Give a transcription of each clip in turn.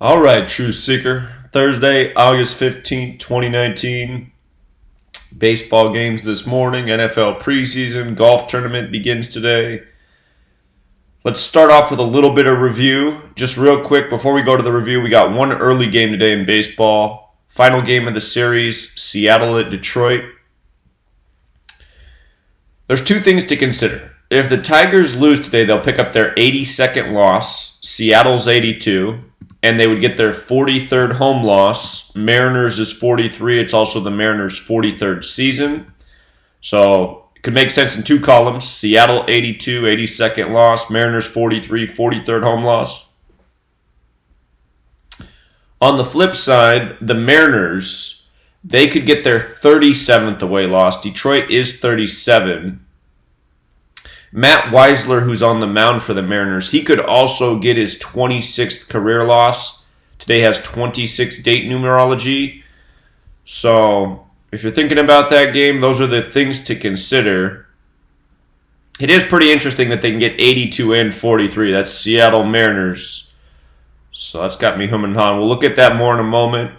All right, Truth Seeker. Thursday, August 15th, 2019. Baseball games this morning. NFL preseason. Golf tournament begins today. Let's start off with a little bit of review. Just real quick, before we go to the review, we got one early game today in baseball. Final game of the series, Seattle at Detroit. There's two things to consider. If the Tigers lose today, they'll pick up their 82nd loss. Seattle's 82. And they would get their 43rd home loss. Mariners is 43. It's also the Mariners' 43rd season. So it could make sense in two columns. Seattle 82, 82nd loss. Mariners 43, 43rd home loss. On the flip side, the Mariners, they could get their 37th away loss. Detroit is 37. Matt Weisler, who's on the mound for the Mariners, he could also get his 26th career loss. Today has 26 date numerology. So if you're thinking about that game, those are the things to consider. It is pretty interesting that they can get 82 and 43. That's Seattle Mariners. So that's got me humming and hawing. We'll look at that more in a moment.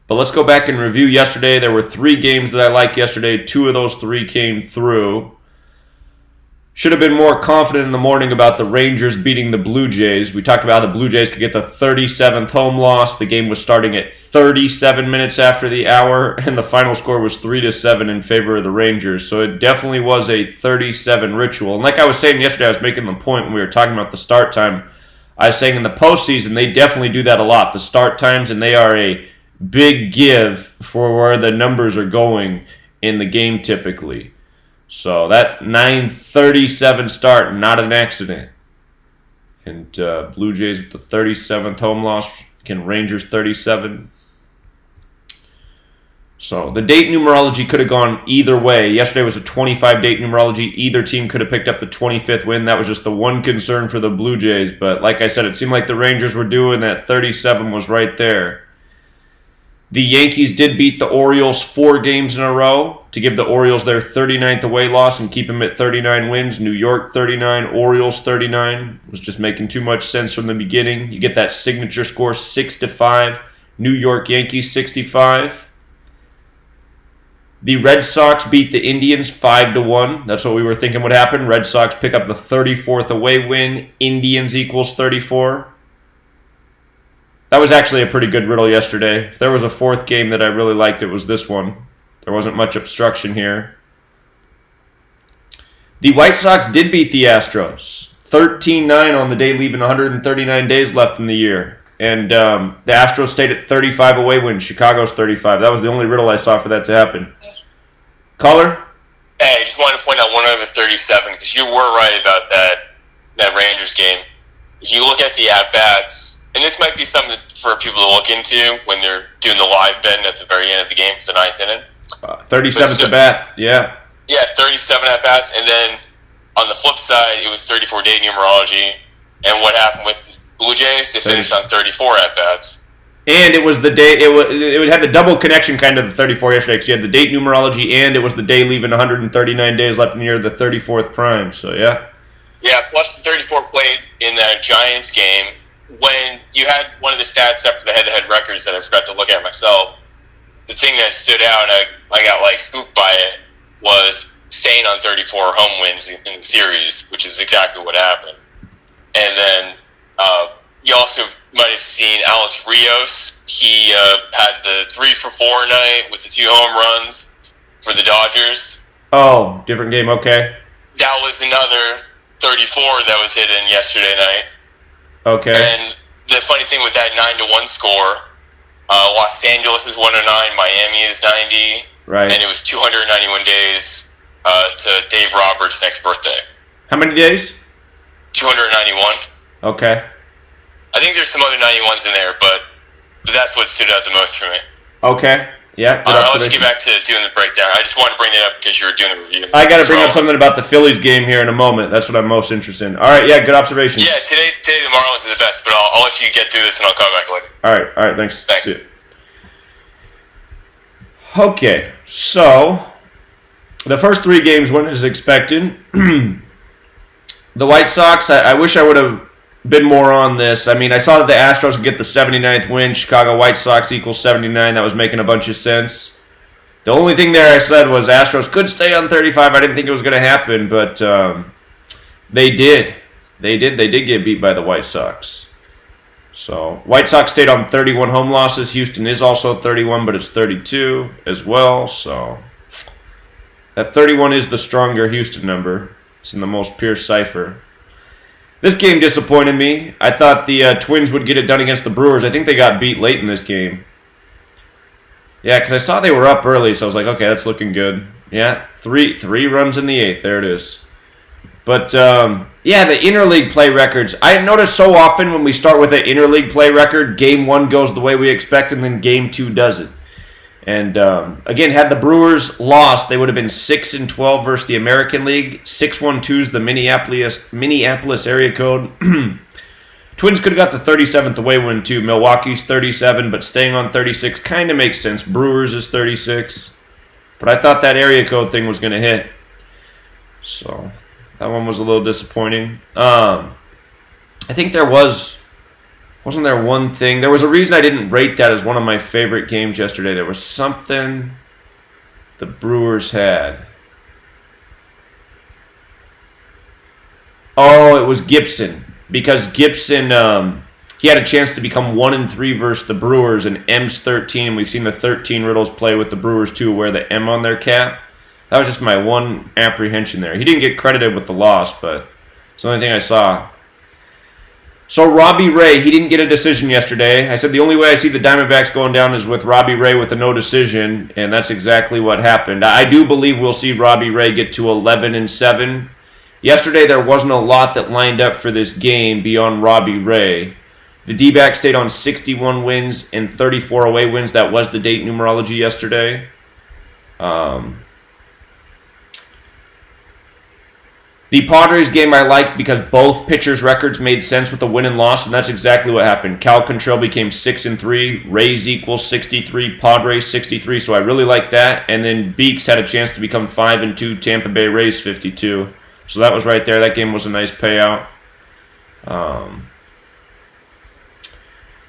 But let's go back and review yesterday. There were three games that I liked yesterday. Two of those three came through. Should have been more confident in the morning about the Rangers beating the Blue Jays. We talked about how the Blue Jays could get the 37th home loss. The game was starting at 37 minutes after the hour, and the final score was 3-7 in favor of the Rangers. So it definitely was a 37 ritual. And like I was saying yesterday, I was making the point when we were talking about the start time. I was saying in the postseason, they definitely do that a lot, the start times, and they are a big give for where the numbers are going in the game typically. So that 9:37 start, not an accident. And Blue Jays with the 37th home loss, can Rangers 37. So the date numerology could have gone either way. Yesterday was a 25 date numerology. Either team could have picked up the 25th win. That was just the one concern for the Blue Jays. But like I said, it seemed like the Rangers were doing that. 37 was right there. The Yankees did beat the Orioles 4 games in a row to give the Orioles their 39th away loss and keep them at 39 wins. New York 39, Orioles 39. Was just making too much sense from the beginning. You get that signature score 6-5. New York Yankees 65. The Red Sox beat the Indians 5-1. That's what we were thinking would happen. Red Sox pick up the 34th away win. Indians equals 34. That was actually a pretty good riddle yesterday. If there was a fourth game that I really liked, it was this one. There wasn't much obstruction here. The White Sox did beat the Astros. 13-9 on the day, leaving 139 days left in the year. And the Astros stayed at 35 away wins. Chicago's 35. That was the only riddle I saw for that to happen. Caller? Hey, I just wanted to point out one other 37, because you were right about that Rangers game. If you look at the at-bats, and this might be something for people to look into when they're doing the live betting at the very end of the game, it's the 9th inning. 37th at bat, yeah. Yeah, 37 at-bats, and then on the flip side, it was 34 day numerology. And what happened with Blue Jays? They finished on 34 at-bats. And it was the day, it would have the double connection kind of the 34 yesterday, because you had the date numerology, and it was the day leaving 139 days left in the year, the 34th prime, so yeah. Yeah, plus the 34 played in that Giants game. When you had one of the stats after the head-to-head records that I forgot to look at myself, the thing that stood out, and I got spooked by it, was staying on 34 home wins in the series, which is exactly what happened. And then you also might have seen Alex Rios. He had the 3-for-4 night with the 2 home runs for the Dodgers. Oh, different game, okay. That was another 34 that was hit in yesterday night. Okay. And the funny thing with that 9-1 score, Los Angeles is 109, Miami is 90, right? And it was 291 days to Dave Roberts' next birthday. How many days? 291. Okay. I think there's some other 91s in there, but that's what stood out the most for me. Okay. Yeah. I'll just get back to doing the breakdown. I just wanted to bring that up because you were doing the review. I got to bring up something about the Phillies game here in a moment. That's what I'm most interested in. All right. Yeah. Good observation. Yeah. Today the Marlins are the best, but I'll let you get through this and I'll call back later. All right. Thanks. Thanks. Okay. So the first 3 games went as expected. The White Sox, I wish I would have been more on this. I mean, I saw that the Astros would get the 79th win. Chicago White Sox equals 79. That was making a bunch of sense. The only thing there I said was Astros could stay on 35. I didn't think it was going to happen, but they did. They did get beat by the White Sox. So, White Sox stayed on 31 home losses. Houston is also 31, but it's 32 as well. So, that 31 is the stronger Houston number. It's in the most pure cipher. This game disappointed me. I thought the Twins would get it done against the Brewers. I think they got beat late in this game. Yeah, because I saw they were up early, so I was like, okay, that's looking good. Yeah, three runs in the 8th. There it is. But, yeah, the interleague play records. I notice so often when we start with an interleague play record, Game 1 goes the way we expect, and then Game 2 doesn't. And, again, had the Brewers lost, they would have been 6-12 versus the American League. 6-1-2's the Minneapolis area code. Twins could have got the 37th away win, too. Milwaukee's 37, but staying on 36 kind of makes sense. Brewers is 36. But I thought that area code thing was going to hit. So, that one was a little disappointing. I think there wasn't there one thing? There was a reason I didn't rate that as one of my favorite games yesterday. There was something the Brewers had. Oh, it was Gibson. Because Gibson, he had a chance to become 1-3 versus the Brewers, and M's 13. We've seen the 13 Riddles play with the Brewers, too, wear the M on their cap. That was just my one apprehension there. He didn't get credited with the loss, but it's the only thing I saw. So Robbie Ray, he didn't get a decision yesterday. I said the only way I see the Diamondbacks going down is with Robbie Ray with a no decision, and that's exactly what happened. I do believe we'll see Robbie Ray get to 11-7. Yesterday, there wasn't a lot that lined up for this game beyond Robbie Ray. The D-backs stayed on 61 wins and 34 away wins. That was the date numerology yesterday. The Padres game I liked because both pitchers' records made sense with the win and loss, and that's exactly what happened. Cal Contrell became 6-3, Rays equals 63, Padres 63, so I really like that. And then Beeks had a chance to become 5-2, Tampa Bay Rays 52. So that was right there. That game was a nice payout.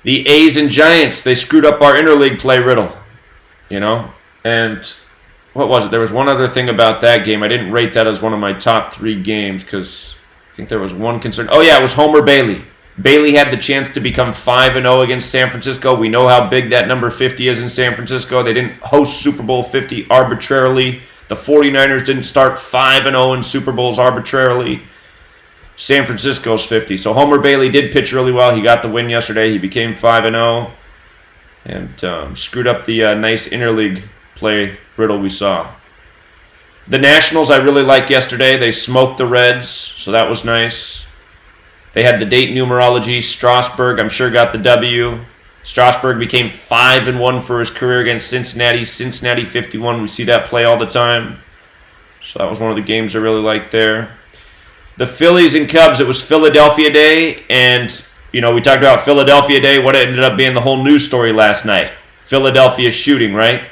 The A's and Giants, they screwed up our interleague play riddle. You know? And what was it? There was one other thing about that game. I didn't rate that as one of my top 3 games because I think there was one concern. Oh, yeah, it was Homer Bailey. Bailey had the chance to become 5-0 against San Francisco. We know how big that number 50 is in San Francisco. They didn't host Super Bowl 50 arbitrarily. The 49ers didn't start 5-0 in Super Bowls arbitrarily. San Francisco's 50. So Homer Bailey did pitch really well. He got the win yesterday. He became 5-0 and screwed up the nice interleague play riddle we saw. The Nationals I really liked yesterday. They smoked the Reds, so that was nice. They had the date numerology. Strasburg, I'm sure, got the W. Strasburg became 5-1 for his career against Cincinnati. Cincinnati 51. We see that play all the time. So that was one of the games I really liked there. The Phillies and Cubs, it was Philadelphia Day. And, you know, we talked about Philadelphia Day. What ended up being the whole news story last night. Philadelphia shooting, right?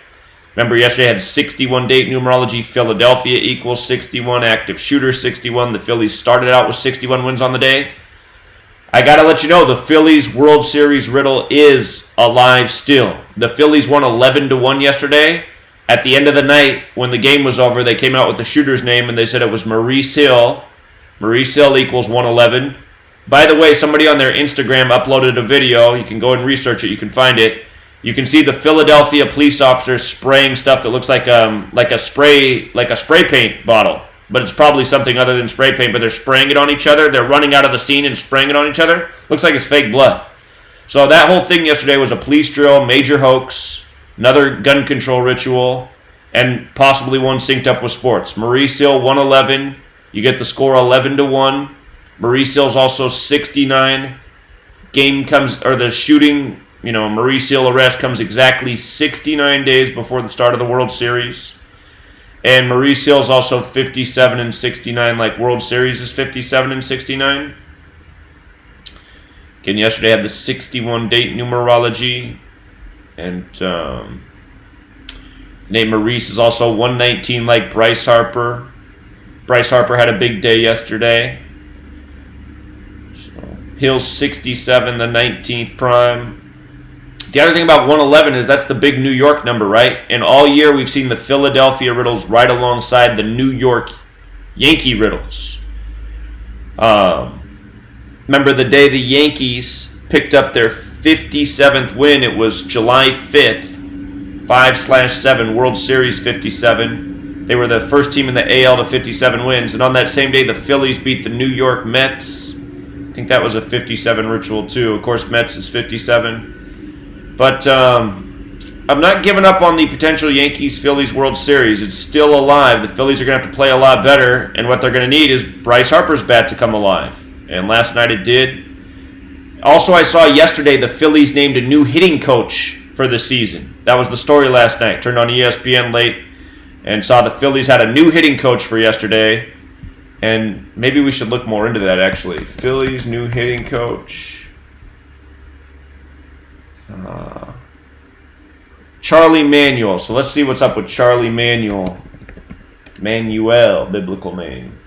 Remember, yesterday had 61 date numerology. Philadelphia equals 61. Active shooter 61. The Phillies started out with 61 wins on the day. I got to let you know, the Phillies World Series riddle is alive still. The Phillies won 11-1 yesterday. At the end of the night, when the game was over, they came out with the shooter's name, and they said it was Maurice Hill. Maurice Hill equals 111. By the way, somebody on their Instagram uploaded a video. You can go and research it. You can find it. You can see the Philadelphia police officers spraying stuff that looks like a spray paint bottle. But it's probably something other than spray paint, but they're spraying it on each other. They're running out of the scene and spraying it on each other. Looks like it's fake blood. So that whole thing yesterday was a police drill, major hoax, another gun control ritual, and possibly one synced up with sports. Maurice Hill, 111. You get the score 11-1. Maurice Hill's also 69. The shooting, Maurice Hill arrest comes exactly 69 days before the start of the World Series. And Maurice Hill's also 57-69, like World Series is 57-69. Again, yesterday had the 61 date numerology. And name Maurice is also 119, like Bryce Harper. Bryce Harper had a big day yesterday. So Hill's 67, the 19th prime. The other thing about 111 is that's the big New York number, right? And all year we've seen the Philadelphia Riddles right alongside the New York Yankee Riddles. Remember the day the Yankees picked up their 57th win? It was July 5th, 5/7, World Series 57. They were the first team in the AL to 57 wins. And on that same day, the Phillies beat the New York Mets. I think that was a 57 ritual too. Of course, Mets is 57. But I'm not giving up on the potential Yankees-Phillies World Series. It's still alive. The Phillies are going to have to play a lot better, and what they're going to need is Bryce Harper's bat to come alive. And last night it did. Also, I saw yesterday the Phillies named a new hitting coach for the season. That was the story last night. Turned on ESPN late and saw the Phillies had a new hitting coach for yesterday. And maybe we should look more into that, actually. Phillies new hitting coach. Charlie Manuel. So let's see what's up with Charlie Manuel. Manuel, biblical name.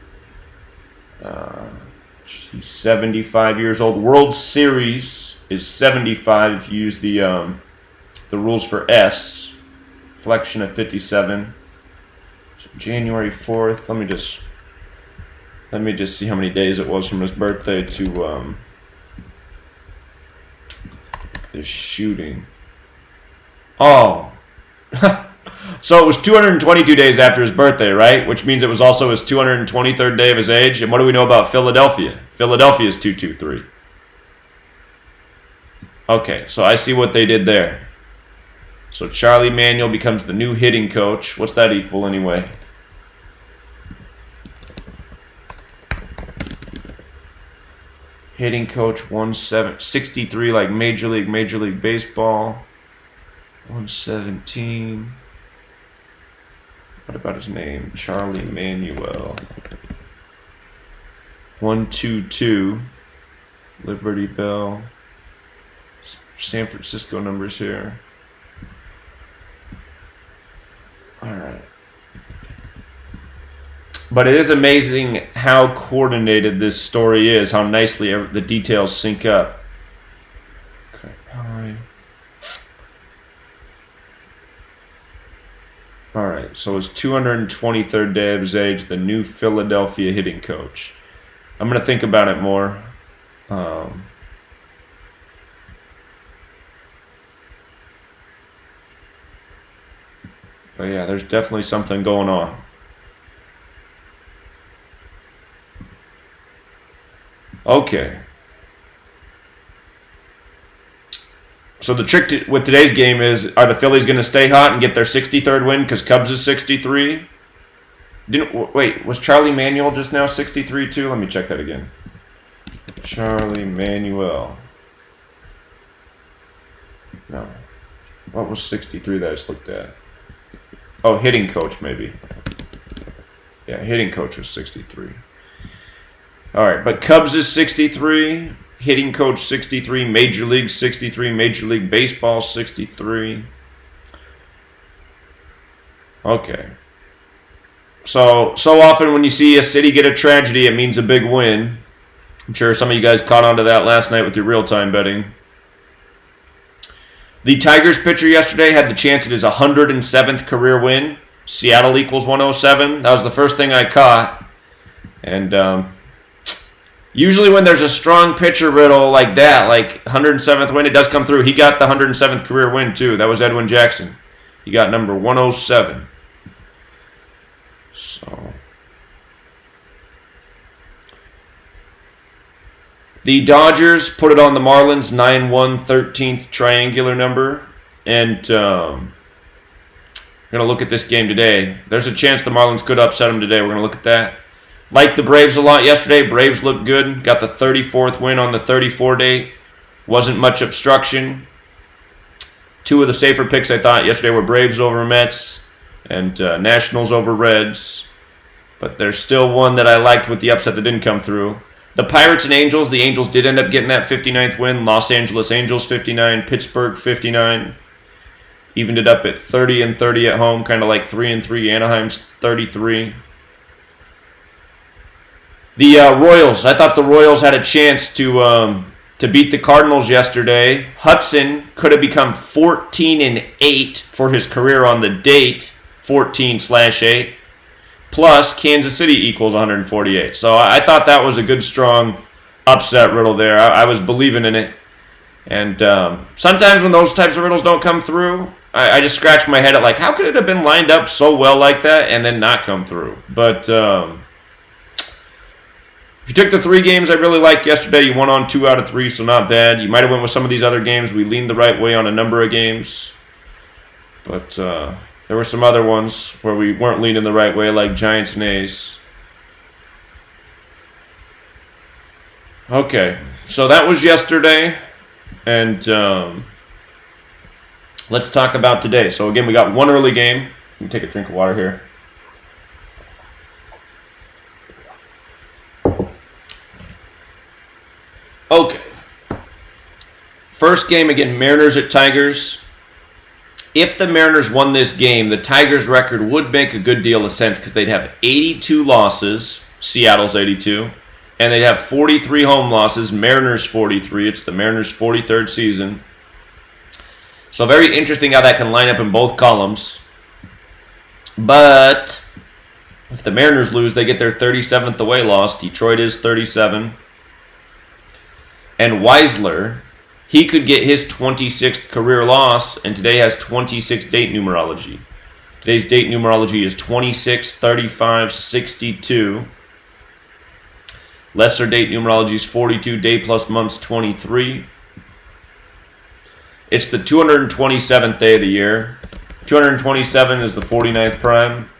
He's 75 years old. World Series is 75 if you use the rules for S. Flexion of 57. So January 4th. Let me just see how many days it was from his birthday to the shooting. Oh. So it was 222 days after his birthday, right? Which means it was also his 223rd day of his age. And what do we know about Philadelphia? Philadelphia is 223. Okay, so I see what they did there. So Charlie Manuel becomes the new hitting coach. What's that equal anyway? Hitting coach 163, like Major League Baseball. 117. What about his name? Charlie Manuel. 122. Liberty Bell. San Francisco numbers here. All right. But it is amazing how coordinated this story is, how nicely the details sync up. Okay, power. All right, so his 223rd day of his age, the new Philadelphia hitting coach. I'm going to think about it more. But yeah, there's definitely something going on. Okay. So the trick with today's game is, are the Phillies going to stay hot and get their 63rd win because Cubs is 63? Wait, was Charlie Manuel just now 63 too? Let me check that again. Charlie Manuel. No. What was 63 that I just looked at? Oh, hitting coach maybe. Yeah, hitting coach was 63. All right, but Cubs is 63, hitting coach 63, Major League 63, Major League Baseball 63. Okay. So often when you see a city get a tragedy, it means a big win. I'm sure some of you guys caught on to that last night with your real-time betting. The Tigers pitcher yesterday had the chance at his 107th career win. Seattle equals 107. That was the first thing I caught. And usually when there's a strong pitcher riddle like that, like 107th win, it does come through. He got the 107th career win too. That was Edwin Jackson. He got number 107. So the Dodgers put it on the Marlins, 9-1, 13th triangular number. And we're going to look at this game today. There's a chance the Marlins could upset them today. We're going to look at that. Like the Braves a lot yesterday. Braves looked good. Got the 34th win on the 34 date. Wasn't much obstruction. Two of the safer picks I thought yesterday were Braves over Mets and Nationals over Reds. But there's still one that I liked with the upset that didn't come through. The Pirates and Angels. The Angels did end up getting that 59th win. Los Angeles Angels 59. Pittsburgh 59. Evened it up at 30-30 at home. Kind of like 3-3. Anaheim's 33. The Royals. I thought the Royals had a chance to beat the Cardinals yesterday. Hudson could have become 14-8 for his career on the date, 14/8. Plus, Kansas City equals 148. So I thought that was a good, strong upset riddle there. I was believing in it. And sometimes when those types of riddles don't come through, I just scratch my head at like, how could it have been lined up so well like that and then not come through? But if you took the 3 games I really liked yesterday, you won on 2 out of 3, so not bad. You might have went with some of these other games. We leaned the right way on a number of games. But there were some other ones where we weren't leaning the right way, like Giants and A's. Okay, so that was yesterday. And let's talk about today. So again, we got one early game. Let me take a drink of water here. Okay. First game, again, Mariners at Tigers. If the Mariners won this game, the Tigers' record would make a good deal of sense because they'd have 82 losses, Seattle's 82, and they'd have 43 home losses, Mariners 43. It's the Mariners' 43rd season. So very interesting how that can line up in both columns. But if the Mariners lose, they get their 37th away loss. Detroit is 37. And Weisler, he could get his 26th career loss, and today has 26 date numerology. Today's date numerology is 26, 35, 62. Lesser date numerology is 42, day plus months 23. It's the 227th day of the year. 227 is the 49th prime.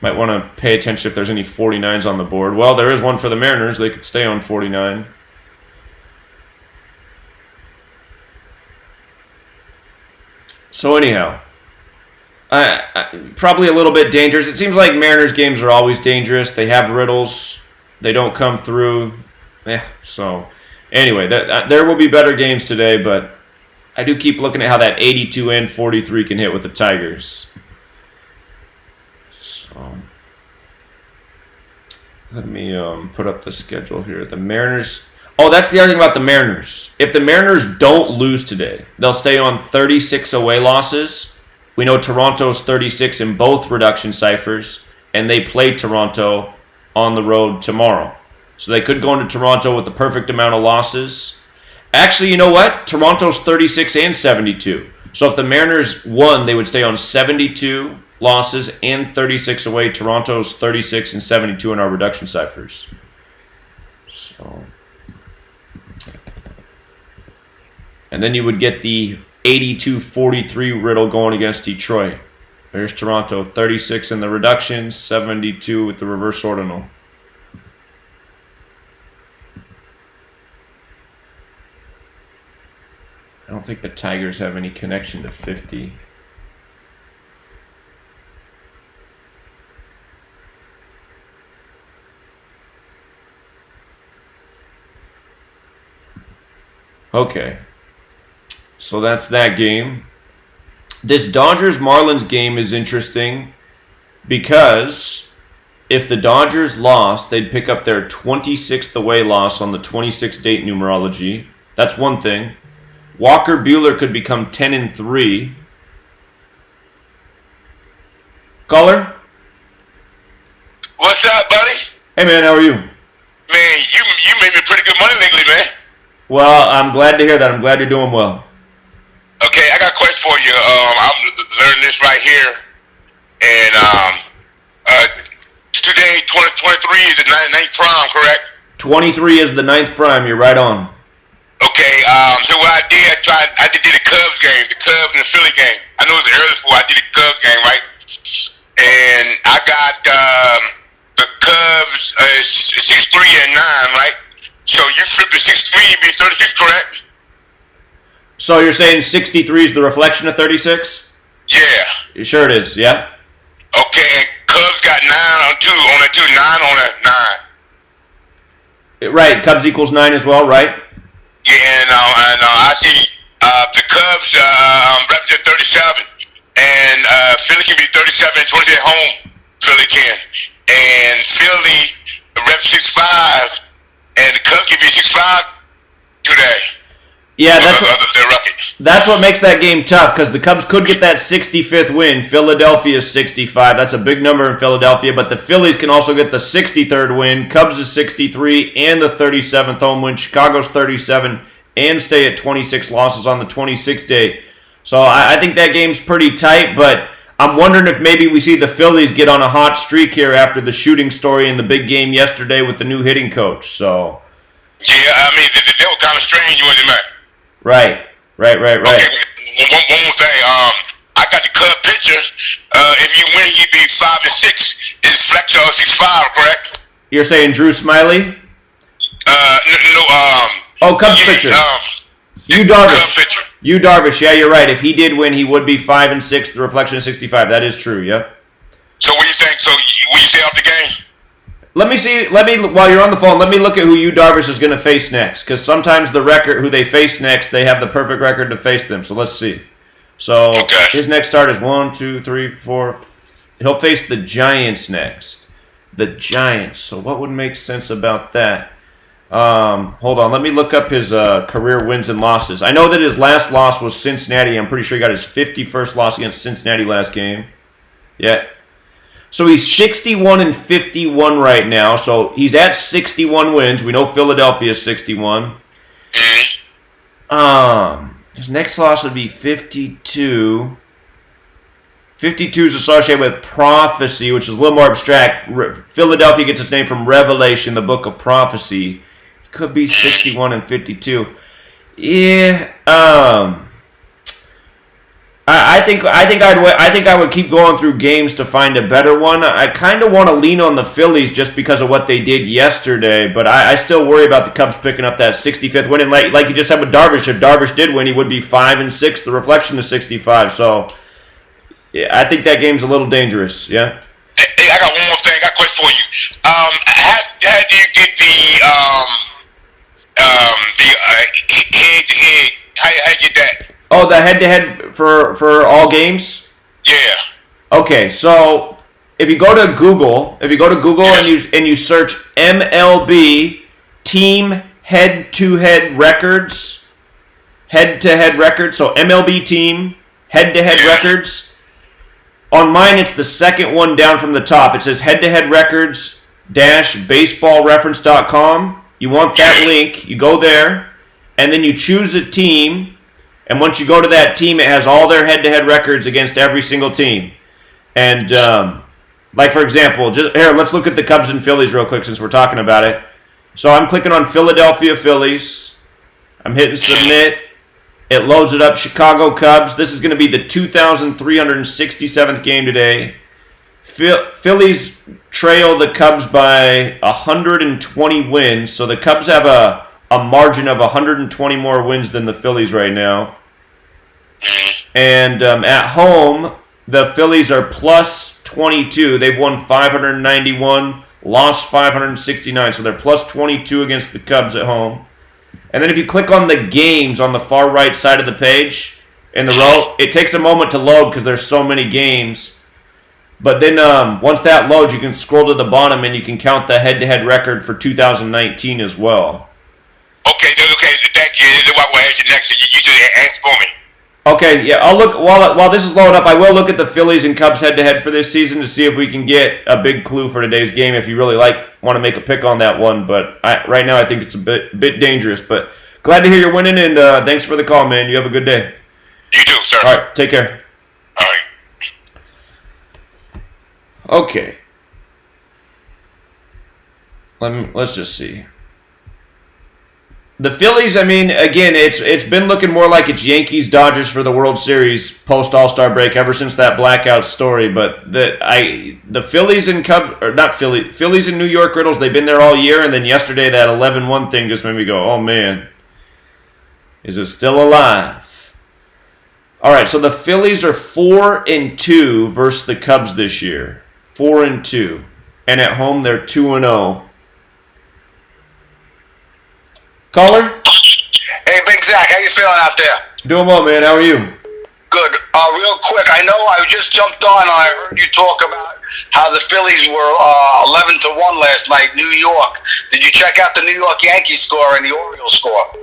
Might want to pay attention if there's any 49s on the board. Well, there is one for the Mariners. They could stay on 49. So anyhow, probably a little bit dangerous. It seems like Mariners games are always dangerous. They have riddles. They don't come through. So anyway, there will be better games today, but I do keep looking at how that 82 and 43 can hit with the Tigers. So let me put up the schedule here. The Mariners. Oh, that's the other thing about the Mariners. If the Mariners don't lose today, they'll stay on 36 away losses. We know Toronto's 36 in both reduction ciphers, and they play Toronto on the road tomorrow. So they could go into Toronto with the perfect amount of losses. Actually, you know what? Toronto's 36 and 72. So if the Mariners won, they would stay on 72 losses and 36 away. Toronto's 36 and 72 in our reduction ciphers. So... and then you would get the 82-43 riddle going against Detroit. There's Toronto, 36 in the reduction, 72 with the reverse ordinal. I don't think the Tigers have any connection to 50. Okay. So that's that game. This Dodgers-Marlins game is interesting because if the Dodgers lost, they'd pick up their 26th away loss on the 26 date numerology. That's one thing. Walker Buehler could become 10-3. Caller? What's up, buddy? Hey, man, how are you? Man, you made me pretty good money lately, man. Well, I'm glad to hear that. I'm glad you're doing well. Okay, I got a question for you. I'm learning this right here, and today 2023 is the ninth prime, correct? 23 is the 9th prime. You're right on. Okay, so what I did, I did the Cubs game, the Cubs and the Philly game. I know it was early before I did the Cubs game, right? And I got the Cubs 6-3 and 9, right? So you flip the 6-3, you'd be 36, correct? So you're saying 63 is the reflection of 36? Yeah. Sure it is, yeah. Okay, and Cubs got 9 on 2, 9 on a 9. Right, Cubs equals 9 as well, right? Yeah, and I see the Cubs represent 37, and Philly can be 37 and 28 home. Philly can, and Philly rep 6'5", and the Cubs give you 6'5" today. Yeah, that's what makes that game tough, because the Cubs could get that 65th win. Philadelphia's 65. That's a big number in Philadelphia, but the Phillies can also get the 63rd win. Cubs is 63 and the 37th home win. Chicago's 37 and stay at 26 losses on the 26th day. So I think that game's pretty tight, but I'm wondering if maybe we see the Phillies get on a hot streak here after the shooting story in the big game yesterday with the new hitting coach. So yeah, I mean, they were kind of strange, wasn't it, man? Right. Okay, one more thing. I got the Cub pitcher. If you win, he'd be 5-6. Is Fletcher 6'5", correct? You're saying Drew Smiley? No. Cubs pitcher. Yu Darvish. Yu Darvish. Yeah, you're right. If he did win, he would be 5-6. The reflection is 65. That is true. Yep. So what do you think? So will you stay off the game? Let me while you're on the phone, let me look at who Yu Darvish is going to face next, because sometimes the record who they face next, they have the perfect record to face them. So let's see. So His next start is 1, 2, 3, 4. He'll face the Giants next. The Giants. So what would make sense about that? Hold on. Let me look up his career wins and losses. I know that his last loss was Cincinnati. I'm pretty sure he got his 51st loss against Cincinnati last game. Yeah. So he's 61-51 right now. So he's at 61 wins. We know Philadelphia is 61. His next loss would be 52. 52 is associated with prophecy, which is a little more abstract. Philadelphia gets its name from Revelation, the book of prophecy. He could be 61-52. Yeah. I think I would keep going through games to find a better one. I kind of want to lean on the Phillies just because of what they did yesterday, but I still worry about the Cubs picking up that 65th win. And like you just said with Darvish, if Darvish did win, he would be 5-6. The reflection is 65. So yeah, I think that game's a little dangerous. Yeah. Hey, I got one more thing. I got a question for you. How do you get head-to-head? How you get that? Oh, the head-to-head for all games? Yeah. Okay, so if you go to Google, and you search MLB team head-to-head records, head-to-head records, so MLB team head-to-head records. On mine, it's the second one down from the top. It says head-to-head records -baseballreference.com. You want that link, you go there, and then you choose a team. And once you go to that team, it has all their head-to-head records against every single team. And, like, for example, let's look at the Cubs and Phillies real quick since we're talking about it. So I'm clicking on Philadelphia Phillies. I'm hitting submit. It loads it up. Chicago Cubs. This is going to be the 2,367th game today. Phillies trail the Cubs by 120 wins. So the Cubs have a margin of 120 more wins than the Phillies right now. And at home, the Phillies are plus 22. They've won 591, lost 569. So they're plus 22 against the Cubs at home. And then if you click on the games on the far right side of the page in the row, it takes a moment to load because there's so many games. But then once that loads, you can scroll to the bottom and you can count the head-to-head record for 2019 as well. Okay, thank you. This is what we'll ask you next. You should ask for me. Okay, yeah, I'll look while this is loading up. I will look at the Phillies and Cubs head-to-head for this season to see if we can get a big clue for today's game. If you really want to make a pick on that one, but right now I think it's a bit dangerous. But glad to hear you're winning, and thanks for the call, man. You have a good day. You too, sir. All right, take care. All right. Okay. Let's just see. The Phillies, I mean, again, it's been looking more like it's Yankees-Dodgers for the World Series post All-Star break ever since that blackout story. But the Phillies and Phillies and New York Riddles, they've been there all year, and then yesterday that 11-1 thing just made me go, oh man, is it still alive? All right, so the Phillies are 4-2 versus the Cubs this year, 4-2, and at home they're 2-0. Caller? Hey, Big Zach, how you feeling out there? Doing well, man. How are you? Good. good. Real quick, I know I just jumped on and I heard you talk about how the Phillies were 11-1 last night, New York. Did you check out the New York Yankees score and the Orioles score?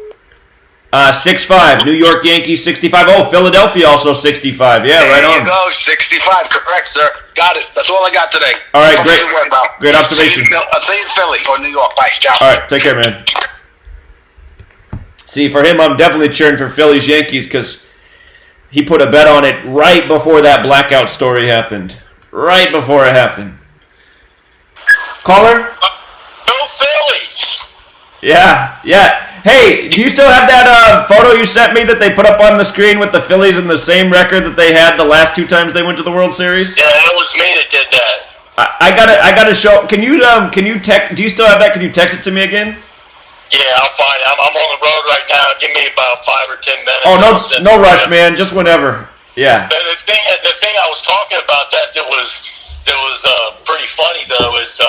6-5. New York Yankees 65. Oh, Philadelphia also 65. Yeah, right on. There you go, 65. Correct, sir. Got it. That's all I got today. All right, Hope great. you work, pal. Great observation. I'll see you in Philly or New York. Bye. Ciao. All right, take care, man. See, for him, I'm definitely cheering for Phillies Yankees because he put a bet on it right before that blackout story happened. Right before it happened. Caller? Go Phillies! Yeah. Hey, do you still have that photo you sent me that they put up on the screen with the Phillies in the same record that they had the last 2 times they went to the World Series? Yeah, that was me that did that. I gotta show. Can you text? Do you still have that? Can you text it to me again? Yeah, I'll find it. I'm on the road right now. Give me about 5 or 10 minutes. Oh, no rush, man. Just whenever. Yeah. The thing I was talking about that was pretty funny though is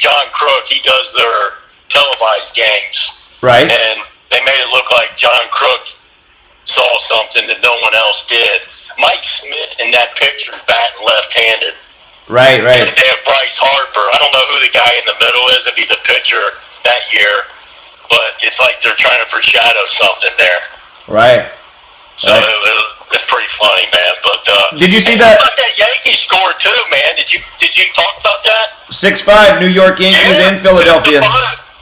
John Crook. He does their televised games. Right. And they made it look like John Crook saw something that no one else did. Mike Smith in that picture, batting left-handed. Right. And they have Bryce Harper. I don't know who the guy in the middle is, if he's a pitcher that year, but it's like they're trying to foreshadow something there. Right. So it's pretty funny, man. But did you see that? About that Yankees score too, man? Did you talk about that? 6-5 New York Yankees in Philadelphia. 6-5.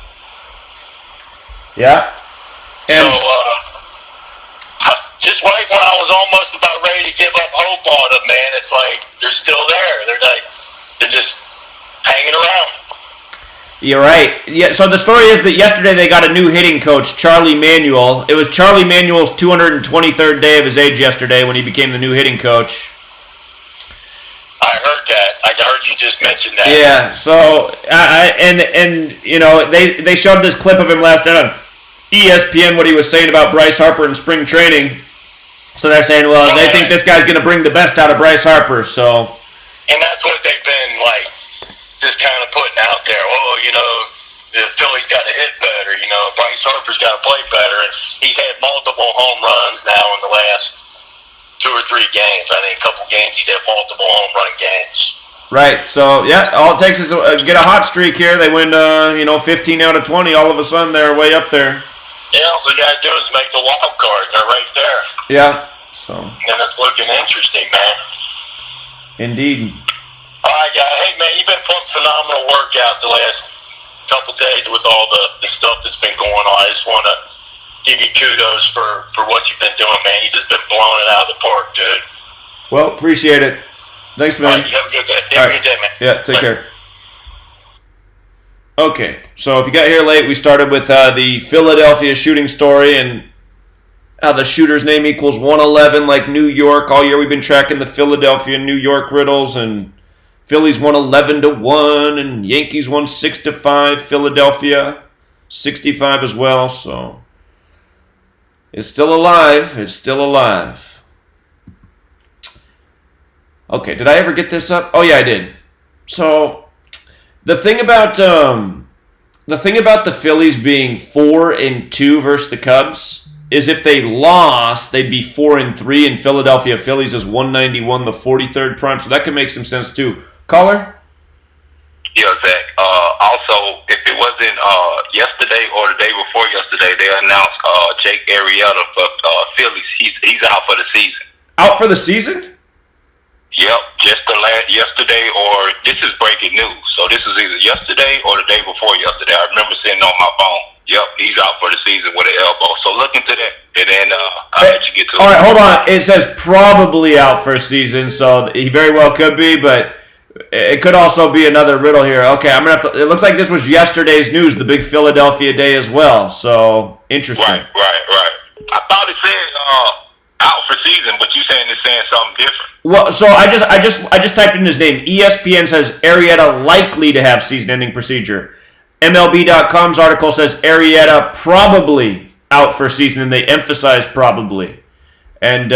Yeah. And just right when I was almost about ready to give up hope on them, man, it's like they're still there. They're just hanging around. You're right. Yeah. So the story is that yesterday they got a new hitting coach, Charlie Manuel. It was Charlie Manuel's 223rd day of his age yesterday when he became the new hitting coach. I heard that. I heard you just mention that. Yeah. So and you know they showed this clip of him last night on ESPN what he was saying about Bryce Harper in spring training. So they're saying, well, they think this guy's going to bring the best out of Bryce Harper. So. And that's what they've been like, just kind of putting out there. Oh, you know, the Phillies got to hit better. You know, Bryce Harper's got to play better. And he's had multiple home runs now in the last 2 or 3 games. I think a couple games he's had multiple home run games. Right. So, yeah, all it takes is get a hot streak here. They win, 15 out of 20. All of a sudden, they're way up there. Yeah, all they got to do is make the wild card. They're right there. Yeah. So. And it's looking interesting, man. Indeed. All right, guys. Hey, man, you've been putting phenomenal work out the last couple days with all the stuff that's been going on. I just want to give you kudos for what you've been doing, man. You've just been blowing it out of the park, dude. Well, appreciate it. Thanks, man. All right, you have a good day. Have a good day, man. Yeah, take care. Okay, so if you got here late, we started with the Philadelphia shooting story and how the shooter's name equals 111 like New York. All year we've been tracking the Philadelphia and New York riddles, and Phillies won 11-1 and Yankees won 6-5. Philadelphia 65 as well, so it's still alive. It's still alive. Okay, did I ever get this up? Oh yeah, I did. So the thing about the Phillies being 4-2 versus the Cubs is if they lost, they'd be 4-3, and Philadelphia Phillies is 191, the 43rd prime. So that could make some sense too. Caller? Yeah, Zach. Also, if it wasn't yesterday or the day before yesterday, they announced Jake Arrieta for Phillies. He's out for the season. Out for the season? Yep, just yesterday, or this is breaking news. So this is either yesterday or the day before yesterday. I remember sitting on my phone. Yep, he's out for the season with an elbow. So look into that, and then I'll let you get to it. All right, hold on. It says probably out for a season, so he very well could be, but it could also be another riddle here. Okay, I'm gonna have to. It looks like this was yesterday's news, the big Philadelphia day as well. So interesting. Right. I thought it said out for season, but you saying it's saying something different. Well, so I just typed in his name. ESPN says Arrieta likely to have season-ending procedure. MLB.com's article says Arrieta probably out for a season, and they emphasize probably. And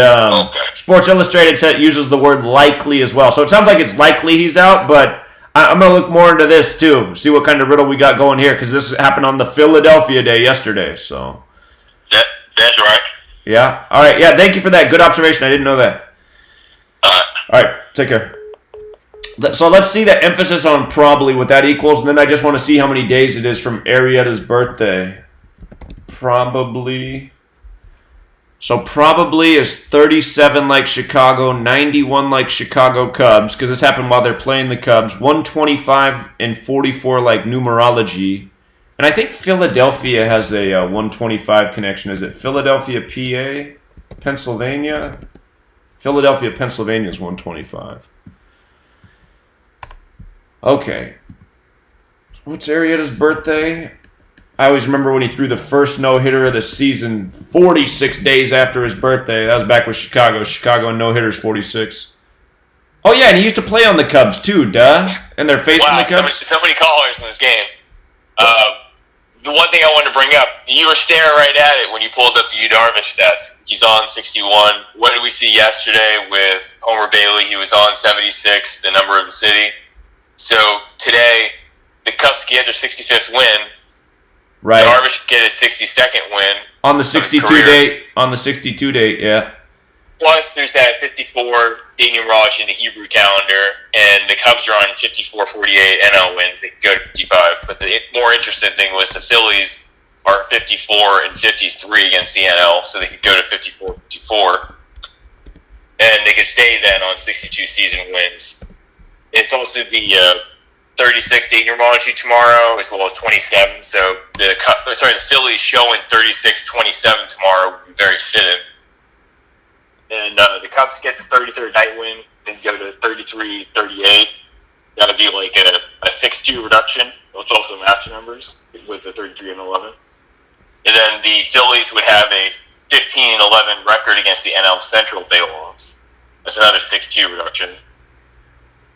Sports Illustrated uses the word likely as well. So it sounds like it's likely he's out, but I'm going to look more into this too, see what kind of riddle we got going here, because this happened on the Philadelphia day yesterday. So That's right. Yeah. All right. Yeah, thank you for that. Good observation. I didn't know that. All right, take care. So let's see the emphasis on probably, what that equals, and then I just want to see how many days it is from Arietta's birthday. Probably. So probably is 37 like Chicago, 91 like Chicago Cubs, because this happened while they're playing the Cubs, 125 and 44 like numerology. And I think Philadelphia has a 125 connection. Is it Philadelphia, PA? Pennsylvania? Philadelphia, Pennsylvania is 125. Okay. What's Arietta's birthday? I always remember when he threw the first no-hitter of the season 46 days after his birthday. That was back with Chicago. Chicago and no-hitters 46. Oh, yeah, and he used to play on the Cubs, too, duh. And they're facing the Cubs. So many callers in this game. The one thing I wanted to bring up, you were staring right at it when you pulled up the Yu Darvish stats. He's on 61. What did we see yesterday with Homer Bailey? He was on 76, the number of the city. So today, the Cubs get their 65th win. Right. Darvish get his 62nd win. On the 62 date. On the 62 date, yeah. Plus, there's that 54 date numerology in the Hebrew calendar, and the Cubs are on 54, 48 NL wins. They go to 55. But the more interesting thing was the Phillies are 54 and 53 against the NL, so they could go to 54, 54. And they could stay then on 62 season wins. It's also the 36 date numerology tomorrow, as well as 27. So the Phillies showing 36-27 tomorrow would be very fitting. And the Cubs get the 33rd night win, then go to 33-38. That would be like a 6-2 reduction, which also master numbers with the 33 and 11. And then the Phillies would have a 15-11 record against the NL Central if they lost. That's another 6-2 reduction.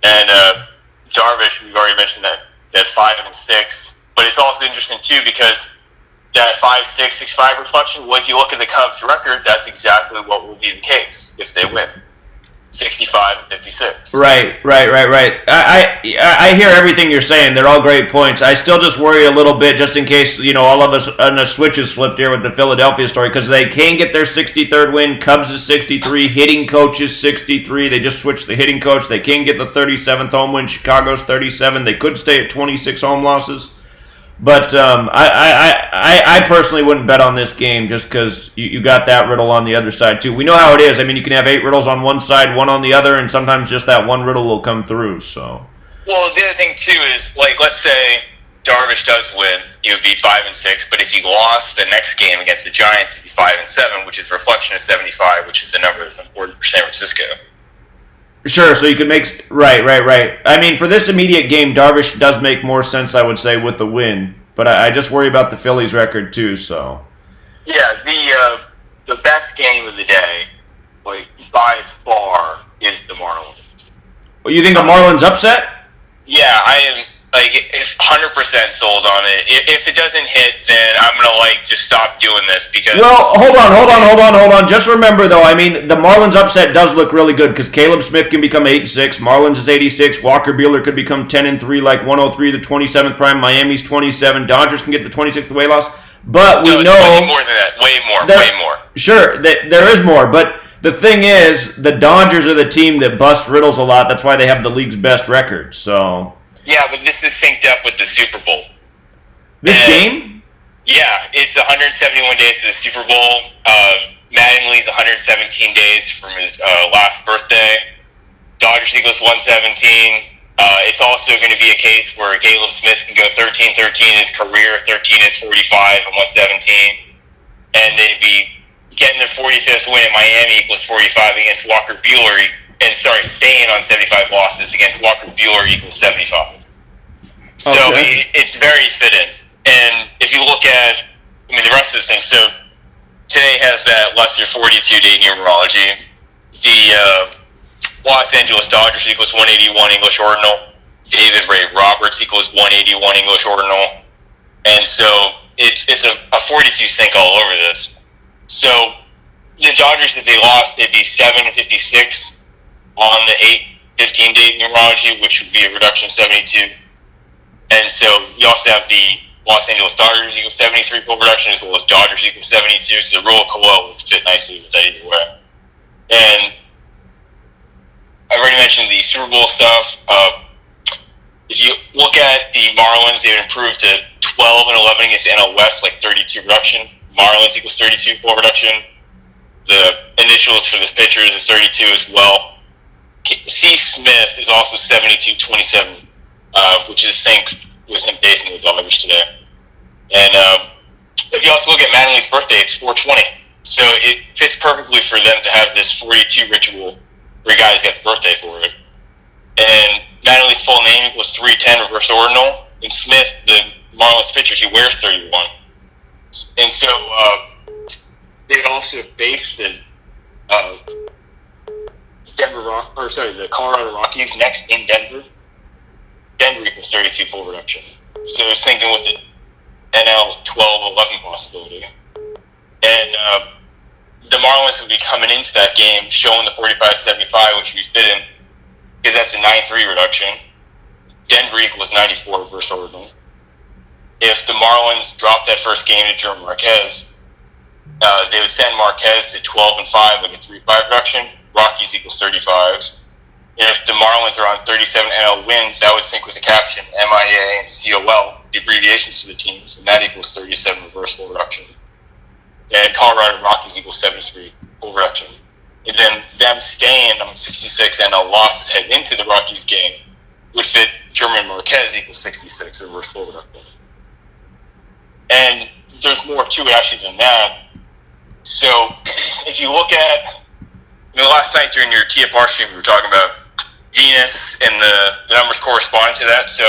And Darvish, we've already mentioned that 5 and 6, but it's also interesting too because that 5-6, 6-5 reflection. Well, if you look at the Cubs' record, that's exactly what will be the case if they win, 65 and 56. Right. I hear everything you're saying. They're all great points. I still just worry a little bit, just in case all of us on the switch is flipped here with the Philadelphia story, because they can get their 63rd win. Cubs is 63, hitting coach is 63. They just switched the hitting coach. They can get the 37th home win. Chicago's 37. They could stay at 26 home losses. But I personally wouldn't bet on this game just because you got that riddle on the other side too. We know how it is. I mean, you can have 8 riddles on one side, 1 on the other, and sometimes just that one riddle will come through. So. Well, the other thing too is, like, let's say Darvish does win, he would be 5 and 6. But if he lost the next game against the Giants, he'd be 5 and 7, which is a reflection of 75, which is the number that's important for San Francisco. Sure, so you could make... Right. I mean, for this immediate game, Darvish does make more sense, I would say, with the win. But I just worry about the Phillies' record, too, so... Yeah, the best game of the day, like, by far, is the Marlins. Well, you think the Marlins upset? Yeah, I am... Like, it's 100% sold on it. If it doesn't hit, then I'm going to, just stop doing this because... Well, hold on. Just remember, though, I mean, the Marlins upset does look really good because Caleb Smith can become 8-6, Marlins is 86, Walker Buehler could become 10-3, like 103, the 27th prime, Miami's 27, Dodgers can get the 26th away loss, but we know... way more than that. Way more. Sure, there is more, but the thing is, the Dodgers are the team that bust riddles a lot. That's why they have the league's best record, so... Yeah, but this is synced up with the Super Bowl. This game? Yeah, it's 171 days to the Super Bowl. Mattingly's 117 days from his last birthday. Dodgers equals 117. It's also going to be a case where Caleb Smith can go 13-13 in his career, 13 is 45 and 117. And they'd be getting their 45th win in Miami equals 45 against Walker Buehler. And staying on 75 losses against Walker Buehler equals 75. So it's very fitting. And if you look at, the rest of the thing, so today has that lesser 42 day numerology. The Los Angeles Dodgers equals 181 English ordinal. David Ray Roberts equals 181 English ordinal. And so it's a 42 sync all over this. So the Dodgers, if they lost, they'd be 7 and 56 on the 8-15 day numerology, which would be a reduction of 72. And so you also have the Los Angeles Dodgers equals 73 full reduction, as well as Dodgers equals 72. So the rule of Coelho would fit nicely with that either way. And I've already mentioned the Super Bowl stuff. If you look at the Marlins, they've improved to 12 and 11 against the NL West, like 32 production. Marlins equals 32 full production. The initials for this pitcher is 32 as well. C. Smith is also 72-27, which is synced with him facing the Dodgers today. And if you also look at Mattingly's birthday, it's 420. So it fits perfectly for them to have this 42 ritual where a guy's got the birthday for it. And Mattingly's full name was 310 reverse ordinal. And Smith, the Marlins pitcher, he wears 31. And so they also faced the the Colorado Rockies next in Denver. Denver equals 32 full production. So I was thinking with the NL 12-11 possibility. And the Marlins would be coming into that game showing the 45-75, which would be fitting, because that's a 9-3 reduction. Denver equals 94 reverse ordinal. If the Marlins dropped that first game to German Marquez, they would send Marquez to 12-5 with a 3-5 reduction. Rockies equals 35. And if the Marlins are on 37 NL wins, that would sync with the caption MIA and COL, the abbreviations for the teams, and that equals 37 reverse full reduction. And Colorado Rockies equals 73 full reduction. And then them staying on 66 NL losses heading into the Rockies game would fit German Marquez equals 66 reverse full reduction. And there's more to it actually than that. So if you look at, last night during your TFR stream, we were talking about Venus and the numbers corresponding to that. So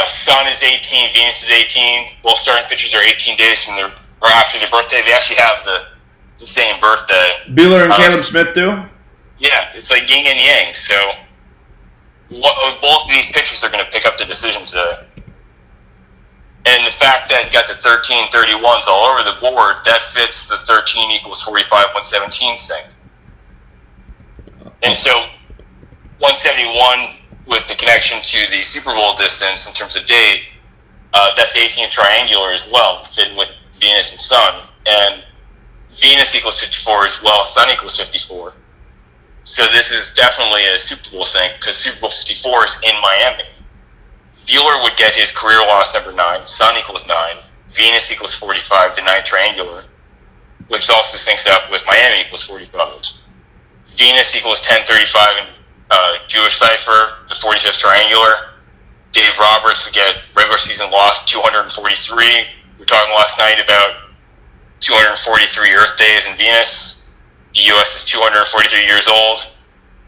Sun is 18, Venus is 18. Both starting pitchers are 18 days from or after their birthday. They actually have the same birthday. Buehler and Caleb Smith do? Yeah, it's like yin and yang. So both of these pitchers are going to pick up the decision today. And the fact that you got the 13-31s all over the board, that fits the 13 equals 45-117 sync. And so 171 with the connection to the Super Bowl distance in terms of date, that's the 18th triangular as well, fitting with Venus and Sun. And Venus equals 54 as well, Sun equals 54. So this is definitely a Super Bowl sync because Super Bowl 54 is in Miami. Buehler would get his career loss number 9, Sun equals 9, Venus equals 45, the 9th triangular, which also syncs up with Miami equals 45. Venus equals 1035 in Jewish cipher, the 45th triangular. Dave Roberts would get regular season loss 243. We were talking last night about 243 Earth days in Venus. The U.S. is 243 years old.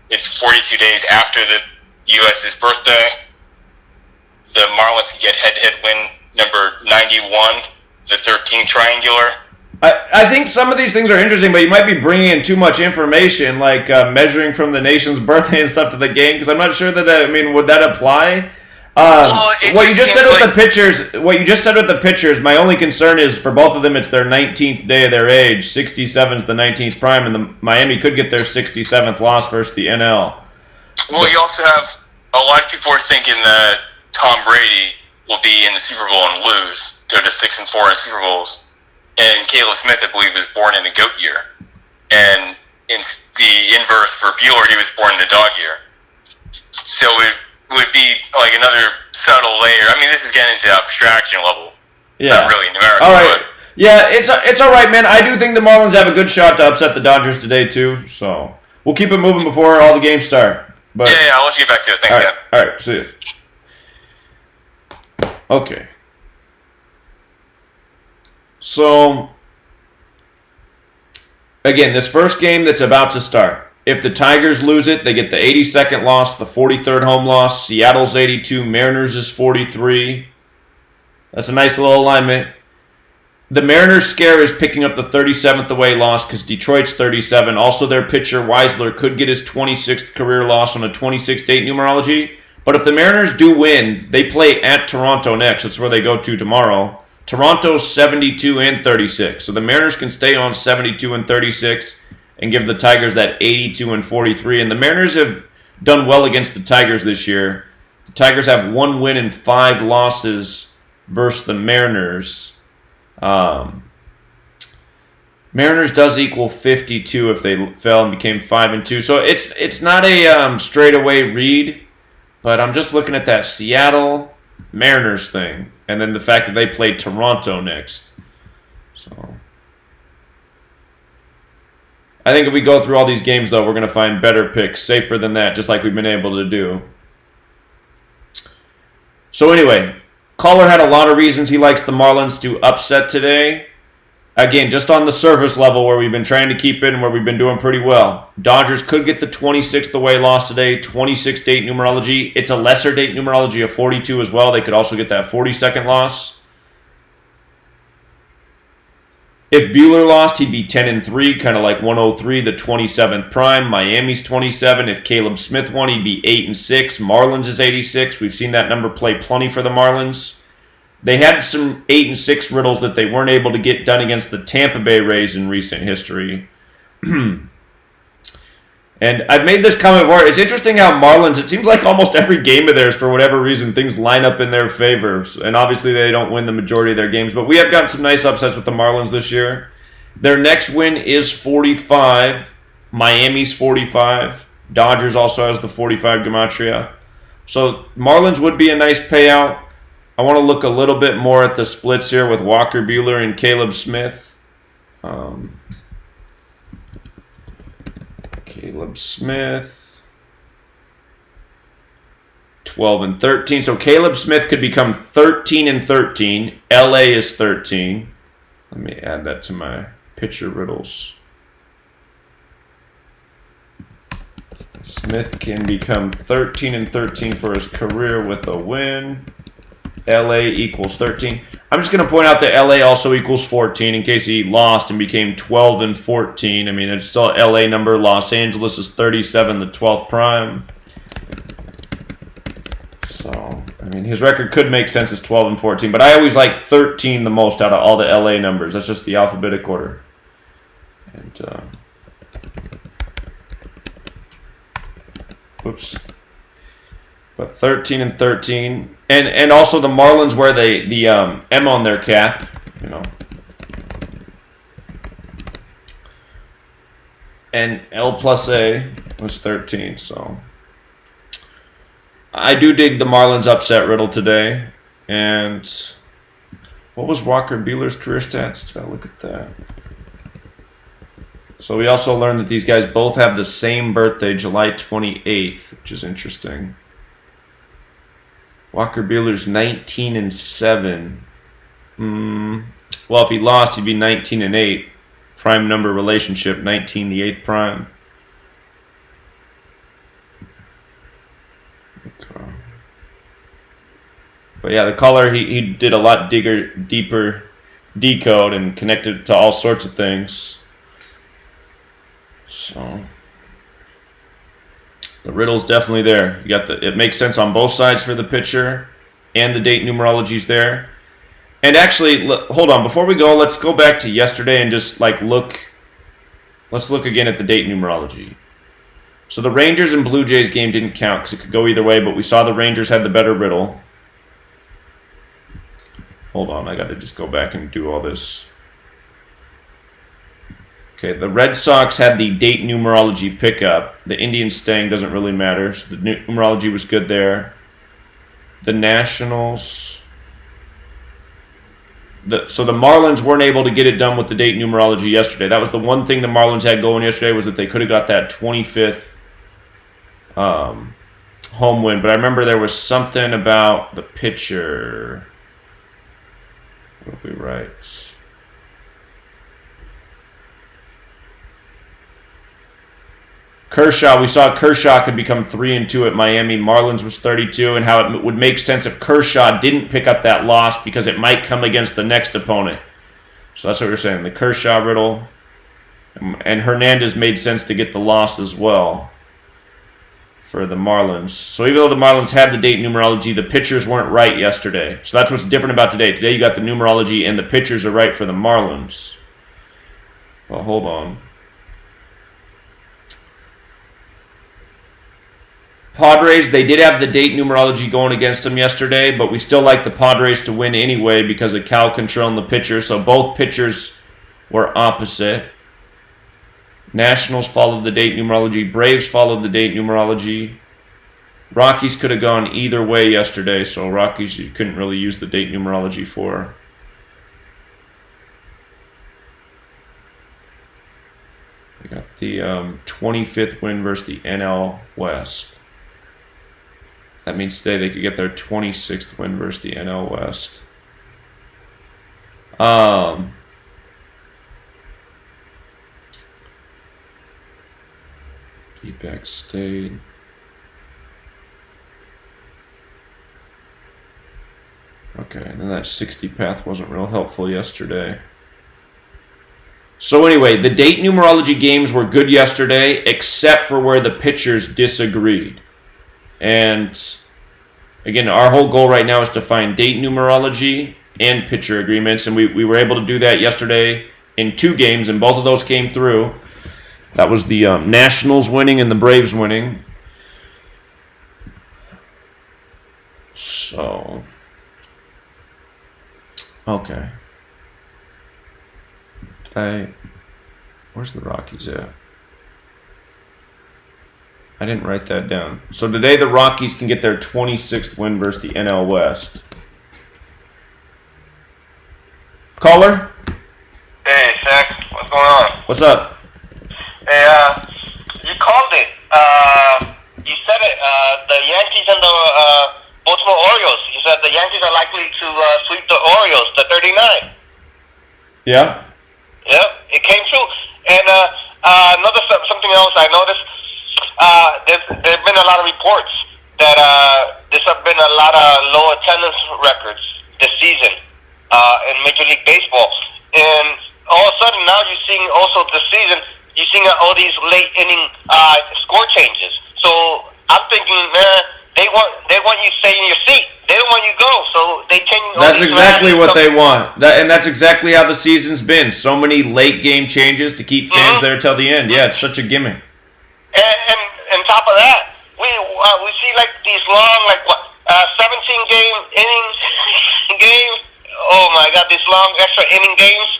It's 42 days after the U.S.'s birthday. The Marlins could get head-to-head win number 91, the 13th triangular. I think some of these things are interesting, but you might be bringing in too much information, like measuring from the nation's birthday and stuff to the game, because I'm not sure that, would that apply? What you just said with the pitchers, my only concern is for both of them, it's their 19th day of their age. 67 is the 19th prime, and the Miami could get their 67th loss versus the NL. Well, you also have a lot of people are thinking that Tom Brady will be in the Super Bowl and lose, go to 6-4 in Super Bowls. And Caleb Smith, I believe, was born in a goat year. And in the inverse for Buehler, he was born in a dog year. So it would be like another subtle layer. This is getting into abstraction level. Yeah. Not really numerical. All right. But yeah, it's all right, man. I do think the Marlins have a good shot to upset the Dodgers today, too. So we'll keep it moving before all the games start. But yeah, I'll let you get back to it. Thanks, guys. All right, see you. Okay. So, again, this first game that's about to start, if the Tigers lose it, they get the 82nd loss, the 43rd home loss. Seattle's 82, Mariners is 43. That's a nice little alignment. The Mariners scare is picking up the 37th away loss because Detroit's 37. Also, their pitcher, Weisler, could get his 26th career loss on a 26-date numerology. But if the Mariners do win, they play at Toronto next. That's where they go to tomorrow. Toronto's 72 and 36. So the Mariners can stay on 72 and 36 and give the Tigers that 82 and 43. And the Mariners have done well against the Tigers this year. The Tigers have 1 win and 5 losses versus the Mariners. Mariners does equal 52 if they fell and became 5-2. So it's not a straightaway read, but I'm just looking at that Seattle Mariners thing, and then the fact that they play Toronto next. So I think if we go through all these games, though, we're going to find better picks, safer than that, just like we've been able to do. So anyway, caller had a lot of reasons he likes the Marlins to upset today. Again, just on the surface level where we've been trying to keep it and where we've been doing pretty well. Dodgers could get the 26th away loss today, 26 date numerology. It's a lesser date numerology of 42 as well. They could also get that 42nd loss. If Buehler lost, he'd be 10-3, kind of like 103, the 27th prime. Miami's 27. If Caleb Smith won, he'd be 8-6. Marlins is 86. We've seen that number play plenty for the Marlins. They had some 8-6 riddles that they weren't able to get done against the Tampa Bay Rays in recent history. And I've made this comment before. It's interesting how Marlins, it seems like almost every game of theirs, for whatever reason, things line up in their favor. And obviously they don't win the majority of their games. But we have gotten some nice upsets with the Marlins this year. Their next win is 45. Miami's 45. Dodgers also has the 45 Gematria. So Marlins would be a nice payout. I want to look a little bit more at the splits here with Walker Buehler and Caleb Smith. Caleb Smith, 12-13. So Caleb Smith could become 13-13. LA is 13. Let me add that to my pitcher riddles. Smith can become 13-13 for his career with a win. LA equals 13. I'm just going to point out that LA also equals 14 in case he lost and became 12-14. I mean, it's still an LA number. Los Angeles is 37, the 12th prime. So, I mean, his record could make sense as 12-14, but I always like 13 the most out of all the LA numbers. That's just the alphabetic order. And, whoops. But 13-13. And also the Marlins wear the M on their cap, you know. And L plus A was 13, so I do dig the Marlins upset riddle today. And what was Walker Buehler's career stats? Did I look at that? So we also learned that these guys both have the same birthday, July 28th, which is interesting. Walker Buehler's 19-7. Well, if he lost, he'd be 19-8. Prime number relationship, 19, the 8th prime. Okay. But yeah, the caller, he did a lot deeper decode and connected to all sorts of things. So the riddle's definitely there. You got it makes sense on both sides for the pitcher, and the date numerology's there. And actually, hold on, before we go, let's go back to yesterday and just look. Let's look again at the date numerology. So the Rangers and Blue Jays game didn't count because it could go either way, but we saw the Rangers had the better riddle. Hold on, I got to just go back and do all this. Okay, the Red Sox had the date numerology pickup. The Indians staying doesn't really matter, so the numerology was good there. The Nationals... So the Marlins weren't able to get it done with the date numerology yesterday. That was the one thing the Marlins had going yesterday, was that they could have got that 25th home win. But I remember there was something about the pitcher. What did we write? Kershaw, we saw Kershaw could become 3-2 at Miami. Marlins was 32, and how it would make sense if Kershaw didn't pick up that loss because it might come against the next opponent. So that's what we're saying, the Kershaw riddle. And Hernandez made sense to get the loss as well for the Marlins. So even though the Marlins had the date numerology, the pitchers weren't right yesterday. So that's what's different about today. Today you got the numerology and the pitchers are right for the Marlins. Well, hold on. Padres, they did have the date numerology going against them yesterday, but we still like the Padres to win anyway because of Cal controlling the pitcher. So both pitchers were opposite. Nationals followed the date numerology. Braves followed the date numerology. Rockies could have gone either way yesterday, so Rockies you couldn't really use the date numerology for. We got the 25th win versus the NL West. That means today they could get their 26th win versus the NL West. D-back stayed. Okay, and then that 60 path wasn't real helpful yesterday. So anyway, the date numerology games were good yesterday, except for where the pitchers disagreed. And again, our whole goal right now is to find date numerology and pitcher agreements, and we were able to do that yesterday in 2 games, and both of those came through. That was the Nationals winning and the Braves winning. So, okay. Where's the Rockies at? I didn't write that down. So today the Rockies can get their 26th win versus the NL West. Caller? Hey, Shaq. What's going on? What's up? Hey, you called it. You said it. The Yankees and the Baltimore Orioles. You said the Yankees are likely to sweep the Orioles, the 39. Yeah? Yep, it came true. And something else I noticed, there's been a lot of reports that there's been a lot of low attendance records this season in Major League Baseball. And all of a sudden now you're seeing also this season, you're seeing all these late inning score changes. So I'm thinking, they want you to stay in your seat. They don't want you to go, so they change. That's exactly what they want. And that's exactly how the season's been. So many late game changes to keep fans there till the end. Yeah, it's such a gimmick. And on top of that, we see like these long, 17 game innings games. Oh my God, these long extra inning games.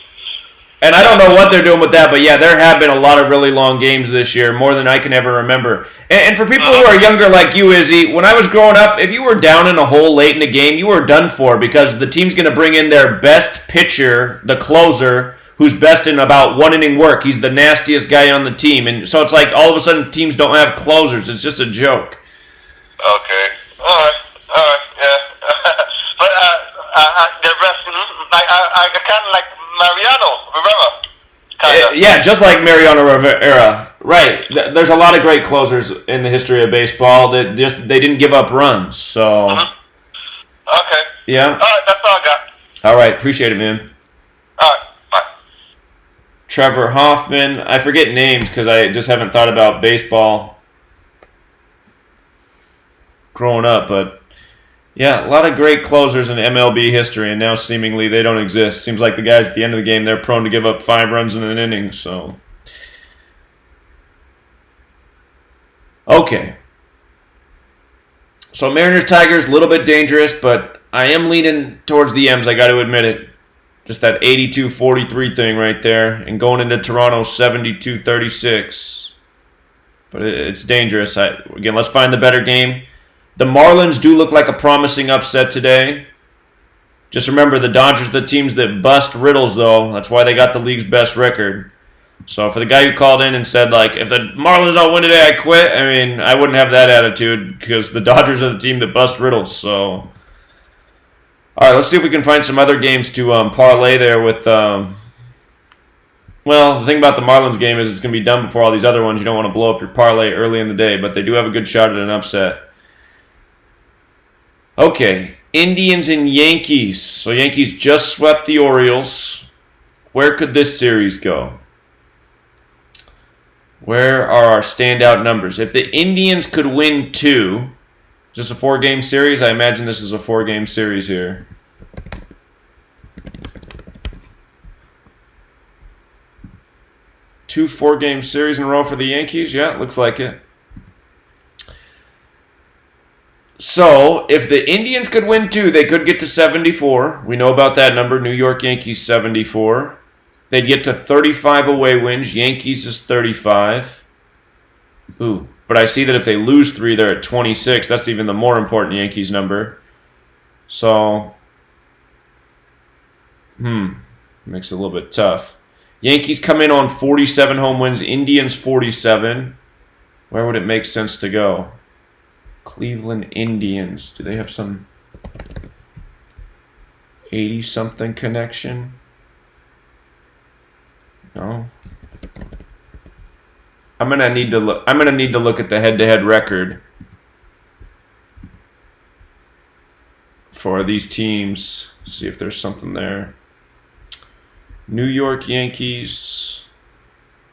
And I don't know what they're doing with that, but yeah, there have been a lot of really long games this year, more than I can ever remember. And for people who are younger like you, Izzy, when I was growing up, if you were down in a hole late in the game, you were done for because the team's going to bring in their best pitcher, the closer, who's best in about 1 inning work. He's the nastiest guy on the team. And so it's like all of a sudden teams don't have closers. It's just a joke. Okay. All right, yeah. But the rest, I kind of like Mariano Rivera. Kinda. Yeah, just like Mariano Rivera. Right. There's a lot of great closers in the history of baseball that they didn't give up runs. So. Okay. Yeah. All right, that's all I got. All right, appreciate it, man. All right, bye. Trevor Hoffman. I forget names because I just haven't thought about baseball growing up, but yeah, a lot of great closers in MLB history, and now seemingly they don't exist. Seems like the guys at the end of the game, they're prone to give up 5 runs in an inning, so. Okay. So Mariners-Tigers, a little bit dangerous, but I am leaning towards the M's, I got to admit it. Just that 82-43 thing right there, and going into Toronto 72-36. But it's dangerous. Again, let's find the better game. The Marlins do look like a promising upset today. Just remember, the Dodgers are the teams that bust riddles, though. That's why they got the league's best record. So for the guy who called in and said, like, if the Marlins don't win today, I quit, I mean, I wouldn't have that attitude because the Dodgers are the team that bust riddles. So, all right, let's see if we can find some other games to parlay there with... Well, the thing about the Marlins game is it's going to be done before all these other ones. You don't want to blow up your parlay early in the day, but they do have a good shot at an upset. Okay, Indians and Yankees. So Yankees just swept the Orioles. Where could this series go? Where are our standout numbers? If the Indians could win 2, is this a 4-game series? I imagine this is a 4-game series here. Two 4-game series in a row for the Yankees? Yeah, it looks like it. So, if the Indians could win 2, they could get to 74. We know about that number, New York Yankees 74. they'd get to 35 away wins. Yankees is 35. Ooh, but I see that if they lose 3, they're at 26. That's even the more important Yankees number. So, makes it a little bit tough. Yankees come in on 47 home wins. Indians 47. Where would it make sense to go? Cleveland Indians. Do they have some 80-something connection? No. I'm gonna need to look at the head-to-head record for these teams. See if there's something there. New York Yankees.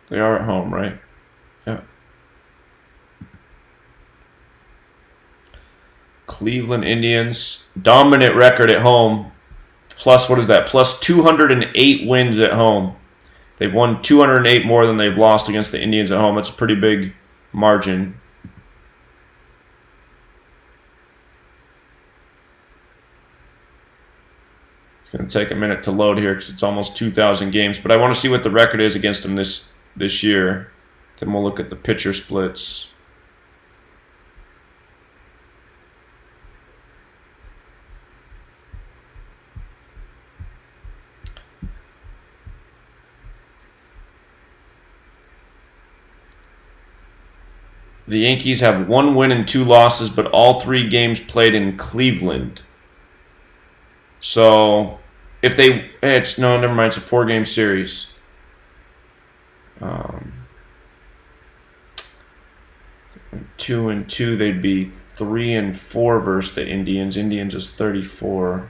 They are at home, right? Yeah. Cleveland Indians, dominant record at home. Plus, what is that? Plus 208 wins at home. They've won 208 more than they've lost against the Indians at home. That's a pretty big margin. It's going to take a minute to load here because it's almost 2,000 games. But I want to see what the record is against them this year. Then we'll look at the pitcher splits. The Yankees have 1 win and 2 losses, but all 3 games played in Cleveland. So, if they... no, never mind. It's a 4-game series. 2-2, they'd be 3-4 versus the Indians. Indians is 34.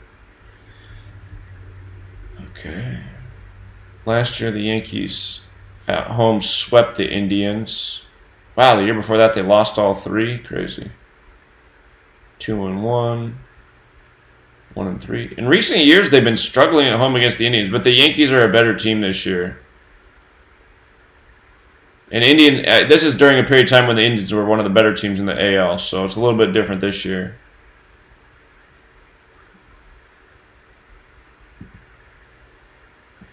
Okay. Last year, the Yankees at home swept the Indians. Wow, the year before that, they lost all 3. Crazy. 2-1. 1-3. In recent years, they've been struggling at home against the Indians, but the Yankees are a better team this year. And this is during a period of time when the Indians were one of the better teams in the AL, so it's a little bit different this year.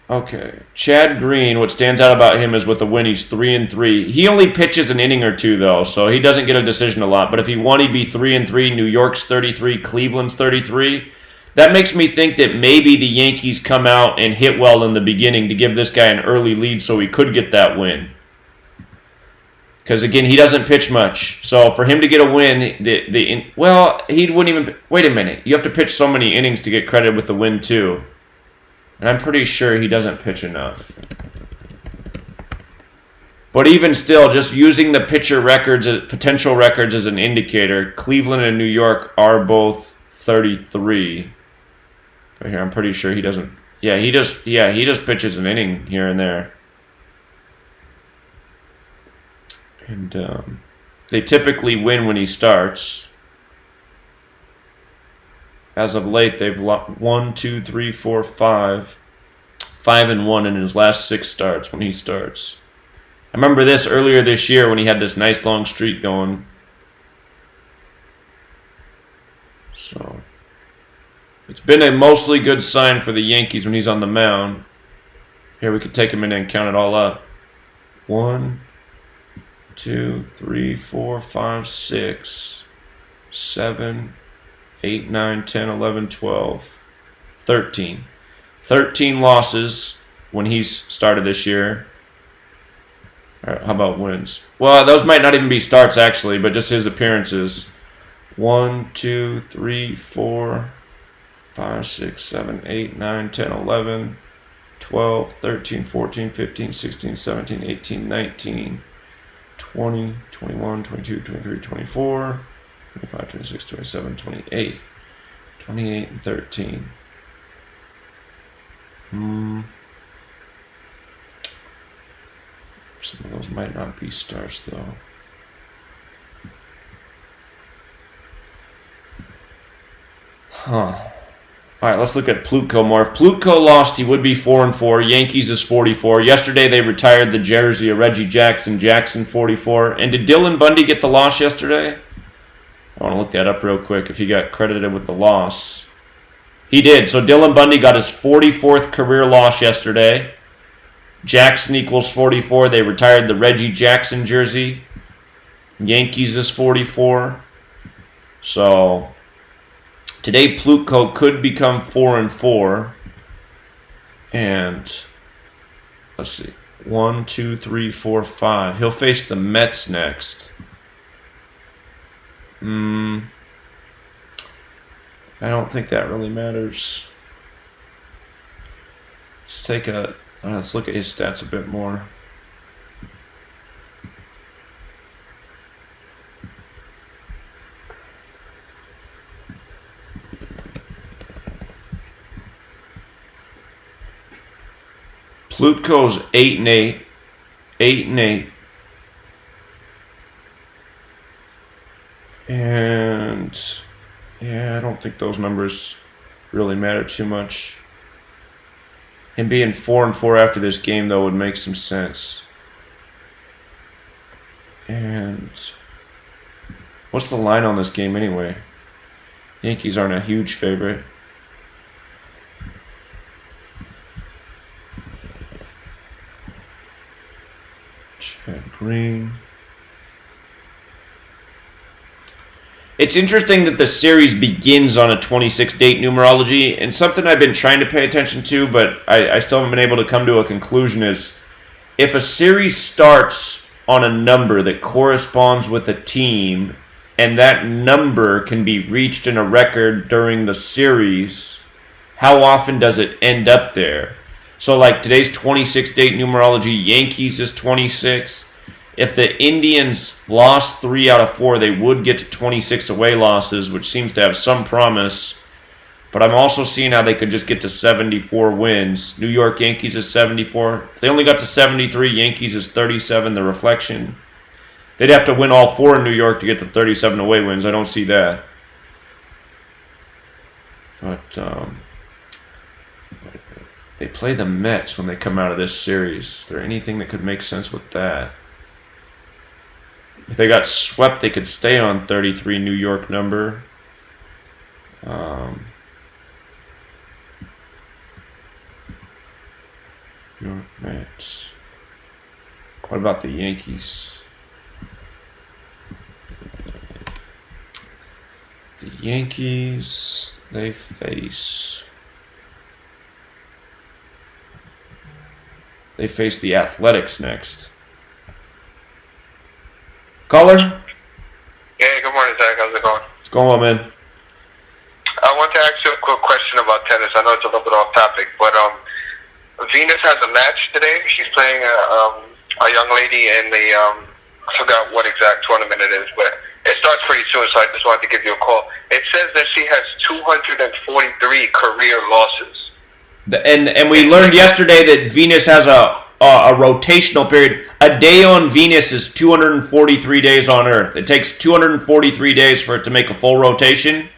Okay, Chad Green, what stands out about him is with the win, he's 3-3. He only pitches an inning or 2, though, so he doesn't get a decision a lot. But if he won, he'd be 3-3. New York's 33, Cleveland's 33. That makes me think that maybe the Yankees come out and hit well in the beginning to give this guy an early lead so he could get that win. Because, again, he doesn't pitch much. So for him to get a win, he wouldn't even... Wait a minute. You have to pitch so many innings to get credit with the win, too. And I'm pretty sure he doesn't pitch enough. But even still, just using the pitcher records, potential records as an indicator, Cleveland and New York are both 33. Right here, I'm pretty sure he doesn't. Yeah, he just pitches an inning here and there. And they typically win when he starts. As of late, they've 1, 2, 3, 4, 5. 5-1 in his last 6 starts when he starts. I remember this earlier this year when he had this nice long streak going. So, it's been a mostly good sign for the Yankees when he's on the mound. Here, we could take a minute and count it all up. 1, 2, 3, 4, 5, 6, 7, 8, 9, 10, 11, 12, 13. 13 losses when he's started this year. All right, how about wins? Well, those might not even be starts, actually, but just his appearances. 1, 2, 3, 4, 5, 6, 7, 8, 9, 10, 11, 12, 13, 14, 15, 16, 17, 18, 19, 20, 21, 22, 23, 24, 25, 26, 27, 28. 28 and 13. Some of those might not be starts, though. Huh. All right, let's look at Plutko more. If Plutko lost, he would be 4-4. Yankees is 44. Yesterday, they retired the jersey of Reggie Jackson. Jackson 44. And did Dylan Bundy get the loss yesterday? I want to look that up real quick if he got credited with the loss. He did. So Dylan Bundy got his 44th career loss yesterday. Jackson equals 44. They retired the Reggie Jackson jersey. Yankees is 44. So today Plutko could become 4-4. And let's see. 1, 2, 3, 4, 5. He'll face the Mets next. I don't think that really matters. Let's look at his stats a bit more. Plutko's 8-8, 8-8, and yeah, I don't think those numbers really matter too much. Him being 4-4 after this game, though, would make some sense. And what's the line on this game anyway? Yankees aren't a huge favorite. Chad Green. It's interesting that the series begins on a 26-date numerology, and something I've been trying to pay attention to, but I still haven't been able to come to a conclusion, is if a series starts on a number that corresponds with a team, and that number can be reached in a record during the series, how often does it end up there? So like today's 26-date numerology, Yankees is 26. If the Indians lost 3 out of 4, they would get to 26 away losses, which seems to have some promise. But I'm also seeing how they could just get to 74 wins. New York Yankees is 74. If they only got to 73, Yankees is 37, the reflection. They'd have to win all 4 in New York to get to 37 away wins. I don't see that. But they play the Mets when they come out of this series. Is there anything that could make sense with that? If they got swept, they could stay on 33 New York number. New York Mets. What about the Yankees? The Yankees, they face the Athletics next. Caller? Hey, good morning, Zach. How's it going? What's going on, man? I want to ask you a quick question about tennis. I know it's a little bit off topic, but Venus has a match today. She's playing a young lady in the I forgot what exact tournament it is, but it starts pretty soon, so I just wanted to give you a call. It says that she has 243 career losses. And we learned yesterday that Venus has a rotational period. A day on Venus is 243 days on Earth. It takes 243 days for it to make a full rotation.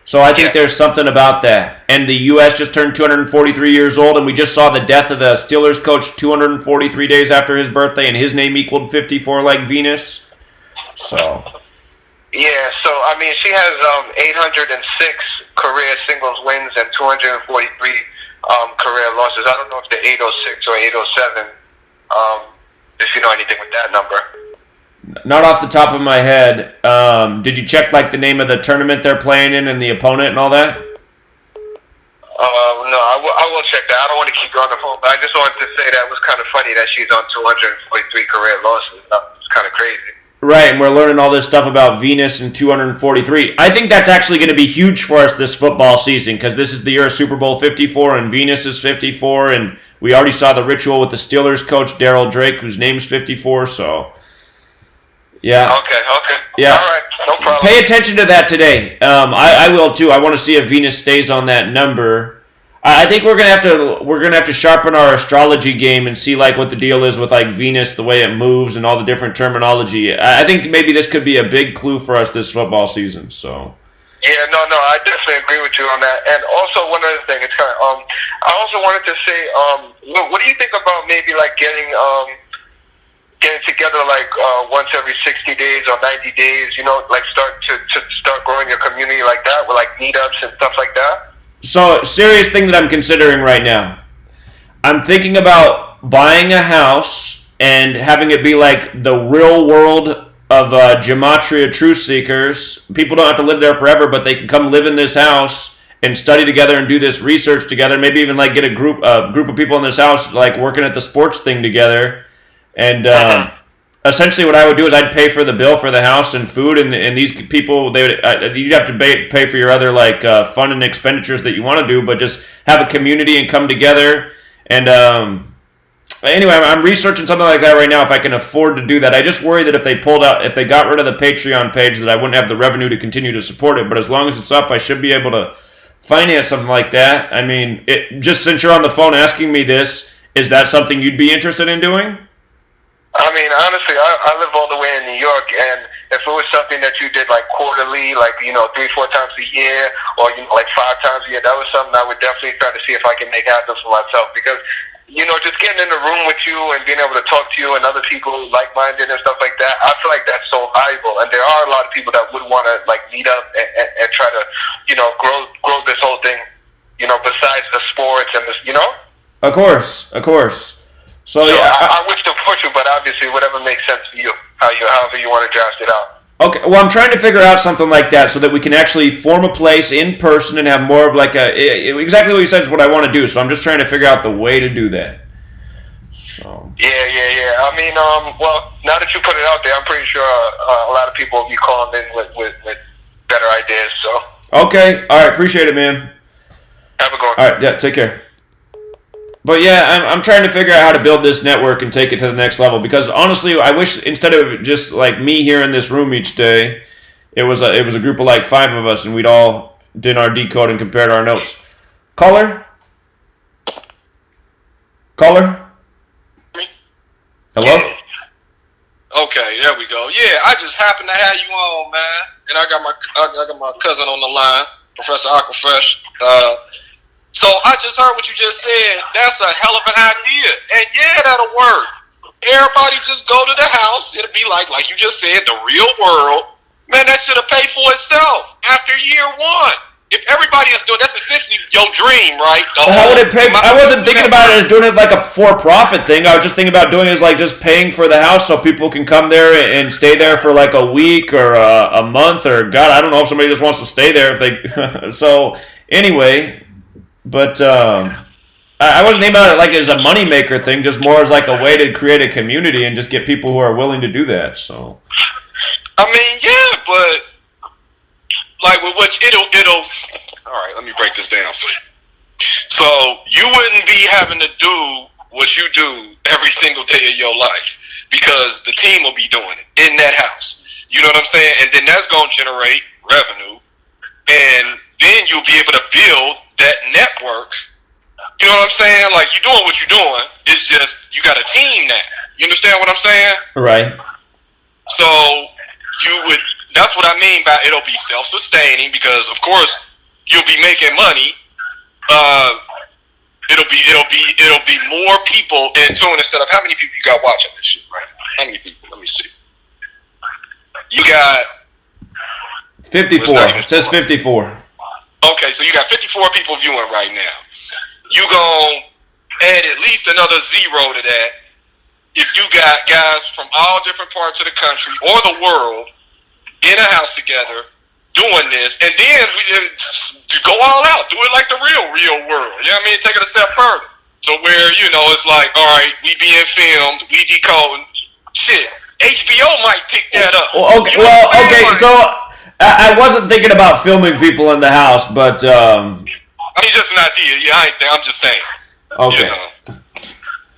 So I think there's something about that. And the U.S. just turned 243 years old, and we just saw the death of the Steelers coach 243 days after his birthday, and his name equaled 54 like Venus. So. Yeah, so, I mean, she has 806 career singles wins and 243 career losses. I don't know if they're 806 or 807, if you know anything with that number. Not off the top of my head. Did you check like the name of the tournament they're playing in and the opponent and all that? No, I will check that. I don't want to keep you on the phone, but I just wanted to say that it was kind of funny that she's on 243 career losses. It's kind of crazy. Right, and we're learning all this stuff about Venus and 243. I think that's actually going to be huge for us this football season because this is the year of Super Bowl 54 and Venus is 54, and we already saw the ritual with the Steelers coach Daryl Drake, whose name's 54, so yeah. Okay. Yeah. All right, no problem. Pay attention to that today. I will too. I want to see if Venus stays on that number. I think we're gonna have to sharpen our astrology game and see like what the deal is with like Venus, the way it moves, and all the different terminology. I think maybe this could be a big clue for us this football season. So. Yeah, no, I definitely agree with you on that. And also one other thing, it's kind of, I also wanted to say, what do you think about maybe like getting together like once every 60 days or 90 days? You know, like start growing your community like that with like meetups and stuff like that. So, serious thing that I'm considering right now. I'm thinking about buying a house and having it be like the real world of Gematria Truth seekers. People don't have to live there forever, but they can come live in this house and study together and do this research together. Maybe even like get a group of people in this house like working at the sports thing together. And essentially, what I would do is I'd pay for the bill for the house and food, and these people you'd have to pay for your other like fun and expenditures that you want to do, but just have a community and come together. And anyway, I'm researching something like that right now. If I can afford to do that, I just worry that if they got rid of the Patreon page, that I wouldn't have the revenue to continue to support it. But as long as it's up, I should be able to finance something like that. I mean, just since you're on the phone asking me this, is that something you'd be interested in doing? I mean, honestly, I live all the way in New York, and if it was something that you did like quarterly, like 3-4 times a year, or like 5 times a year, that was something I would definitely try to see if I can make happen for myself. Because just getting in the room with you and being able to talk to you and other people like-minded and stuff like that, I feel like that's so valuable. And there are a lot of people that would want to like meet up and try to grow this whole thing. Besides the sports and this, Of course. So yeah, I wish to push you, but obviously, whatever makes sense for you, however you want to draft it out. Okay, well, I'm trying to figure out something like that so that we can actually form a place in person and have more of like exactly what you said is what I want to do. So I'm just trying to figure out the way to do that. So. Yeah. I mean, well, now that you put it out there, I'm pretty sure a lot of people will be calling in with better ideas. So. Okay. All right. Appreciate it, man. Have a good one. All right. Yeah. Take care. But yeah, I'm trying to figure out how to build this network and take it to the next level. Because honestly, I wish instead of just like me here in this room each day, it was a group of like 5 of us, and we'd all did our decode and compared our notes. Caller. Hello. Okay, there we go. Yeah, I just happened to have you on, man, and I got my cousin on the line, Professor Aquafresh. So I just heard what you just said. That's a hell of an idea. And yeah, that'll work. Everybody just go to the house. It'll be like you just said, the real world. Man, that should have paid for itself after year 1. If everybody is doing, that's essentially your dream, right? How would it pay? I wasn't thinking about it as doing it like a for-profit thing. I was just thinking about doing it as like just paying for the house so people can come there and stay there for like a week or a month or God, I don't know if somebody just wants to stay there if they. So anyway. But I wasn't thinking about it like as a moneymaker thing, just more as like a way to create a community and just get people who are willing to do that. So, I mean, yeah, but like with what it'll. All right, let me break this down for you. So you wouldn't be having to do what you do every single day of your life because the team will be doing it in that house. You know what I'm saying? And then that's going to generate revenue, and then you'll be able to build that network. You know what I'm saying? Like, you're doing what you're doing. It's just you got a team now. You understand what I'm saying? Right. So that's what I mean by it'll be self-sustaining because of course you'll be making money. It'll be more people in tune instead of how many people you got watching this shit, right? How many people? Let me see. You got 54. It says 54. Okay, so you got 54 people viewing right now. You gonna add at least another 0 to that if you got guys from all different parts of the country or the world in a house together doing this, and then we go all out, do it like the real world. You know what I mean? Take it a step further. So where, it's like, all right, we being filmed, we decoding. Shit, HBO might pick that up. Okay, so I wasn't thinking about filming people in the house, but I mean, just an idea. Yeah, I'm just saying. Okay.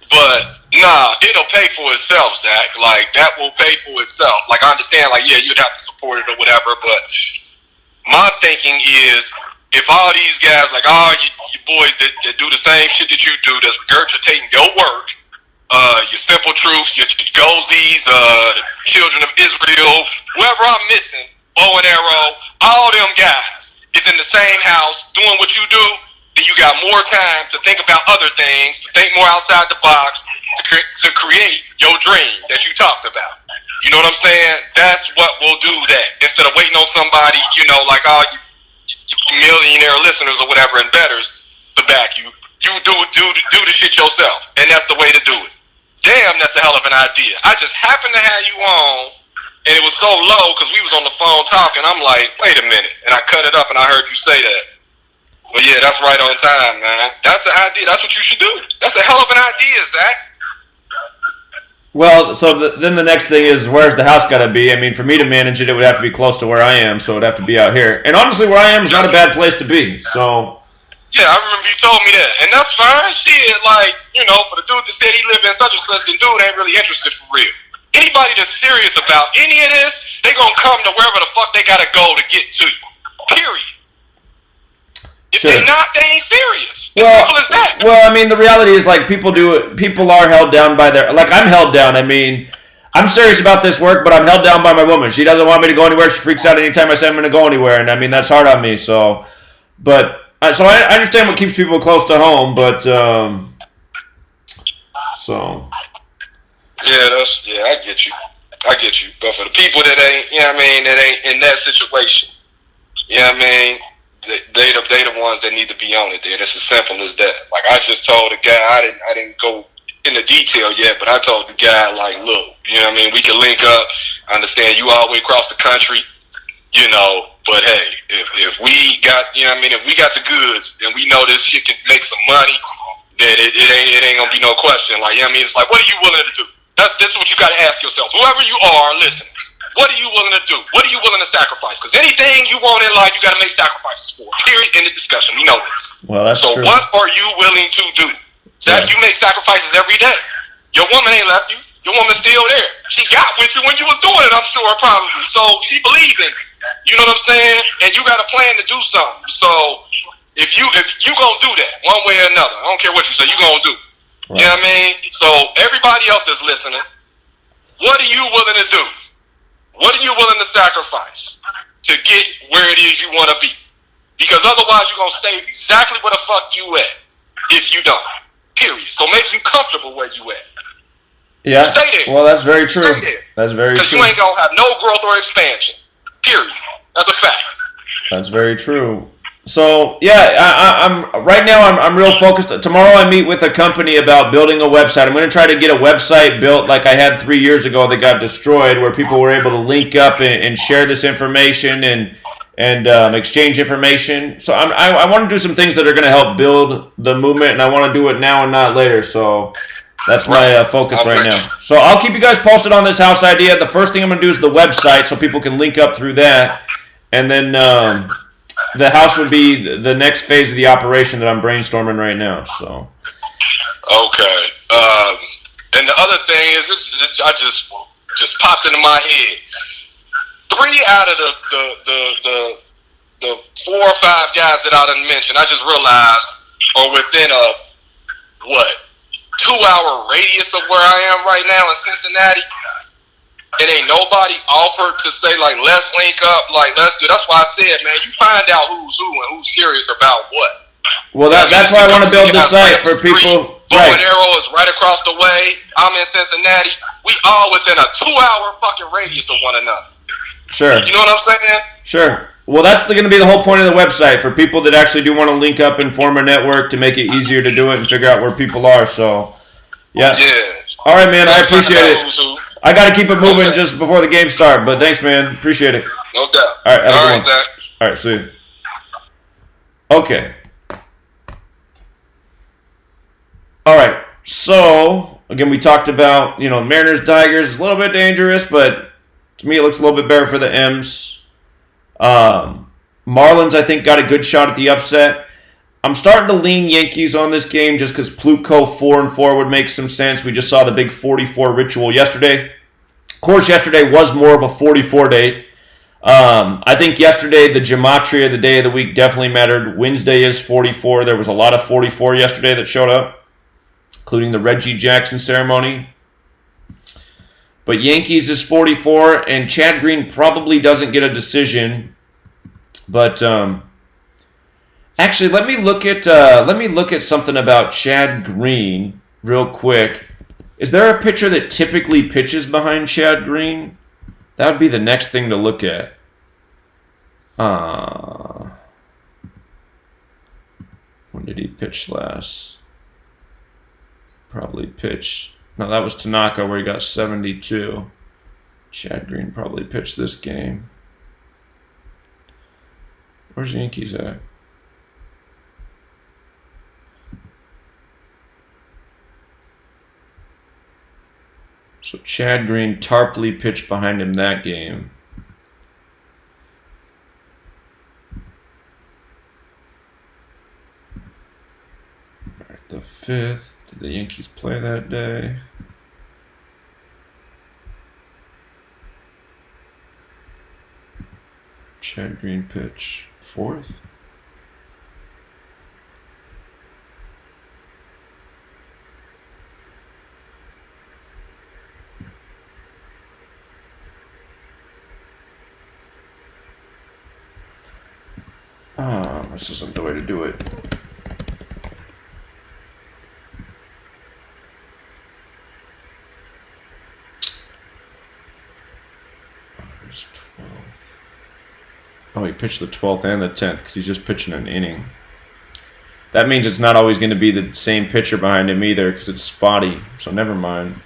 But nah, it'll pay for itself, Zach. Like that will pay for itself. Like I understand, like yeah, you'd have to support it or whatever. But my thinking is, if all these guys, like all you boys that do the same shit that you do, that's regurgitating your work, your Simple Truths, your Chigozies, the Children of Israel, whoever I'm missing. Bow and Arrow, all them guys is in the same house doing what you do, then you got more time to think about other things, to think more outside the box, to create your dream that you talked about. You know what I'm saying? That's what will do that. Instead of waiting on somebody, like all you millionaire listeners or whatever and betters to back you, You do the shit yourself, and that's the way to do it. Damn, that's a hell of an idea. I just happened to have you on, and it was so low because we was on the phone talking. I'm like, wait a minute, and I cut it up, and I heard you say that. But yeah, that's right on time, man. That's the idea. That's what you should do. That's a hell of an idea, Zach. Well, so then the next thing is, where's the house got to be? I mean, for me to manage it, it would have to be close to where I am, so it would have to be out here. And honestly, where I am is not a bad place to be. So. Yeah, I remember you told me that, and that's fine. Shit, like, you know, for the dude that said he lived in such and such, the dude ain't really interested for real. Anybody that's serious about any of this, they gonna come to wherever the fuck they gotta go to get to you. Period. If Sure. they not, they ain't serious. As Well, simple as that. well, I mean, the reality is, like, people are held down by their, like, I'm held down. I mean, I'm serious about this work, but I'm held down by my woman. She doesn't want me to go anywhere. She freaks out anytime I say I'm going to go anywhere, and I mean, that's hard on me. So, so I understand what keeps people close to home, but, so. Yeah, I get you. But for the people that ain't, you know what I mean, that ain't in that situation, you know what I mean, they the ones that need to be on it there. It's as simple as that. Like, I just told the guy, I didn't go into detail yet, but I told the guy, like, look, you know what I mean, we can link up. I understand you all the way across the country, you know, but hey, if we got, you know what I mean, if we got the goods and we know this shit can make some money, then it ain't gonna be no question. Like, you know what I mean, it's like, what are you willing to do? That's what you got to ask yourself. Whoever you are, listen. What are you willing to do? What are you willing to sacrifice? Because anything you want in life, you got to make sacrifices for. Period. End of discussion. We know this. Well, that's so true. What are you willing to do? Zach, you make sacrifices every day. Your woman ain't left you. Your woman's still there. She got with you when you was doing it, I'm sure, probably. So she believed in you. You know what I'm saying? And you got a plan to do something. So if you gonna do that one way or another, I don't care what you say, you gonna do. Right. You know what I mean? So everybody else that's listening, what are you willing to do? What are you willing to sacrifice to get where it is you want to be? Because otherwise you're going to stay exactly where the fuck you at if you don't. Period. So make you comfortable where you at. Yeah. Stay there. Well, that's very true. Stay there. That's very true. Because you ain't going to have no growth or expansion. Period. That's a fact. That's very true. So yeah, I'm right now. I'm real focused. Tomorrow I meet with a company about building a website. I'm going to try to get a website built like I had 3 years ago that got destroyed, where people were able to link up and share this information and exchange information. So I want to do some things that are going to help build the movement, and I want to do it now and not later. So that's my focus right now. So I'll keep you guys posted on this house idea. The first thing I'm going to do is the website, so people can link up through that, and then. The house would be the next phase of the operation that I'm brainstorming right now. So, okay. And the other thing is, I just popped into my head. 3 out of the 4 or 5 guys that I done mentioned, I just realized are within a 2-hour radius of where I am right now in Cincinnati. It ain't nobody offered to say, like, let's link up, like, let's do. That's why I said, man, you find out who's who and who's serious about what. Well, that's why I want to build the site for people. Bow and Arrow is right across the way. I'm in Cincinnati. We all within a 2-hour fucking radius of one another. Sure. You know what I'm saying? Sure. Well, that's going to be the whole point of the website, for people that actually do want to link up and form a network to make it easier to do it and figure out where people are. So, yeah. Yeah. All right, man. I appreciate it. Who's who. I got to keep it moving just before the game starts, but thanks, man. Appreciate it. No doubt. All right, all right, Zach. All right, see you. Okay. All right. So, again, we talked about, Mariners, Tigers, a little bit dangerous, but to me it looks a little bit better for the M's. Marlins, I think, got a good shot at the upset. I'm starting to lean Yankees on this game just because Plutko 4-4 would make some sense. We just saw the big 44 ritual yesterday. Of course, yesterday was more of a 44 date. I think yesterday, the Gematria, the day of the week, definitely mattered. Wednesday is 44. There was a lot of 44 yesterday that showed up, including the Reggie Jackson ceremony. But Yankees is 44, and Chad Green probably doesn't get a decision. But actually, let me look at something about Chad Green real quick. Is there a pitcher that typically pitches behind Chad Green? That would be the next thing to look at. Where When did he pitch last? Probably pitched. No, that was Tanaka where he got 72. Chad Green probably pitched this game. Where's the Yankees at? So Chad Green, Tarpley pitched behind him that game. All right, the 5th. Did the Yankees play that day? Chad Green pitch 4th. This isn't the way to do it. There's 12th. Oh, he pitched the 12th and the 10th because he's just pitching an inning. That means it's not always going to be the same pitcher behind him either because it's spotty. So never mind.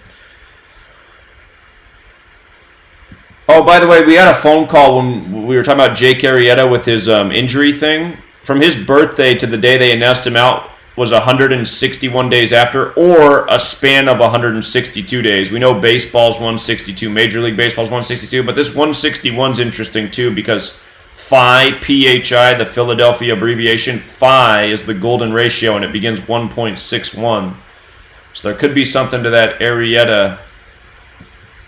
Oh, by the way, we had a phone call when we were talking about Jake Arrieta with his injury thing. From his birthday to the day they announced him out was 161 days after, or a span of 162 days. We know baseball's 162, Major League Baseball's 162, but this 161's interesting too because Phi, PHI, the Philadelphia abbreviation, Phi is the golden ratio, and it begins 1.61. So there could be something to that Arrieta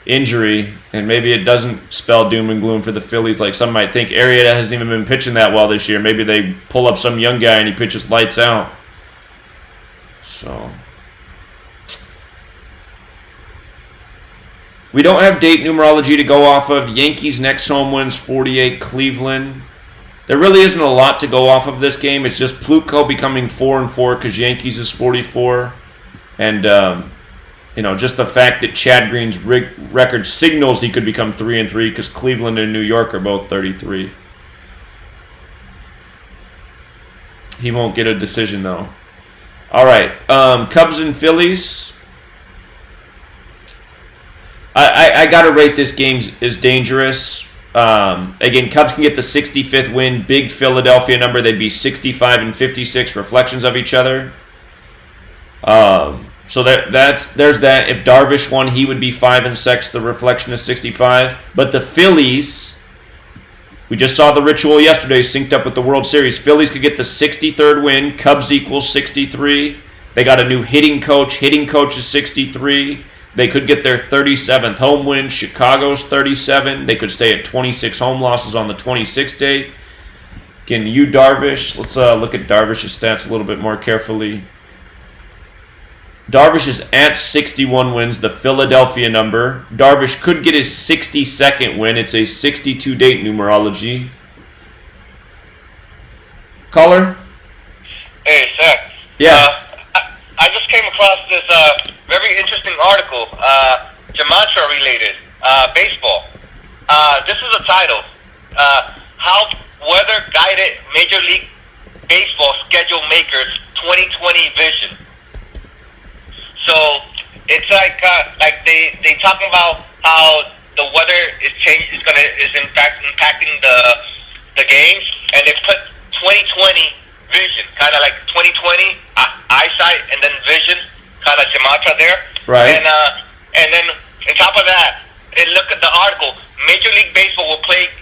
injury, and maybe it doesn't spell doom and gloom for the Phillies like some might think. Arrieta hasn't even been pitching that well this year. Maybe they pull up some young guy and he pitches lights out. So we don't have date numerology to go off of. Yankees next home wins 48 Cleveland. There really isn't a lot to go off of this game. It's just Plutko becoming 4-4 because Yankees is 44, and just the fact that Chad Green's record signals he could become 3-3 because Cleveland and New York are both 33. He won't get a decision, though. All right, Cubs and Phillies. I got to rate this game as dangerous. Again, Cubs can get the 65th win. Big Philadelphia number. They'd be 65 and 56 reflections of each other. So there's that. If Darvish won, he would be 5-6. The reflection is 65. But the Phillies, we just saw the ritual yesterday synced up with the World Series. Phillies could get the 63rd win. Cubs equals 63. They got a new hitting coach. Hitting coach is 63. They could get their 37th home win. Chicago's 37. They could stay at 26 home losses on the 26th date. Again, Darvish. Let's look at Darvish's stats a little bit more carefully. Darvish is at 61 wins, the Philadelphia number. Darvish could get his 62nd win. It's a 62 date numerology. Caller? Hey, Zach. Yeah. I just came across this very interesting article, Gematria related, baseball. This is a title, How Weather Guided Major League Baseball Schedule Makers 2020 Vision. So it's like they talking about how the weather is impacting the games, and they put 2020 vision, kind of like 2020 eyesight, and then vision, kind of Gematria there. Right. And then on top of that, look at the article. Major League Baseball will play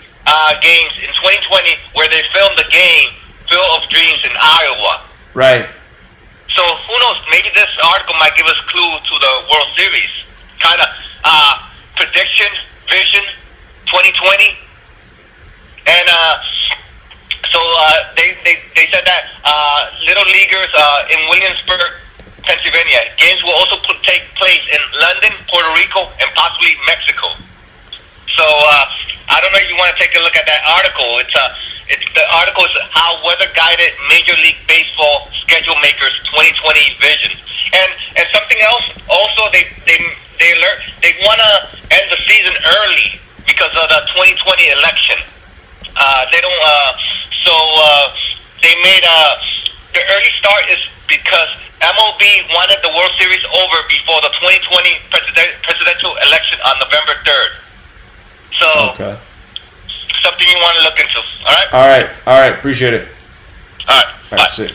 games in 2020 where they filmed the game Field of Dreams in Iowa. Right. So who knows? Maybe this article might give us a clue to the World Series. Kind of prediction, vision, 2020, and so they said that little leaguers in Williamsburg, Pennsylvania, games will also take place in London, Puerto Rico, and possibly Mexico. So I don't know if you want to take a look at that article. It's the article is How Weather Guided Major League Baseball Schedule Makers 2020 Vision. And something else also, they want to end the season early because of the 2020 election. They don't. So they made the early start is because MLB wanted the World Series over before the 2020 presidential election on November 3rd. So, Okay. something you want to look into. All right? All right. Appreciate it. All right. All right, see.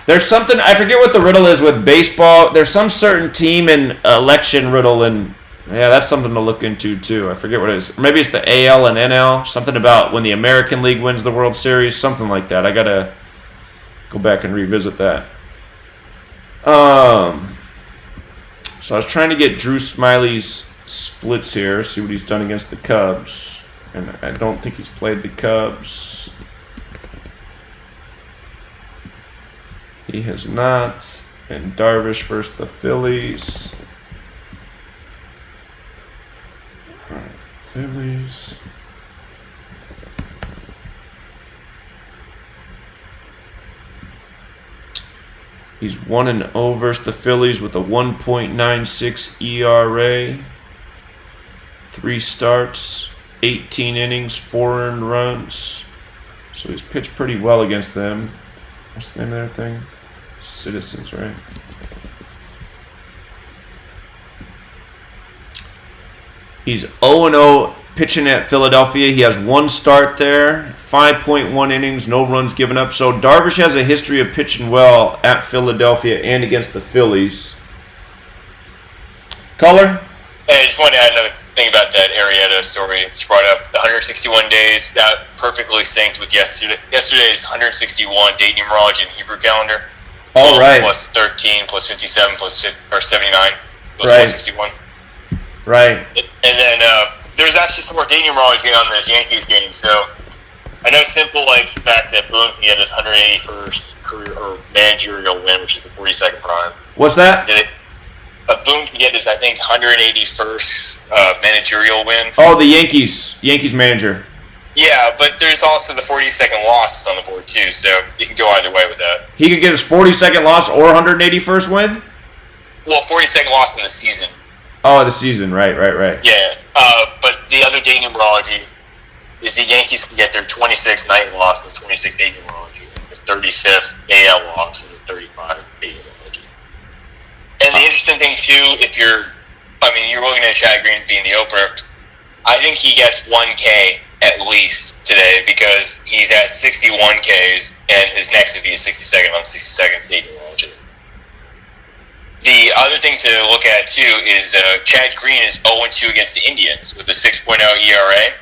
There's something, I forget what the riddle is with baseball. There's some certain team in election riddle, and yeah, that's something to look into too. I forget what it is. Maybe it's the AL and NL. Something about when the American League wins the World Series, something like that. I gotta go back and revisit that. So I was trying to get Drew Smiley's splits here, see what he's done against the Cubs. And I don't think he's played the Cubs. He has not. And Darvish versus the Phillies. All right, Phillies. He's 1-0 versus the Phillies with a 1.96 ERA. 3 starts, 18 innings, 4 earned runs. So he's pitched pretty well against them. What's the name of that thing? Citizens, right? He's 0-0 pitching at Philadelphia. He has 1 start there, 5.1 innings, no runs given up. So Darvish has a history of pitching well at Philadelphia and against the Phillies. Caller? Hey, I just wanted to add another thing about that Arrieta story. She brought up the 161 days. That perfectly synced with yesterday's 161 date numerology in Hebrew calendar. All right. Plus 13, plus 57, plus 79, plus Right. 161. Right. And then there's actually some more date numerology on this Yankees game. So I know Simple likes the fact that Boone he had his 181st career or managerial win, which is the 42nd prime. What's that? Boone can get his, I think, 181st managerial win. Oh, the Yankees manager. Yeah, but there's also the 42nd losses on the board, too, so you can go either way with that. He could get his 42nd loss or 181st win? Well, 42nd loss in the season. Oh, the season. Right. Yeah, but the other day numerology is the Yankees can get their 26th night loss and the 26th day numerology, the 35th AL loss, and the 35th day numerology. And the interesting thing, too, you're looking at Chad Green being the opener, I think he gets 1K at least today because he's at 61 Ks and his next would be a 62nd on 62nd day numerology. The other thing to look at too is Chad Green is 0-2 against the Indians with a 6.0 ERA.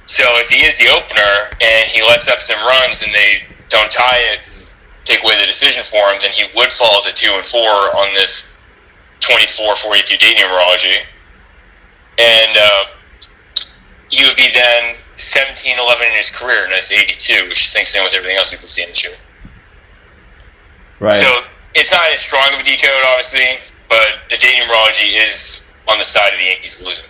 So if he is the opener and he lets up some runs and they don't tie it, and take away the decision for him, then he would fall to 2-4 on this 24-42 day numerology. And he would be then 17-11 in his career, and that's 82, which syncs in with everything else we've been seeing this year. Right. So it's not as strong of a decode, obviously, but the day numerology is on the side of the Yankees losing.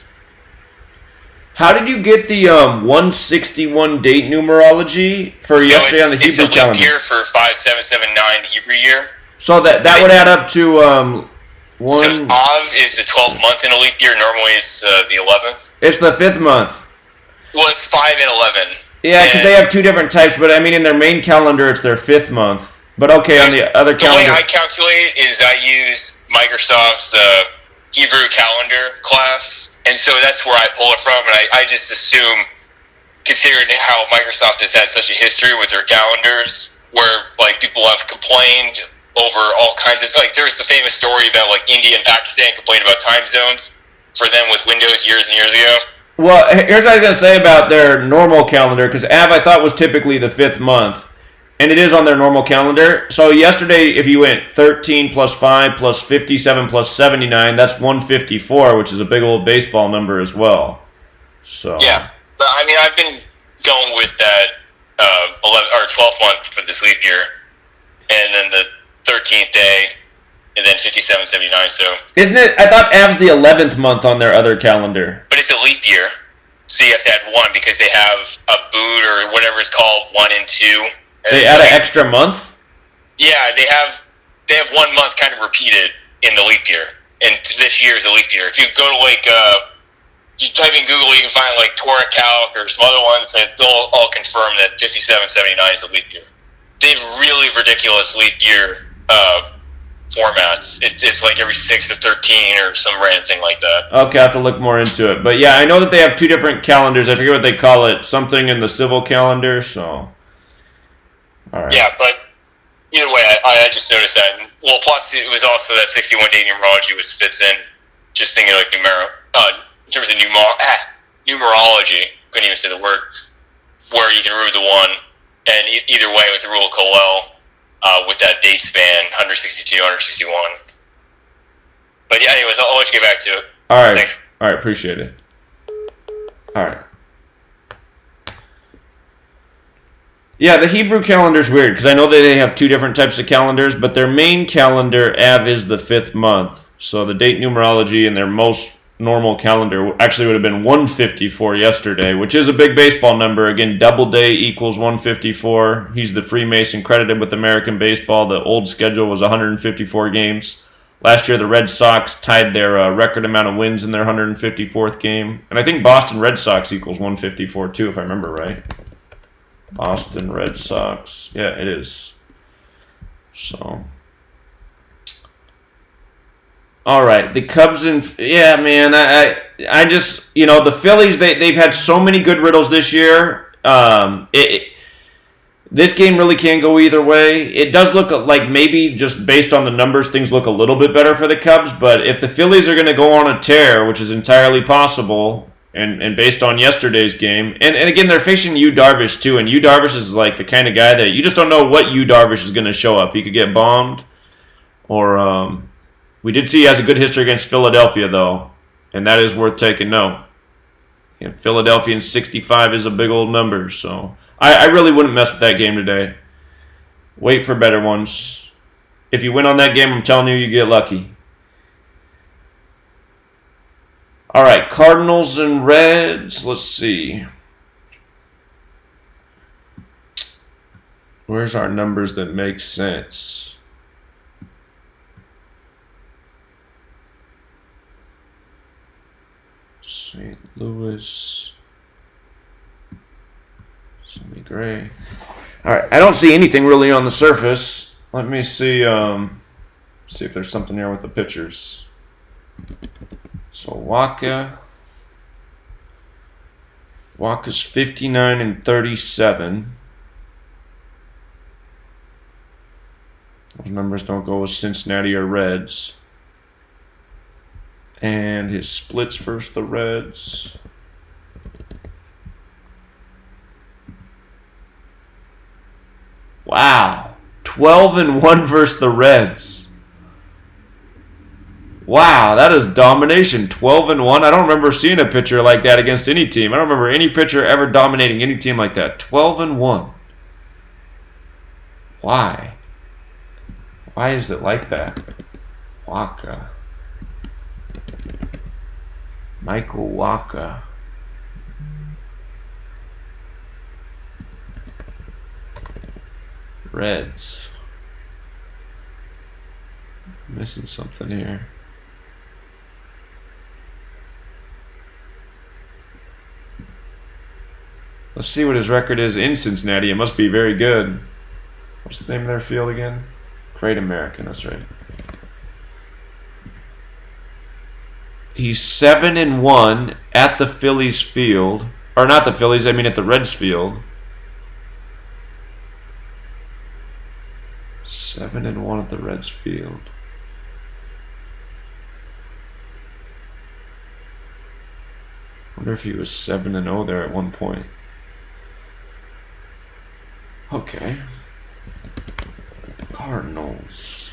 How did you get the 161 date numerology for yesterday on the Hebrew calendar? It's a leap year for 5779 Hebrew year. So that would add up to So Av is the 12th month in a leap year. Normally it's the 11th. It's the 5th month. Well, it's 5 and 11. Yeah, because they have 2 different types, but I mean in their main calendar it's their 5th month. But okay, on the other calendar... The way I calculate is I use Microsoft's Hebrew calendar class, and so that's where I pull it from, and I just assume, considering how Microsoft has had such a history with their calendars, where like people have complained over all kinds of... Like, there was the famous story about like India and Pakistan complaining about time zones for them with Windows years and years ago. Well, here's what I was going to say about their normal calendar, because Av I thought was typically the 5th month. And it is on their normal calendar. So yesterday, if you went 13 plus 5 plus 57 plus 79, that's 154, which is a big old baseball number as well. So yeah, but I mean, I've been going with that 11 or 12th month for this leap year, and then the 13th day, and then 5779. So isn't it? I thought Av's the 11th month on their other calendar. But it's a leap year, so you have to add 1 because they have a boot or whatever it's called, 1 and 2. They add an extra month? Yeah, they have 1 month kind of repeated in the leap year. And this year is a leap year. If you go to like you type in Google, you can find like Torah Calc or some other ones that they'll all confirm that 5779 is a leap year. they have really ridiculous leap year formats. It's like every 6 to 13 or some random thing like that. Okay, I have to look more into it. But yeah, I know that they have 2 different calendars. I forget what they call it. Something in the civil calendar. So, all right. Yeah, but either way, I just noticed that. Well, plus it was also that 61-day numerology was fits in. Just thinking like in terms of numerology, couldn't even say the word, where you can remove the 1, and either way with the rule of Colel, with that date span, 162, 161. But yeah, anyways, I'll let you get back to it. All right. Thanks. All right, appreciate it. All right. Yeah, the Hebrew calendar is weird because I know that they have 2 different types of calendars, but their main calendar, Av, is the 5th month. So the date numerology in their most normal calendar actually would have been 154 yesterday, which is a big baseball number. Again, double day equals 154. He's the Freemason credited with American baseball. The old schedule was 154 games. Last year, the Red Sox tied their record amount of wins in their 154th game. And I think Boston Red Sox equals 154 too, if I remember right. Boston Red Sox. Yeah, it is. So. All right, the Cubs and yeah, man, I just the Phillies they've had so many good riddles this year. This game really can go either way. It does look like maybe just based on the numbers, things look a little bit better for the Cubs. But if the Phillies are going to go on a tear, which is entirely possible, and based on yesterday's game, and again they're facing Yu Darvish too, and Yu Darvish is like the kind of guy that you just don't know what Yu Darvish is going to show up. He could get bombed, or we did see he has a good history against Philadelphia, though, and that is worth taking note. Philadelphia in 65 is a big old number, so I really wouldn't mess with that game today. Wait for better ones. If you win on that game, I'm telling you, you get lucky. All right, Cardinals and Reds. Let's see. Where's our numbers that make sense? St. Louis. Sammy Gray. All right, I don't see anything really on the surface. Let me see. See if there's something there with the pitchers. So Waka's 59 and 37. Those numbers don't go with Cincinnati or Reds. And his splits versus the Reds. Wow. 12 and 1 versus the Reds. Wow, that is domination. 12 and 1. I don't remember seeing a pitcher like that against any team. I don't remember any pitcher ever dominating any team like that. 12 and 1. Why? Why is it like that? Waka. Michael Waka. Reds. Missing something here. Let's see what his record is in Cincinnati. It must be very good. What's the name of their field again? Great American, that's right. He's 7 and 1 at the Phillies field. Or not the Phillies, I mean at the Reds field. 7 and 1 at the Reds field. Wonder if he was 7 and 0 there at one point. Okay. Cardinals.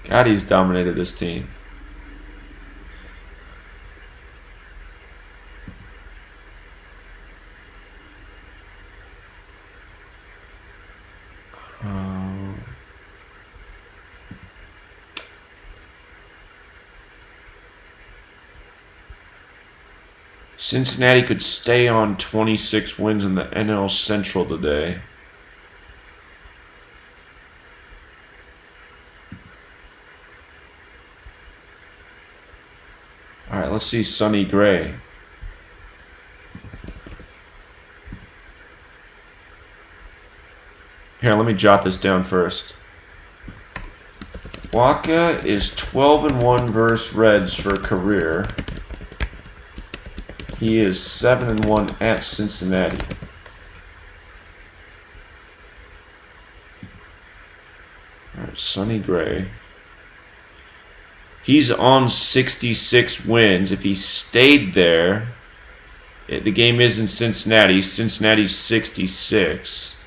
God, he's dominated this team. Cincinnati could stay on 26 wins in the NL Central today. let's see Sonny Gray. Here, let me jot this down first. Waka is 12-1 versus Reds for career. He is 7-1 at Cincinnati. All right, Sonny Gray. He's on 66 wins. If he stayed there, the game is in Cincinnati. Cincinnati's 66.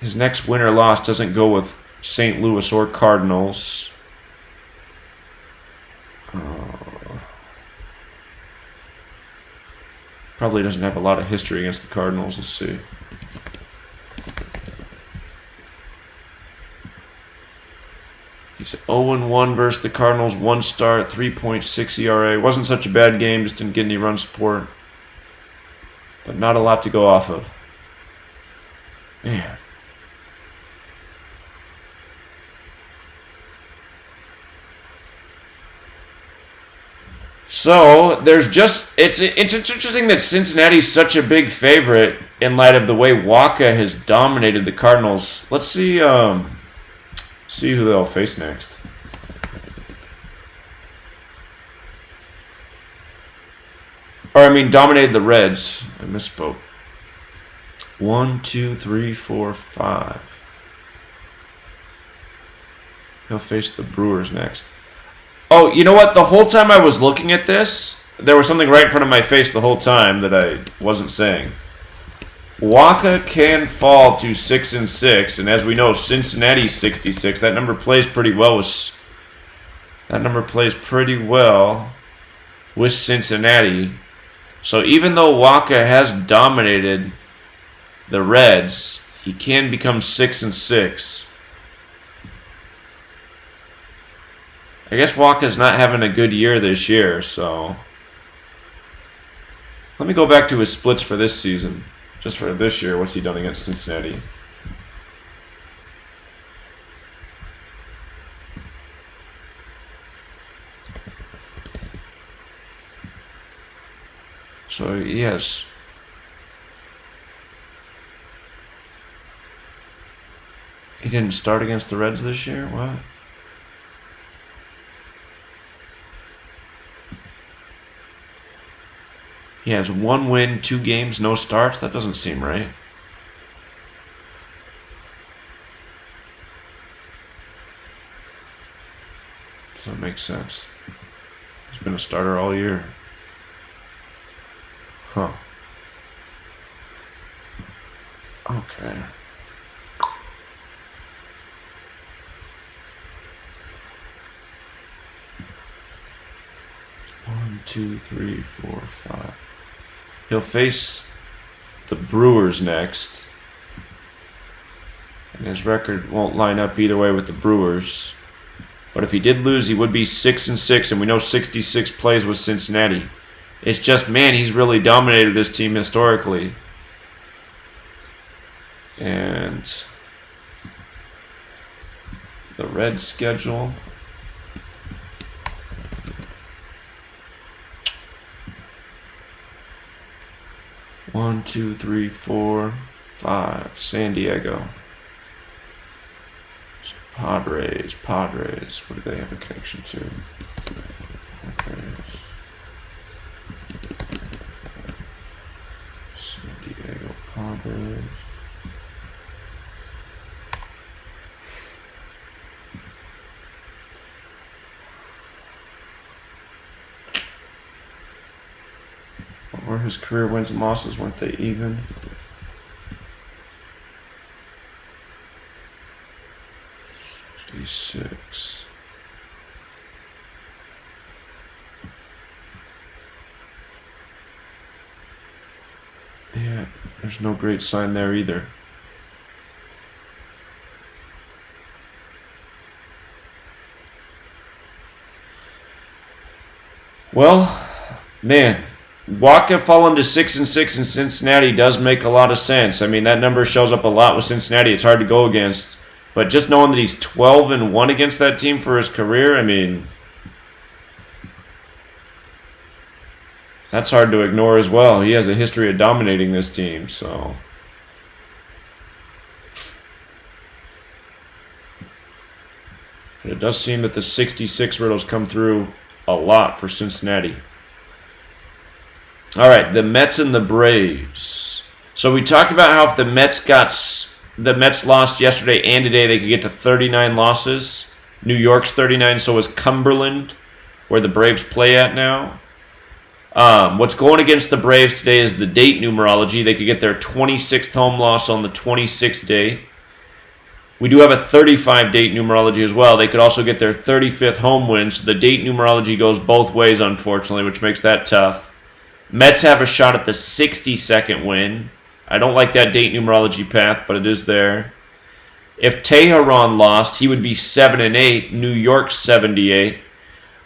His next win or loss doesn't go with St. Louis or Cardinals. Probably doesn't have a lot of history against the Cardinals. Let's see. He's 0-1 versus the Cardinals. 1 start, 3.6 ERA. Wasn't such a bad game. Just didn't get any run support. But not a lot to go off of. Man. So, it's interesting that Cincinnati's such a big favorite in light of the way Waka has dominated the Cardinals. Let's see who they'll face next. Dominated the Reds. I misspoke. 1, 2, 3, 4, 5. He'll face the Brewers next. Oh, you know what? The whole time I was looking at this, there was something right in front of my face the whole time that I wasn't saying. Waka can fall to 6-6, and as we know, Cincinnati's 66. That number plays pretty well with Cincinnati. So even though Waka has dominated the Reds, he can become 6-6. I guess Waka's not having a good year this year, so let me go back to his splits for this season. Just for this year, what's he done against Cincinnati? So, yes. He didn't start against the Reds this year? What? He has 1 win, 2 games, no starts. That doesn't seem right. Doesn't make sense. He's been a starter all year. Huh. Okay. One, 2, 3, 4, 5. He'll face the Brewers next. And his record won't line up either way with the Brewers. But if he did lose, he would be 6-6, and we know 66 plays with Cincinnati. It's just, man, he's really dominated this team historically. And the Reds schedule. One, 2, 3, 4, 5. San Diego. Padres. What do they have a connection to? Padres. San Diego Padres. What were his career wins and losses? Weren't they even? Six. Yeah, there's no great sign there either. Well, man, Waka falling to 6-6 in Cincinnati does make a lot of sense. I mean, that number shows up a lot with Cincinnati. It's hard to go against. But just knowing that he's 12-1 against that team for his career, I mean, That's hard to ignore as well. He has a history of dominating this team, so. But it does seem that the 66 riddles come through a lot for Cincinnati. All right, the Mets and the Braves. So we talked about how if the Mets lost yesterday and today, they could get to 39 losses. New York's 39, so is Cumberland, where the Braves play at now. What's going against the Braves today is the date numerology. They could get their 26th home loss on the 26th day. We do have a 35 date numerology as well. They could also get their 35th home win. So the date numerology goes both ways, unfortunately, which makes that tough. Mets have a shot at the 62nd win. I don't like that date numerology path, but it is there. If Teheran lost, he would be 7-8. New York 78.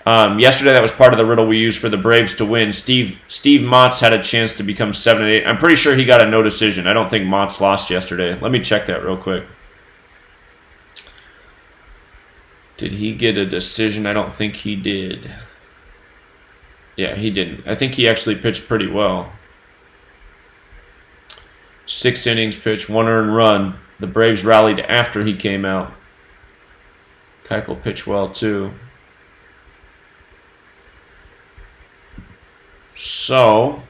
Yesterday, that was part of the riddle we used for the Braves to win. Steve Motz had a chance to become 7-8. I'm pretty sure he got a no decision. I don't think Motz lost yesterday. Let me check that real quick. Did he get a decision? I don't think he did. Yeah, he didn't. I think he actually pitched pretty well. 6 innings pitched, 1 earned run. The Braves rallied after he came out. Keuchel pitched well too. So,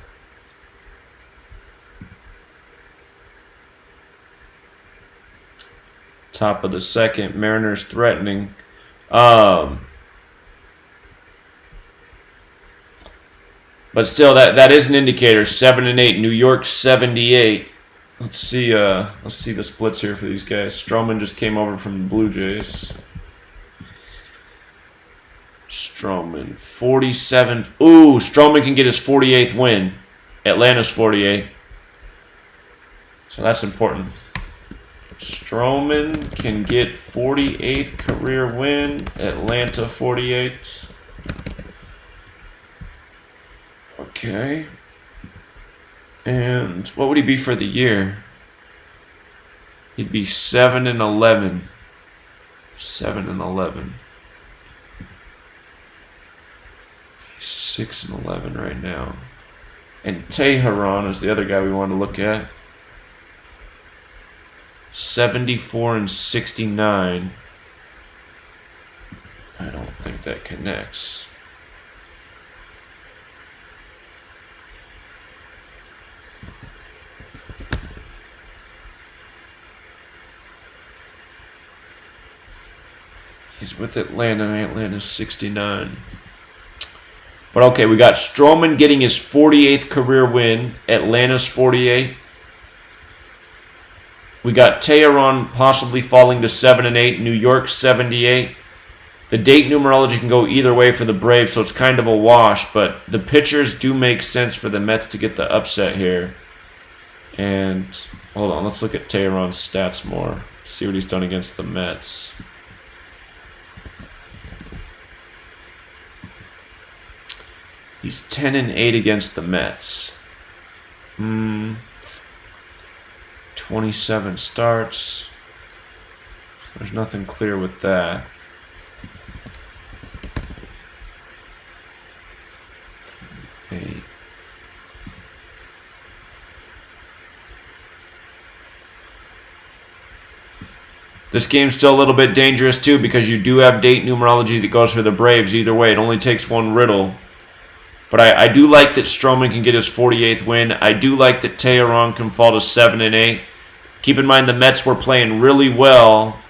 top of the second, Mariners threatening. But still, that is an indicator. 7-8. New York 78. Let's see the splits here for these guys. Stroman just came over from the Blue Jays. Stroman 47. Ooh, Stroman can get his 48th win. Atlanta's 48. So that's important. Stroman can get 48th career win. Atlanta 48. Okay. And what would he be for the year? He'd be 7-11. 7-11. 6-11 right now. And Teheran is the other guy we want to look at. 74-69. I don't think that connects. He's with Atlanta. Atlanta's 69. But okay, we got Stroman getting his 48th career win. Atlanta's 48. We got Teheran possibly falling to 7-8. New York 78. The date numerology can go either way for the Braves, so it's kind of a wash. But the pitchers do make sense for the Mets to get the upset here. And hold on, let's look at Teheran's stats more. See what he's done against the Mets. He's 10-8 against the Mets. 27 starts. There's nothing clear with that. Eight. This game's still a little bit dangerous too because you do have date numerology that goes for the Braves either way. It only takes one riddle. But I do like that Stroman can get his 48th win. I do like that Teheran can fall to 7-8. Keep in mind the Mets were playing really well.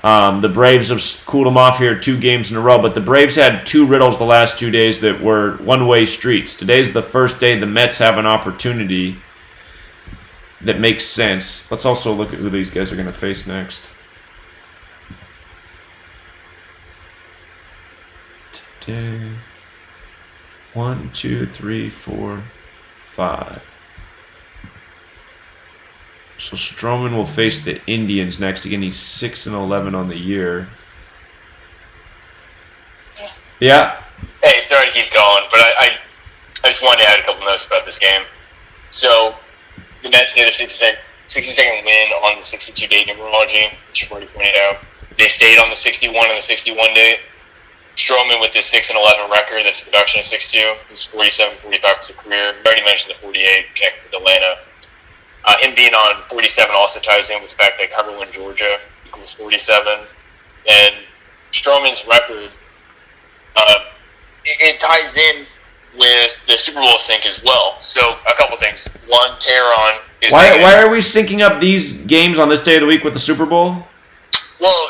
The Braves have cooled them off here 2 games in a row. But the Braves had 2 riddles the last 2 days that were one-way streets. Today's the first day the Mets have an opportunity that makes sense. Let's also look at who these guys are going to face next. Today... 1, 2, 3, 4, 5. So Stroman will face the Indians next. Again, he's 6-11 on the year. Yeah. Hey, sorry to keep going, but I just wanted to add a couple notes about this game. So the Mets get a 60-second win on the 62 date numerology, which you've already pointed out. They stayed on the 61 and the 61 date. Stroman with his 6-11 record, that's a production of 6-2. He's 47, 45 for the career. You already mentioned the 48 connect with Atlanta. Him being on 47 also ties in with the fact that Cumberland, Georgia equals 47. And Stroman's record, it ties in with the Super Bowl sync as well. So a couple things. One, Tehran is... Why are we syncing up these games on this day of the week with the Super Bowl? Well,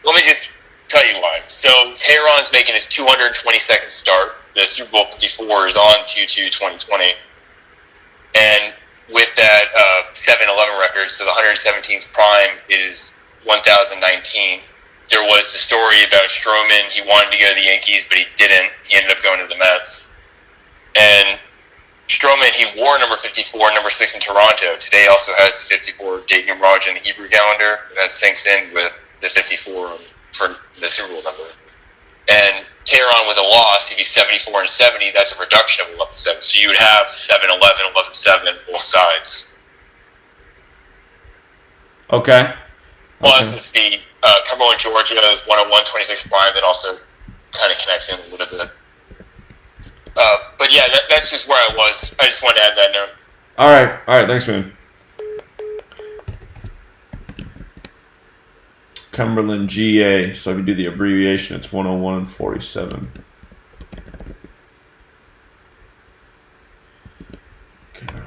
let me just tell you why. So Tehran's making his 222nd start. The Super Bowl 54 is on 2/2/2020. And with that 7-11 record, so the 117th prime is 1019. There was the story about Stroman. He wanted to go to the Yankees, but he didn't. He ended up going to the Mets. And Stroman, he wore number 54, number 6 in Toronto. Today also has the 54 date numerology in the Hebrew calendar. And that syncs in with the 54 for the Super Bowl number. And Tehran with a loss, if he's 74 and 70, that's a reduction of 11-7. So you would have 7-11, 11-7, both sides. Okay. Plus, it's the Cumberland, Georgia is 101-26 prime. That also kind of connects in a little bit. But yeah, that's just where I was. I just wanted to add that note. All right. Thanks, man. Cumberland, GA. So if you do the abbreviation, it's 101 and 47. Okay.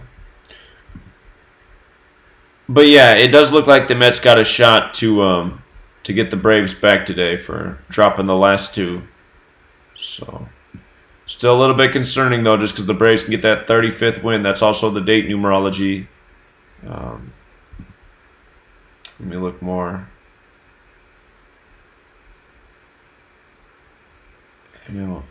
But yeah, it does look like the Mets got a shot to get the Braves back today for dropping the last two. So still a little bit concerning though, just because the Braves can get that 35th win. That's also the date numerology. Let me look more.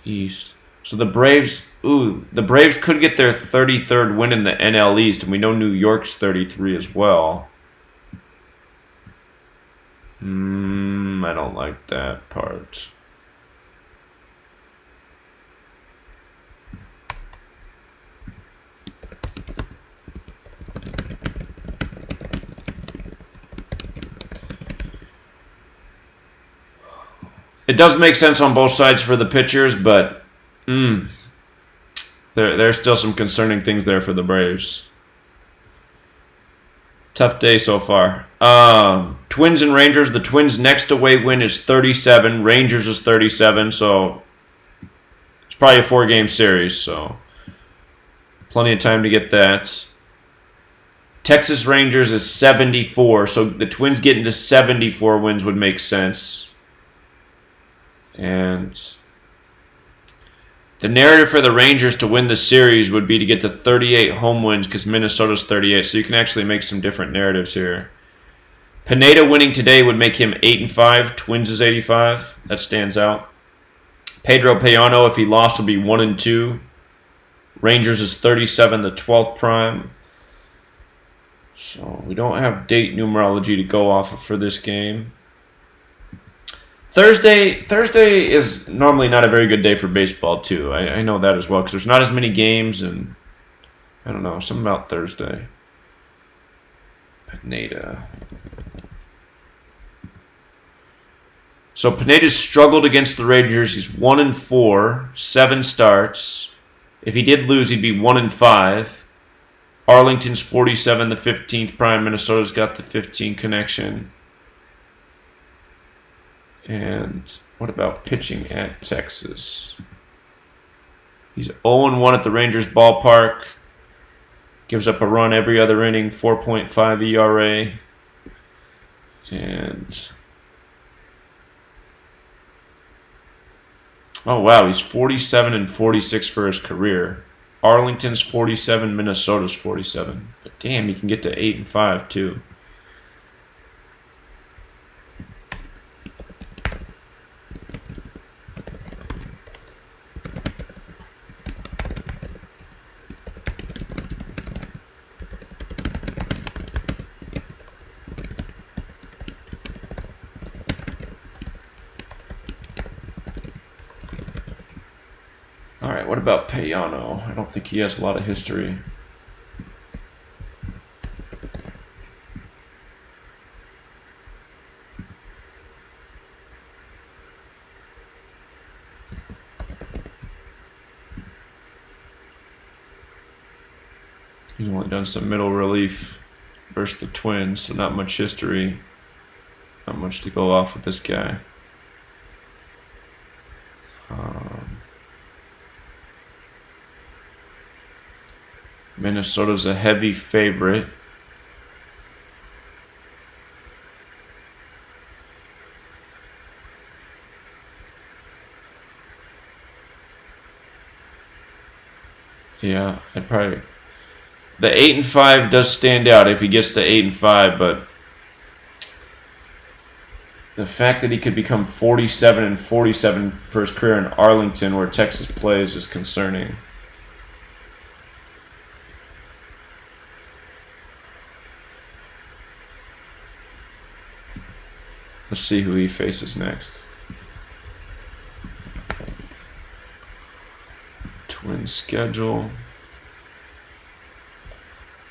East. So the Braves could get their 33rd win in the NL East, and we know New York's 33 as well. I don't like that part. It does make sense on both sides for the pitchers, but there's still some concerning things there for the Braves. Tough day so far. Twins and Rangers. The Twins' next away win is 37. Rangers is 37, so it's probably a 4-game series, so plenty of time to get that. Texas Rangers is 74, so the Twins getting to 74 wins would make sense. And the narrative for the Rangers to win the series would be to get to 38 home wins because Minnesota's 38. So you can actually make some different narratives here. Pineda winning today would make him 8-5. Twins is 85. That stands out. Pedro Payano, if he lost, would be 1-2. Rangers is 37, the 12th prime. So we don't have date numerology to go off of for this game. Thursday is normally not a very good day for baseball, too. I know that as well, because there's not as many games, and I don't know, something about Thursday. Pineda. So Pineda's struggled against the Rangers. He's 1-4, 7 starts. If he did lose, he'd be 1-5. Arlington's 47, the 15th prime. Minnesota's got the 15 connection. And what about pitching at Texas? He's 0-1 at the Rangers ballpark. Gives up a run every other inning, 4.5 ERA. And oh wow, he's 47 and 46 for his career. Arlington's 47, Minnesota's 47. But damn, he can get to 8-5 too. All right, what about Payano? I don't think he has a lot of history. He's only done some middle relief versus the Twins, so not much history. Not much to go off with this guy. Minnesota's a heavy favorite. Yeah, I'd probably. The 8-5 does stand out if he gets to 8-5, but the fact that he could become 47-47 for his career in Arlington, where Texas plays, is concerning. Let's see who he faces next. Twin schedule.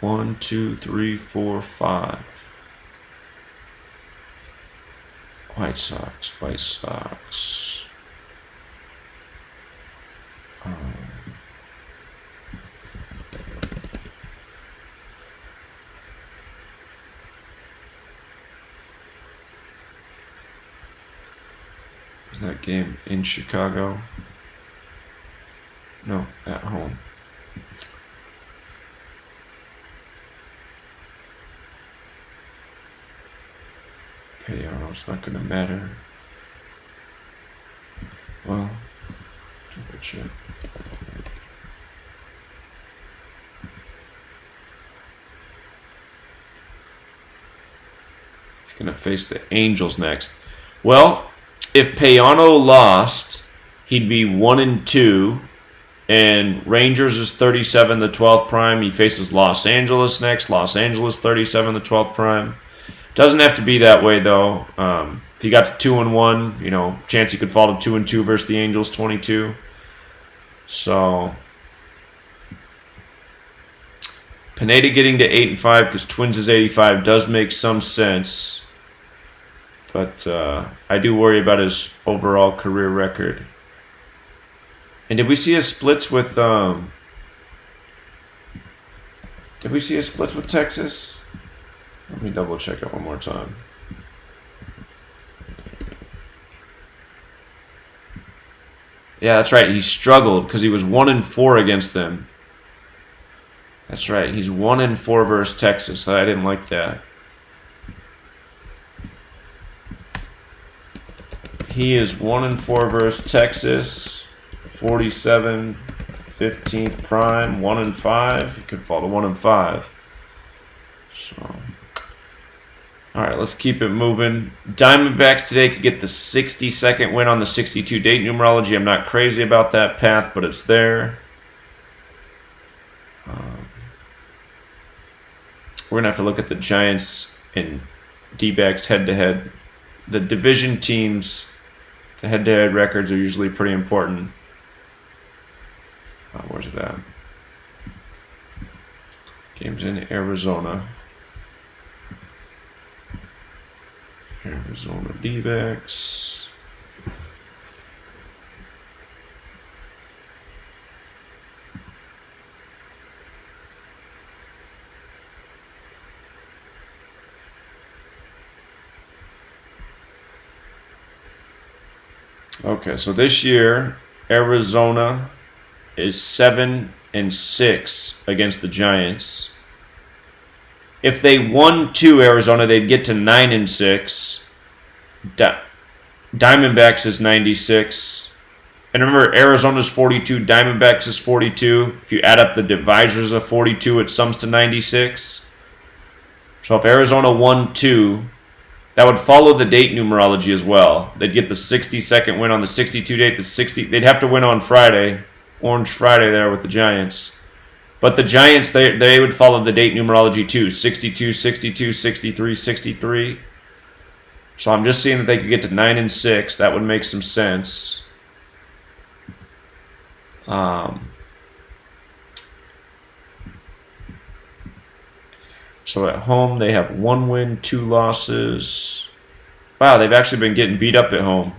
1, 2, 3, 4, 5. White Sox. Is that game in Chicago? No, at home. It's not going to matter. Well, double check. He's going to face the Angels next. Well, if Payano lost, he'd be 1-2, and Rangers is 37, the 12th prime. He faces Los Angeles next. Los Angeles 37, the 12th prime. Doesn't have to be that way, though. If he got to 2-1, chance he could fall to 2-2 versus the Angels, 22. So Pineda getting to 8-5 because Twins is 85 does make some sense, but I do worry about his overall career record. And did we see his splits with? Did we see his splits with Texas? Let me double check it one more time. Yeah, that's right. He struggled because he was 1-4 against them. That's right. He's 1-4 versus Texas. I didn't like that. He is 1-4 versus Texas. 47, 15th prime, 1-5. He could fall to 1-5. So. All right, let's keep it moving. Diamondbacks today could get the 62nd win on the 62 date numerology. I'm not crazy about that path, but it's there. We're going to have to look at the Giants and D-backs head-to-head. The division teams, the head-to-head records are usually pretty important. Where's it at? Games in Arizona. Arizona D-backs. Okay, so this year, Arizona is 7-6 against the Giants. If they won to Arizona, they'd get to 9-6. Diamondbacks is 96. And remember, Arizona's 42, Diamondbacks is 42. If you add up the divisors of 42, it sums to 96. So if Arizona won 2, that would follow the date numerology as well. They'd get the 62nd win on the 62 date. They'd have to win on Friday, Orange Friday there with the Giants. But the Giants, they would follow the date numerology too. 62, 62, 63, 63. So I'm just seeing that they could get to 9-6. That would make some sense. So at home, they have 1 win, 2 losses. Wow, they've actually been getting beat up at home.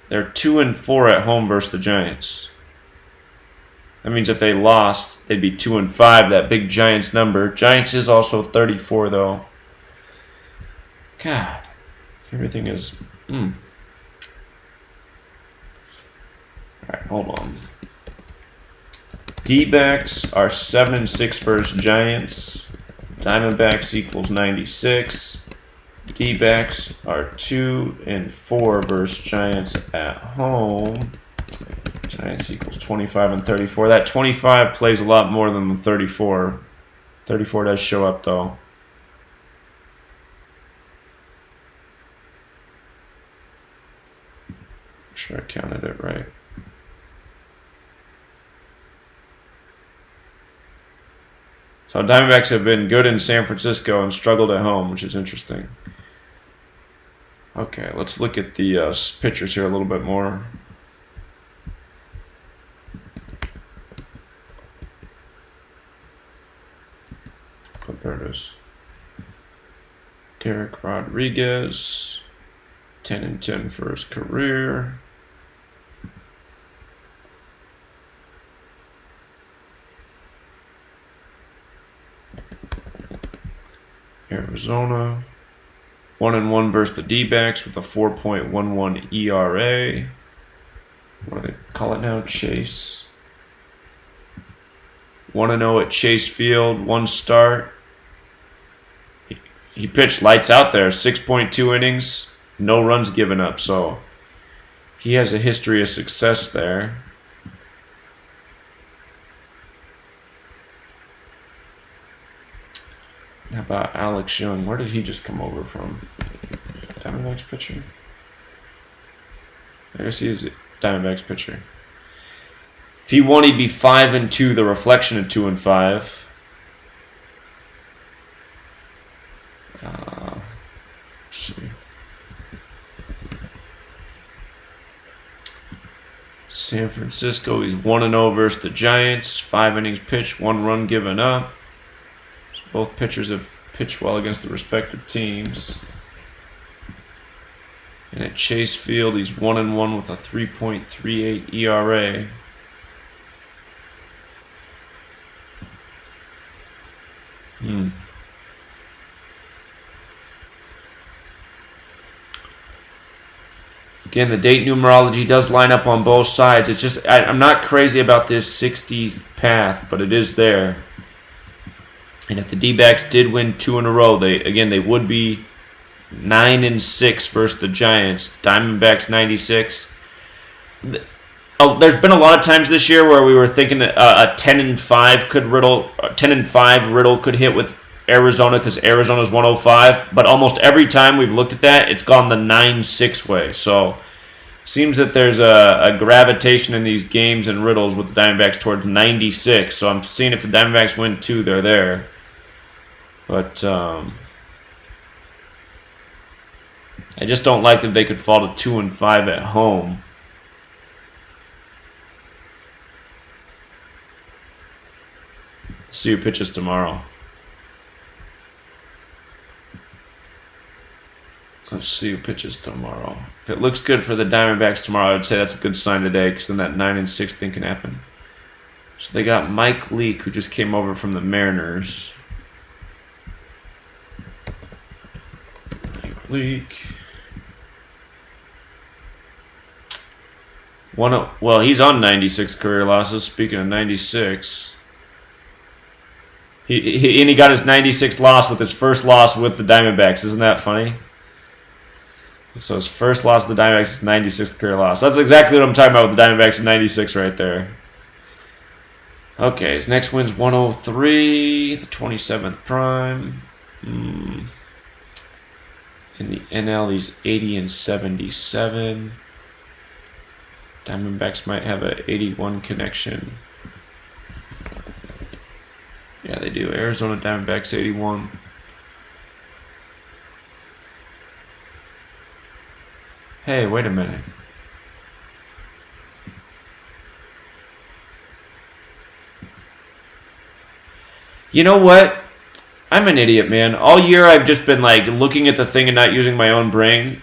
They're 2-4 at home versus the Giants. That means if they lost, they'd be 2-5. That big Giants number. Giants is also 34 though. God, everything is. All right, hold on. D-backs are 7-6 versus Giants. Diamondbacks equals 96. D-backs are 2-4 versus Giants at home. Giants equals 25 and 34. That 25 plays a lot more than the 34. 34 does show up though. Make sure I counted it right. So Diamondbacks have been good in San Francisco and struggled at home, which is interesting. Okay, let's look at the pitchers here a little bit more. Oh, there it is. Derek Rodriguez, 10-10 for his career. Arizona, 1-1 versus the D-backs with a 4.11 ERA. What do they call it now? Chase. 1-0 at Chase Field, 1 start. He pitched lights out there, 6.2 innings, no runs given up. So he has a history of success there. How about Alex Young? Where did he just come over from? Diamondbacks pitcher? I guess he is a Diamondbacks pitcher. If he won, he'd be 5-2, the reflection of 2-5. Let's see. San Francisco, he's 1-0 versus the Giants. 5 innings pitched, 1 run given up. So both pitchers have pitched well against the respective teams. And at Chase Field, he's 1-1 with a 3.38 ERA. Again, the date numerology does line up on both sides. It's just I'm not crazy about this 60 path, but it is there. And if the D-backs did win 2 in a row, they would be 9-6 versus the Giants. Diamondbacks 96. There's been a lot of times this year where we were thinking a 10-5 could riddle, 10-5 riddle could hit with Arizona because Arizona's 105. But almost every time we've looked at that, it's gone the 9-6 way. So seems that there's a gravitation in these games and riddles with the Diamondbacks towards 96. So I'm seeing if the Diamondbacks win 2, they're there. But I just don't like that they could fall to 2-5 at home. Let's see who pitches tomorrow. Let's see who pitches tomorrow. If it looks good for the Diamondbacks tomorrow, I would say that's a good sign today, because then that 9-6 thing can happen. So they got Mike Leake, who just came over from the Mariners. Mike Leake. Well, he's on 96 career losses. Speaking of 96, he got his 96th loss with his first loss with the Diamondbacks. Isn't that funny? So his first loss to the Diamondbacks is 96th career loss. That's exactly what I'm talking about with the Diamondbacks in 96 right there. Okay, his next win's 103, the 27th prime. In the NL, he's 80-77. Diamondbacks might have a 81 connection. Yeah, they do. Arizona Diamondbacks 81. Hey, wait a minute. You know what? I'm an idiot, man. All year I've just been like looking at the thing and not using my own brain.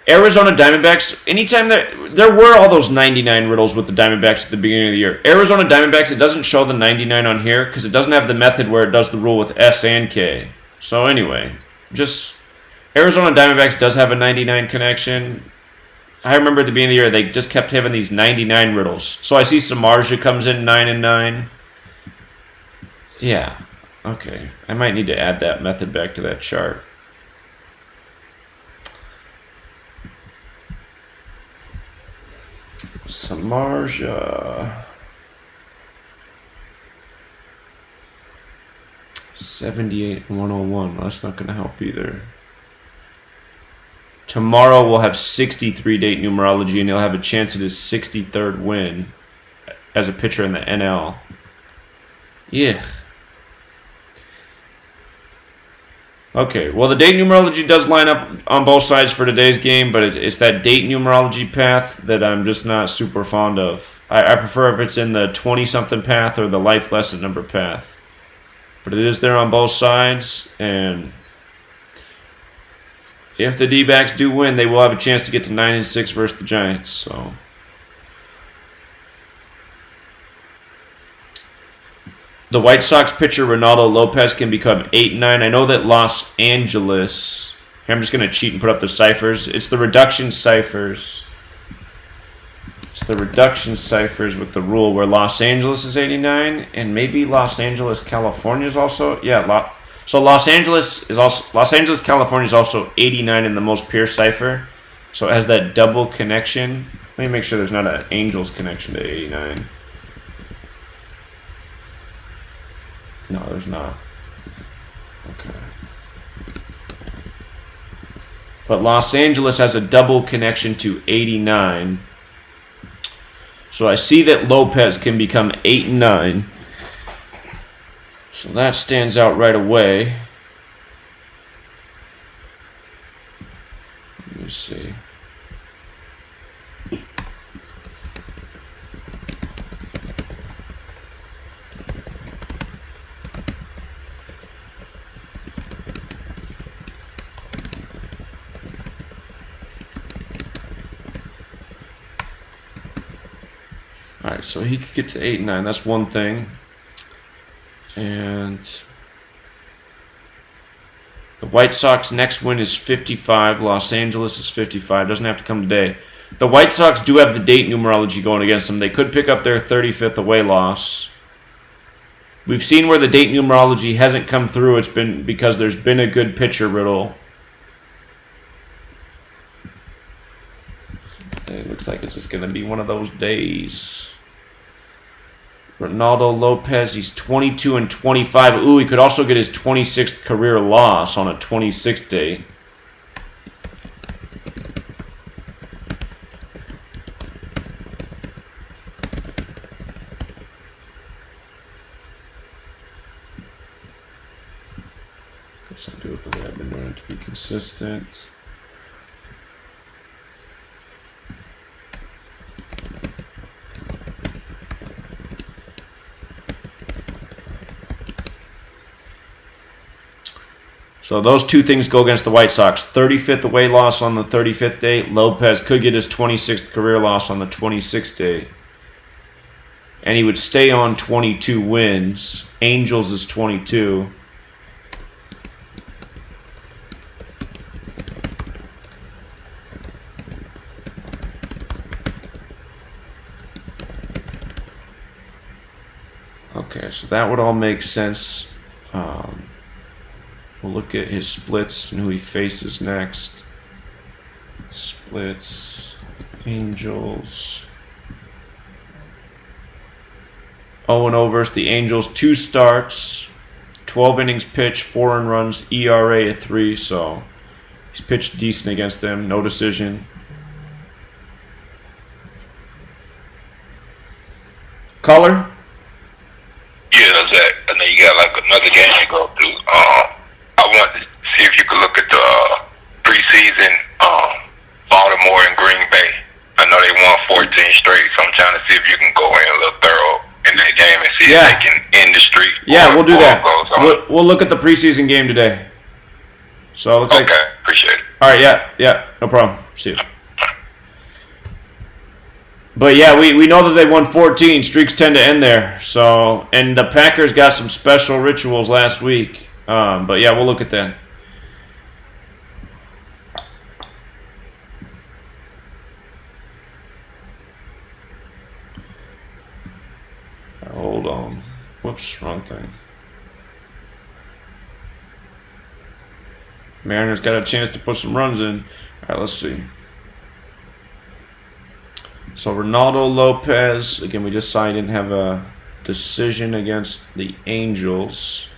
Arizona Diamondbacks, anytime there were all those 99 riddles with the Diamondbacks at the beginning of the year. Arizona Diamondbacks, it doesn't show the 99 on here because it doesn't have the method where it does the rule with S and K. So anyway, just Arizona Diamondbacks does have a 99 connection. I remember at the beginning of the year, they just kept having these 99 riddles. So I see Samardzija comes in 9 and 9. Yeah, okay. I might need to add that method back to that chart. Samardzija. 78 and 101. That's not going to help either. Tomorrow we'll have 63 date numerology, and he'll have a chance at his 63rd win as a pitcher in the NL. Yeah. Okay, well, the date numerology does line up on both sides for today's game, but it's that date numerology path that I'm just not super fond of. I prefer if it's in the 20-something path or the life lesson number path. But it is there on both sides, and if the D-backs do win, they will have a chance to get to 9 and 6 versus the Giants. So the White Sox pitcher Ronaldo Lopez can become 8 and 9. I know that Los Angeles. Here, I'm just going to cheat and put up the ciphers. It's the reduction ciphers. It's the reduction ciphers with the rule where Los Angeles is 89 and maybe Los Angeles, California is also. Yeah, so Los Angeles, California is also 89 in the most pure cipher. So it has that double connection. Let me make sure there's not an Angels connection to 89. No, there's not. Okay. But Los Angeles has a double connection to 89. So I see that Lopez can become 8 and 9. So that stands out right away. Let me see. Alright, so he could get to 8 and 9. That's one thing. And the White Sox next win is 55. Los Angeles is 55. Doesn't have to come today. The White Sox do have the date numerology going against them. They could pick up their 35th away loss. We've seen where the date numerology hasn't come through. It's been because there's been a good pitcher riddle. It looks like it's just going to be one of those days. Ronaldo Lopez, he's 22 and 25. Ooh, he could also get his 26th career loss on a 26th date. Guess I'll do it the way I've been doing it to be consistent. So those two things go against the White Sox. 35th away loss on the 35th day. Lopez could get his 26th career loss on the 26th day. And he would stay on 22 wins. Angels is 22. Okay, so that would all make sense. We'll look at his splits and who he faces next. Splits, Angels. 0-0 versus the Angels. 2 starts, 12 innings pitched, 4 earned runs, ERA of 3. So he's pitched decent against them. No decision. Caller? Yeah, Zach. I know you got like another game to go through. I wanted to see if you could look at the preseason Baltimore and Green Bay. I know they won 14 straight, so I'm trying to see if you can go in a little thorough in that game and see if they can end the streak. Yeah, we'll do that. We'll look at the preseason game today. So it looks like. Okay, appreciate it. All right, yeah, no problem. See you. But yeah, we know that they won 14. Streaks tend to end there. So, and the Packers got some special rituals last week. But yeah, we'll look at that. Hold on. Whoops, wrong thing. Mariners got a chance to put some runs in. All right, let's see. So Ronaldo Lopez, again, we just saw he didn't have a decision against the Angels.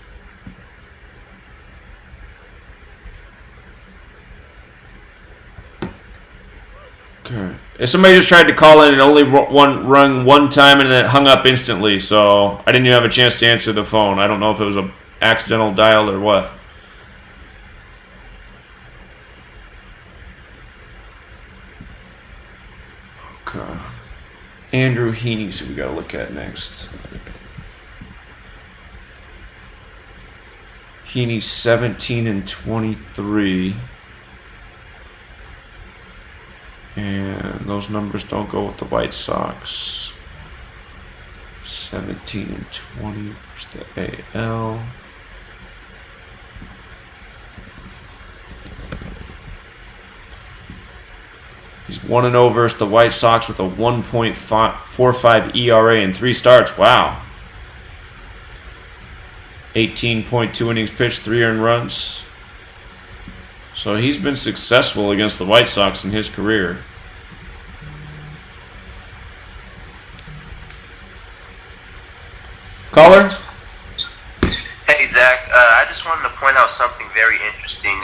Okay. If somebody just tried to call in and only rung one time and then it hung up instantly, so I didn't even have a chance to answer the phone. I don't know if it was an accidental dial or what. Okay. Andrew Heaney, so we got to look at next. Heaney 17-23. And those numbers don't go with the White Sox. 17-20 versus the AL. He's 1-0 versus the White Sox with a 1.45 ERA in 3 starts. Wow. 18.2 innings pitched, 3 earned runs. So he's been successful against the White Sox in his career. Caller? Hey, Zach. I just wanted to point out something very interesting.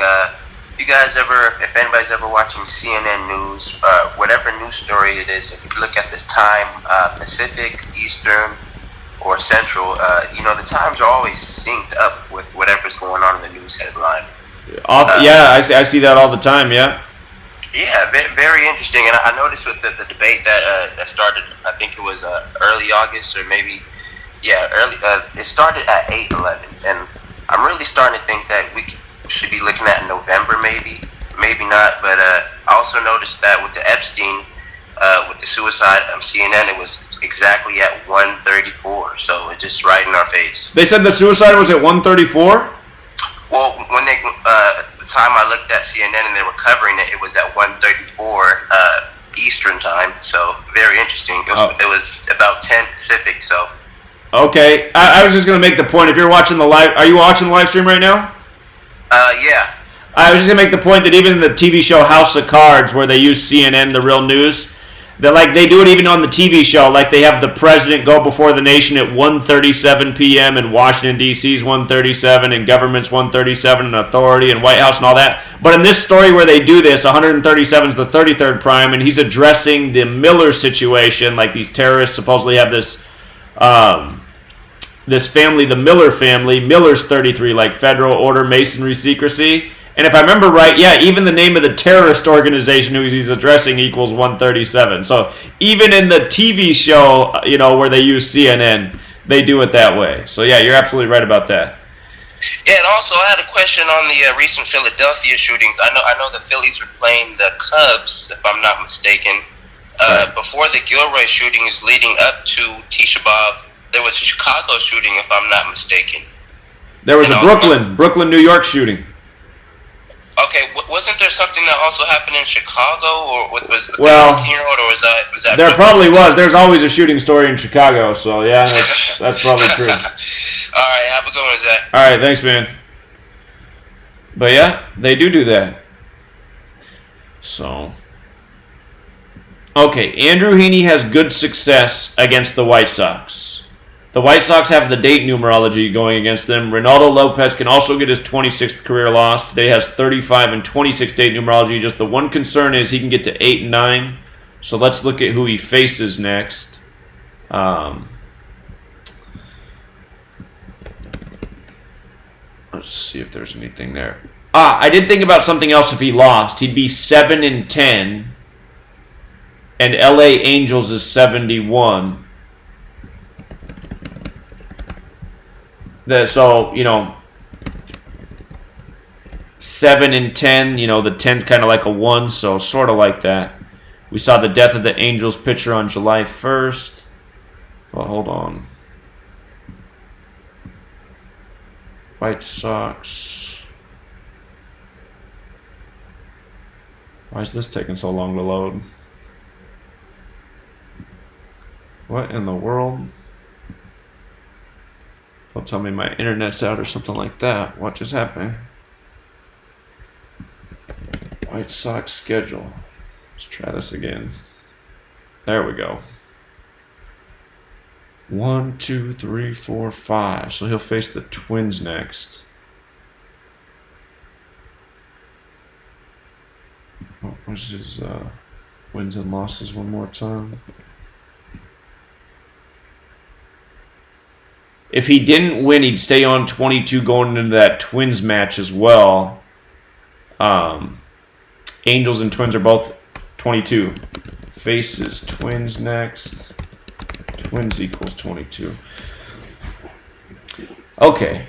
You guys ever, if anybody's ever watching CNN News, whatever news story it is, if you look at this time, Pacific, Eastern, or Central, the times are always synced up with whatever's going on in the news headline. Yeah, I see that all the time, yeah. Yeah, very interesting. And I noticed with the debate that started, I think it was early August or maybe, early. It started at 8/11, and I'm really starting to think that we should be looking at November, maybe not. But I also noticed that with the Epstein, with the suicide on CNN, it was exactly at 1:34. So it's just right in our face. They said the suicide was at 1:34? Well, when the time I looked at CNN and they were covering it, it was at 1:34 Eastern time. So very interesting. It was about 10 Pacific. So. Okay, I was just gonna make the point. If you're watching the live, are you watching the live stream right now? Yeah. I was just gonna make the point that even in the TV show House of Cards, where they use CNN, the real news, that they do it even on the TV show. Like they have the president go before the nation at 1:37 p.m. in Washington D.C.'s 1:37 and government's 1:37 and authority and White House and all that. But in this story where they do this, 137 is the 33rd prime, and he's addressing the Miller situation. Like these terrorists supposedly have this family, the Miller family. Miller's 33, like federal order, masonry, secrecy. And if I remember right, even the name of the terrorist organization who he's addressing equals 137. So even in the TV show, where they use CNN, they do it that way. So yeah, you're absolutely right about that. Yeah, and also I had a question on the recent Philadelphia shootings. I know the Phillies were playing the Cubs, if I'm not mistaken. Right. Before the Gilroy shootings leading up to Tisha B'Av, there was a Chicago shooting, if I'm not mistaken. There was a Brooklyn, New York shooting. Okay, wasn't there something that also happened in Chicago, or was the 19-year-old, or was that? There Brooklyn? Probably was. There's always a shooting story in Chicago, so yeah, that's probably true. All right, have a good one, Zach. All right, thanks, man. But yeah, they do that. So, okay, Andrew Heaney has good success against the White Sox. The White Sox have the date numerology going against them. Ronaldo Lopez can also get his 26th career loss. Today has 35 and 26 date numerology. Just the one concern is he can get to 8 and 9. So let's look at who he faces next. Let's see if there's anything there. I did think about something else if he lost. He'd be 7 and 10. And LA Angels is 71. So, 7 and 10. You know, the 10's kind of like a 1, so sort of like that. We saw the death of the Angels pitcher on July 1st. Well, hold on. White Sox. Why is this taking so long to load? What in the world? Don't tell me my internet's out or something like that. What just happened? White Sox schedule. Let's try this again. There we go. 1, 2, 3, 4, 5. So he'll face the Twins next. What was his wins and losses one more time? If he didn't win, he'd stay on 22 going into that Twins match as well. Angels and Twins are both 22. Faces Twins next. Twins equals 22. Okay.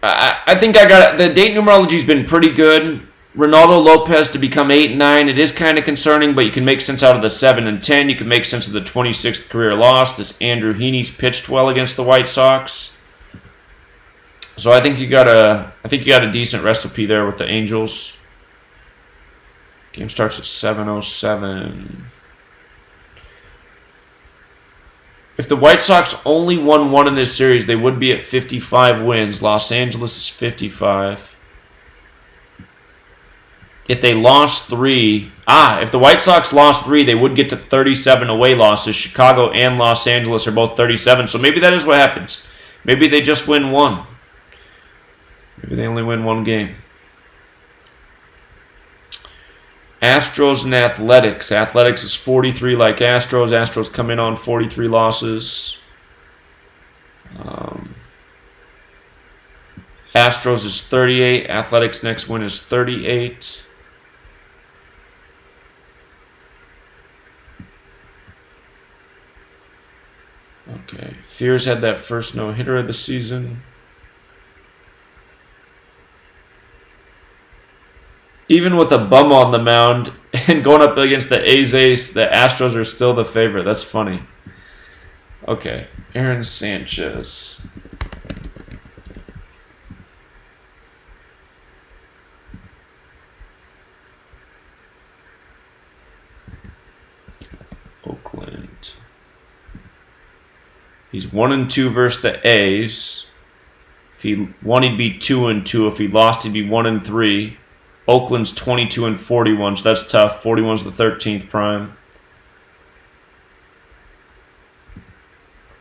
I think I got it. The date numerology's been pretty good. Ronaldo Lopez to become 8 and 9. It is kind of concerning, but you can make sense out of the 7 and 10. You can make sense of the 26th career loss. This Andrew Heaney's pitched well against the White Sox. So I think you got a decent recipe there with the Angels. Game starts at 7:07. If the White Sox only won 1 in this series, they would be at 55 wins. Los Angeles is 55. If they lost 3, if the White Sox lost 3, they would get to 37 away losses. Chicago and Los Angeles are both 37, so maybe that is what happens. Maybe they just win 1. Maybe they only win 1 game. Astros and Athletics. Athletics is 43 like Astros. Astros come in on 43 losses. Astros is 38. Athletics' next win is 38. Okay. Fears had that first no-hitter of the season. Even with a bum on the mound and going up against the A's ace, the Astros are still the favorite. That's funny. Okay. Aaron Sanchez. Oakland. He's 1 and 2 versus the A's. If he won, he'd be 2 and 2. If he lost, he'd be 1 and 3. Oakland's 22 and 41, so that's tough. 41's the 13th prime.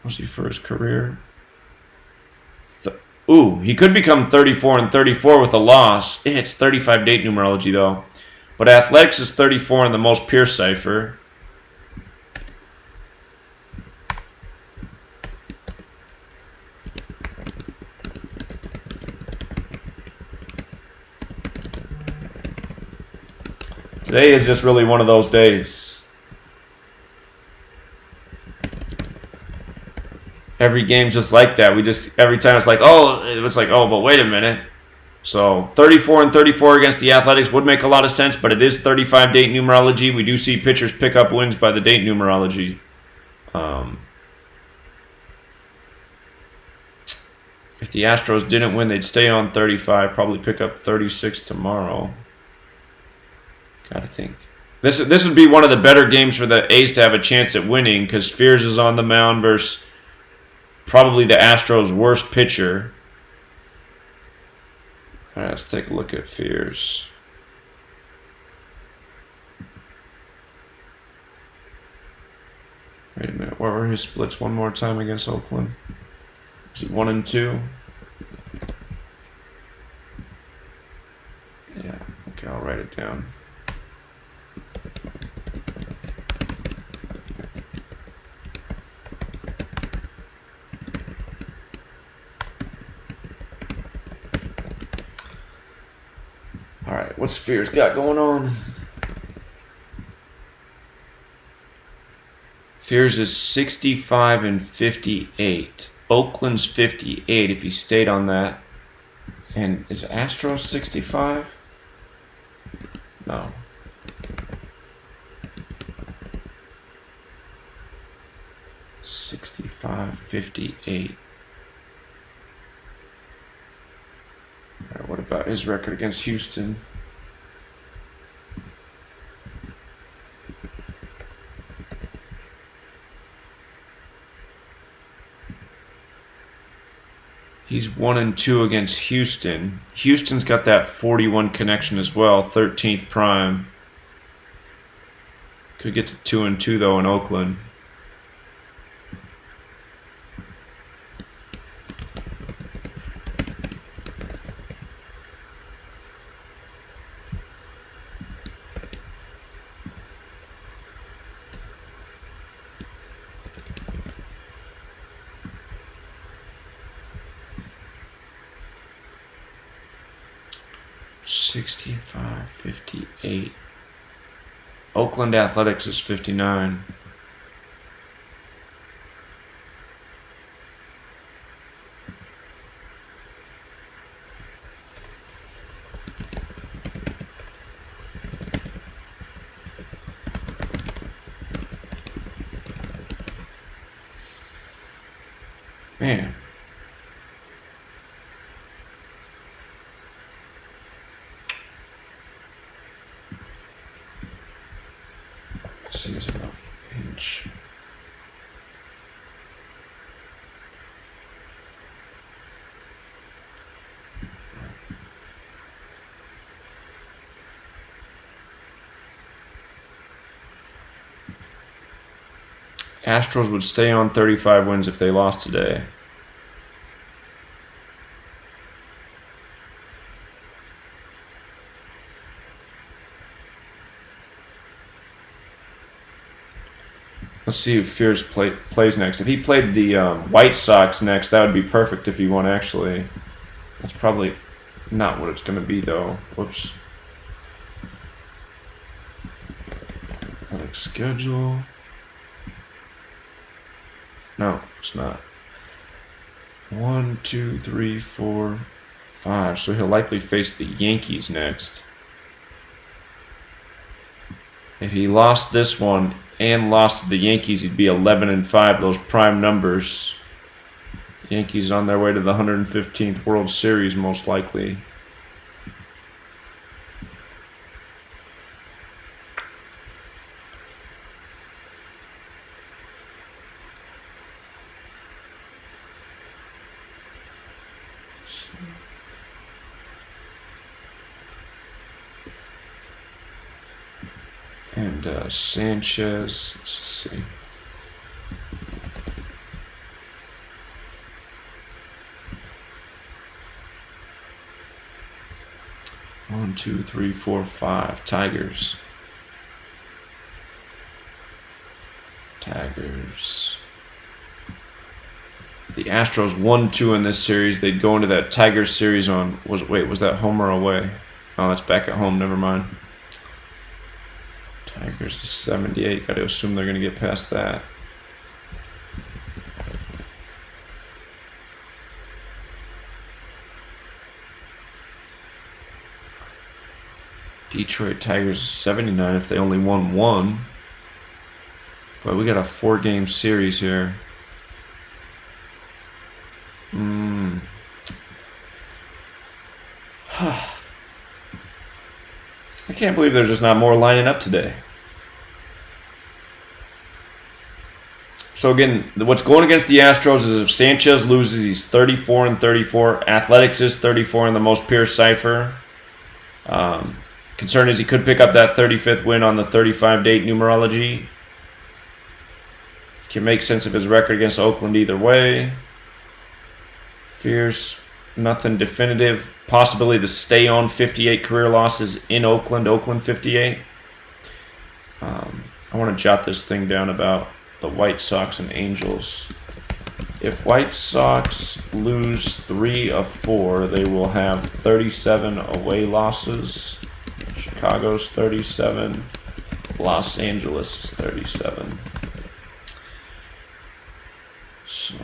What's he for his career? He could become 34 and 34 with a loss. It's 35 date numerology, though. But Athletics is 34 in the most pure cipher. Today is just really one of those days. Every game's just like that. Every time it's like, but wait a minute. So 34 and 34 against the Athletics would make a lot of sense, but it is 35 date numerology. We do see pitchers pick up wins by the date numerology. If the Astros didn't win, they'd stay on 35, probably pick up 36 tomorrow. Gotta think. This would be one of the better games for the A's to have a chance at winning because Fears is on the mound versus probably the Astros' worst pitcher. All right, let's take a look at Fears. Wait a minute. What were his splits one more time against Oakland? Was he 1 and 2? Yeah. Okay, I'll write it down. All right, what's Fears got going on? Fears is 65 and 58. Oakland's 58 if he stayed on that. And is Astros 65? No. $65.58. All right, what about his record against Houston? He's 1-2 against Houston. Houston's got that 41 connection as well, 13th prime. Could get to 2-2 though in Oakland. $65.58. Oakland Athletics is 59. Man. Seems about inch. Astros would stay on 35 wins if they lost today. Let's see if Fierce plays next. If he played the White Sox next, that would be perfect if he won, actually. That's probably not what it's going to be, though. Whoops. Like schedule. No, it's not. 1, 2, 3, 4, 5. So he'll likely face the Yankees next. If he lost this one and lost to the Yankees, he'd be 11-5. Those prime numbers. Yankees on their way to the 115th World Series, most likely. And Sanchez, let's see. One, 2, 3, 4, 5. Tigers. The Astros 1-2 in this series. They'd go into that Tigers series on was that home or away? Oh, that's back at home. Never mind. Tigers is 78. Got to assume they're going to get past that. Detroit Tigers is 79 if they only won one. But we got a 4-game series here. I can't believe there's just not more lining up today. So again, what's going against the Astros is if Sanchez loses, he's 34-34. Athletics is 34 in the most pure cipher. Concern is he could pick up that 35th win on the 35-date numerology. Can make sense of his record against Oakland either way. Fierce, nothing definitive. Possibility to stay on 58 career losses in Oakland. Oakland 58. I want to jot this thing down about the White Sox and Angels. If White Sox lose 3 of 4, they will have 37 away losses. Chicago's 37. Los Angeles is 37. So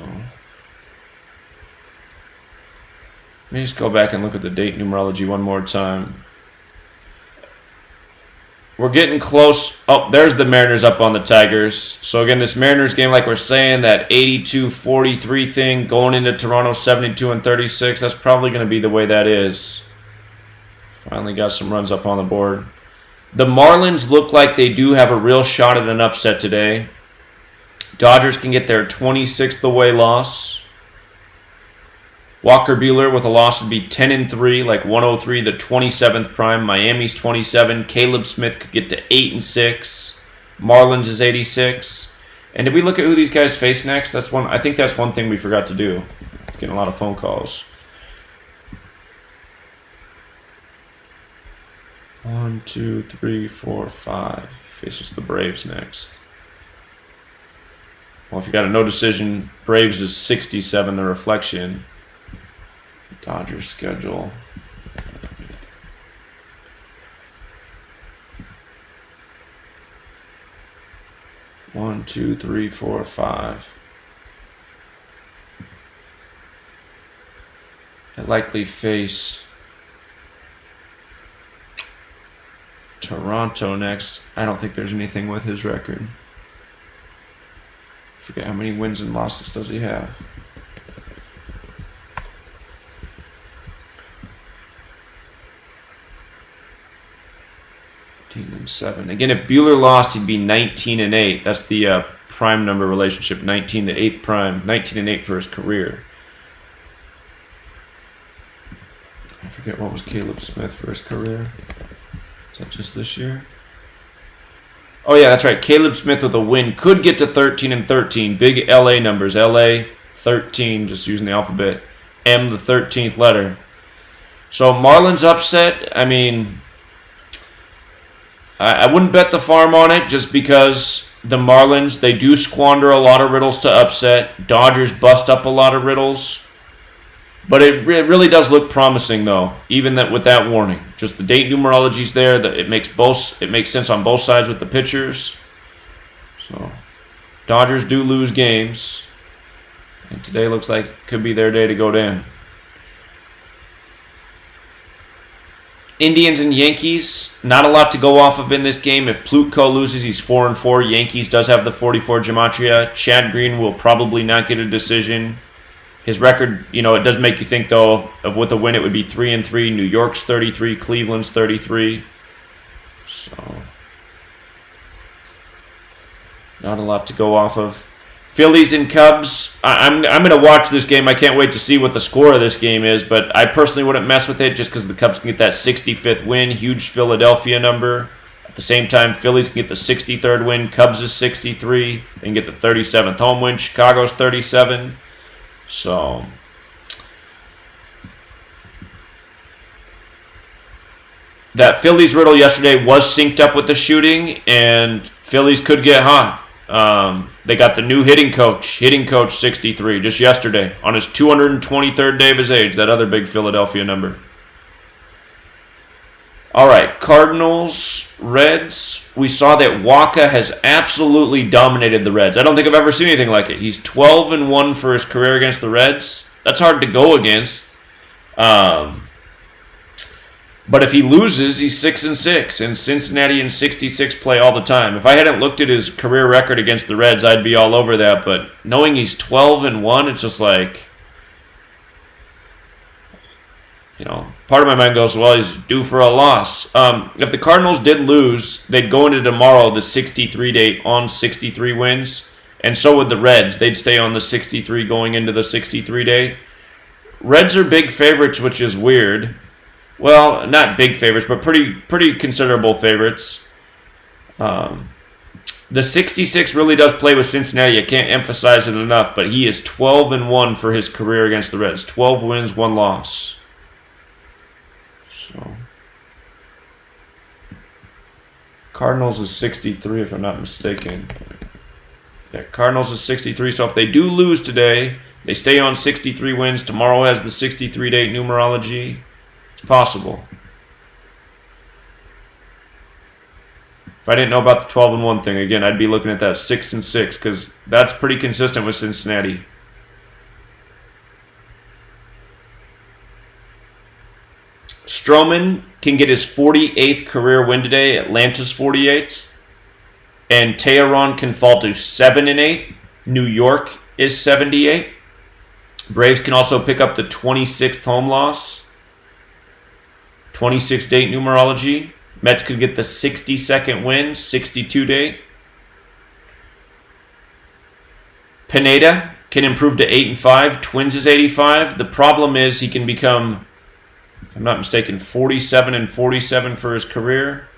let me just go back and look at the date numerology one more time. We're getting close. Oh, there's the Mariners up on the Tigers. So again, this Mariners game, like we're saying, that 82-43 thing going into Toronto 72-36, that's probably going to be the way that is. Finally got some runs up on the board. The Marlins look like they do have a real shot at an upset today. Dodgers can get their 26th away loss. Walker Buehler with a loss would be 10-3, like 103, the 27th prime. Miami's 27. Caleb Smith could get to 8-6. Marlins is 86. And did we look at who these guys face next? That's one. I think that's one thing we forgot to do. Getting a lot of phone calls. 1, 2, 3, 4, 5. Faces the Braves next. Well, if you got a no decision, Braves is 67, the reflection. Dodgers schedule. One, 2, 3, 4, 5. I likely face Toronto next. I don't think there's anything with his record. I forget how many wins and losses does he have. 19-7. Again, if Buehler lost, he'd be 19-8. That's the prime number relationship, 19 to 8th prime, 19-8 for his career. I forget what was Caleb Smith for his career. Is that just this year? Oh yeah, that's right. Caleb Smith with a win could get to 13-13. Big LA numbers. LA 13, just using the alphabet. M, the 13th letter. So Marlins upset. I mean, I wouldn't bet the farm on it just because the Marlins, they do squander a lot of riddles to upset. Dodgers bust up a lot of riddles. But it really does look promising, though, even that with that warning. Just the date numerology's there. That it makes sense on both sides with the pitchers. So Dodgers do lose games. And today looks like it could be their day to go down. Indians and Yankees, not a lot to go off of in this game. If Plutko loses, he's 4-4. Yankees does have the 44 Gematria. Chad Green will probably not get a decision. His record, it does make you think, though, of with a win, it would be 3-3. New York's 33, Cleveland's 33. So, not a lot to go off of. Phillies and Cubs, I'm going to watch this game. I can't wait to see what the score of this game is, but I personally wouldn't mess with it just because the Cubs can get that 65th win, huge Philadelphia number. At the same time, Phillies can get the 63rd win, Cubs is 63, they can get the 37th home win, Chicago's 37. So, that Phillies riddle yesterday was synced up with the shooting, and Phillies could get hot. They got the new hitting coach 63, just yesterday, on his 223rd day of his age, that other big Philadelphia number. All right, Cardinals, Reds. We saw that Waka has absolutely dominated the Reds. I don't think I've ever seen anything like it. He's 12-1 for his career against the Reds. That's hard to go against. But if he loses, he's 6-6, and Cincinnati and 66 play all the time. If I hadn't looked at his career record against the Reds, I'd be all over that. But knowing he's 12-1, it's just like, part of my mind goes, well, he's due for a loss. If the Cardinals did lose, they'd go into tomorrow, the 63 date, on 63 wins. And so would the Reds. They'd stay on the 63 going into the 63 date. Reds are big favorites, which is weird. Well, not big favorites, but pretty considerable favorites. The 66 really does play with Cincinnati. I can't emphasize it enough, but he is 12-1 for his career against the Reds. 12 wins, 1 loss. So, Cardinals is 63, if I'm not mistaken. Yeah, Cardinals is 63. So if they do lose today, they stay on 63 wins. Tomorrow has the 63-date numerology. It's possible. If I didn't know about the 12-1 thing, again, I'd be looking at that 6-6 because that's pretty consistent with Cincinnati. Stroman can get his 48th career win today. Atlanta's 48. And Teheran can fall to 7-8. New York is 78. Braves can also pick up the 26th home loss. 26 date numerology. Mets could get the 62nd win, 62 date. Pineda can improve to 8-5. Twins is 85. The problem is he can become, if I'm not mistaken, 47-47 for his career.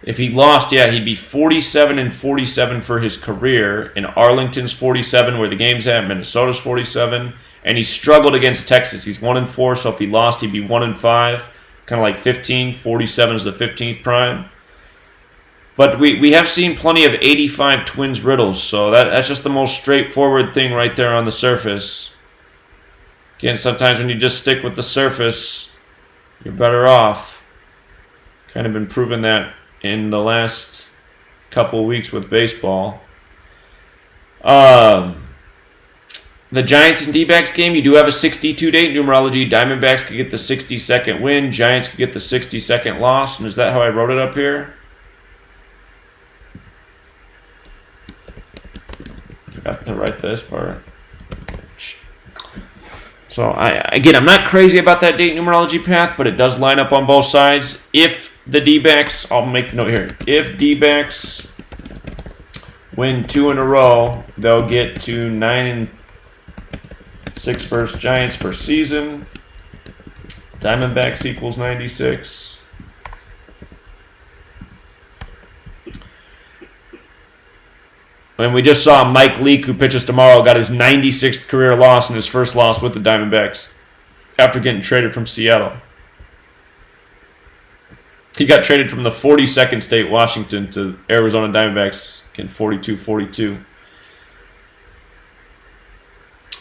If he lost, yeah, he'd be 47-47 for his career. And Arlington's 47, where the game's at. Minnesota's 47. And he struggled against Texas. He's 1-4, so if he lost, he'd be 1-5. Kind of like 15. 47 is the 15th prime. But we have seen plenty of 85 Twins riddles, so that's just the most straightforward thing right there on the surface. Again, sometimes when you just stick with the surface, you're better off. Kind of been proving that in the last couple of weeks with baseball. The Giants and D-backs game, you do have a 62-date numerology. Diamondbacks could get the 62nd win. Giants could get the 62nd loss. And is that how I wrote it up here? Forgot to write this part. So, I'm not crazy about that date numerology path, but it does line up on both sides. If the D-backs, I'll make the note here. If D-backs win 2 in a row, they'll get to 9-6 versus Giants for season. Diamondbacks equals 96. And we just saw Mike Leake, who pitches tomorrow, got his 96th career loss and his first loss with the Diamondbacks after getting traded from Seattle. He got traded from the 42nd state, Washington, to Arizona Diamondbacks, getting 42-42.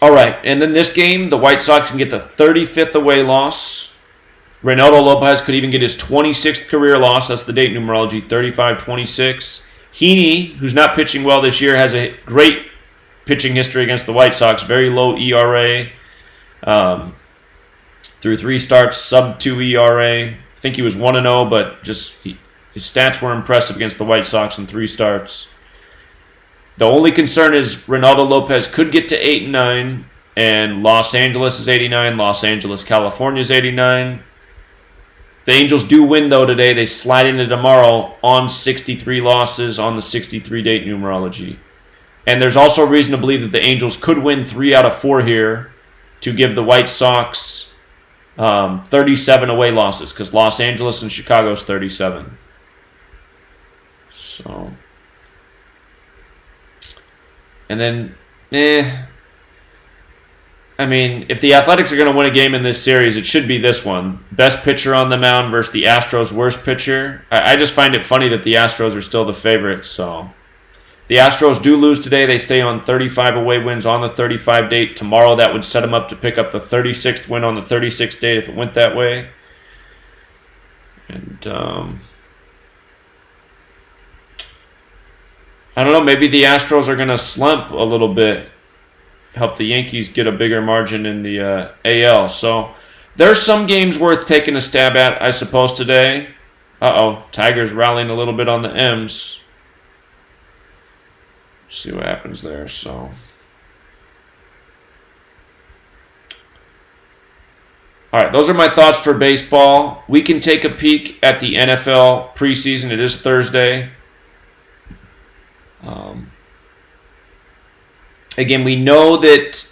All right, and then this game, the White Sox can get the 35th away loss. Reynaldo Lopez could even get his 26th career loss. That's the date numerology, 35-26. Heaney, who's not pitching well this year, has a great pitching history against the White Sox. Very low ERA. Through 3 starts, sub-2 ERA. I think he was 1-0, but just his stats were impressive against the White Sox in 3 starts. The only concern is Reynaldo Lopez could get to 8-9, and Los Angeles is 89. Los Angeles, California is 89. The Angels do win, though, today. They slide into tomorrow on 63 losses on the 63-date numerology. And there's also reason to believe that the Angels could win 3 out of 4 here to give the White Sox 37 away losses, because Los Angeles and Chicago is 37. So, and then, if the Athletics are going to win a game in this series, it should be this one. Best pitcher on the mound versus the Astros' worst pitcher. I just find it funny that the Astros are still the favorite. So, the Astros do lose today. They stay on 35 away wins on the 35 date. Tomorrow, that would set them up to pick up the 36th win on the 36th date if it went that way. And, I don't know. Maybe the Astros are going to slump a little bit. Help the Yankees get a bigger margin in the AL. So there's some games worth taking a stab at, I suppose, today. Tigers rallying a little bit on the M's. See what happens there. So, all right, those are my thoughts for baseball. We can take a peek at the NFL preseason. It is Thursday. Again, we know that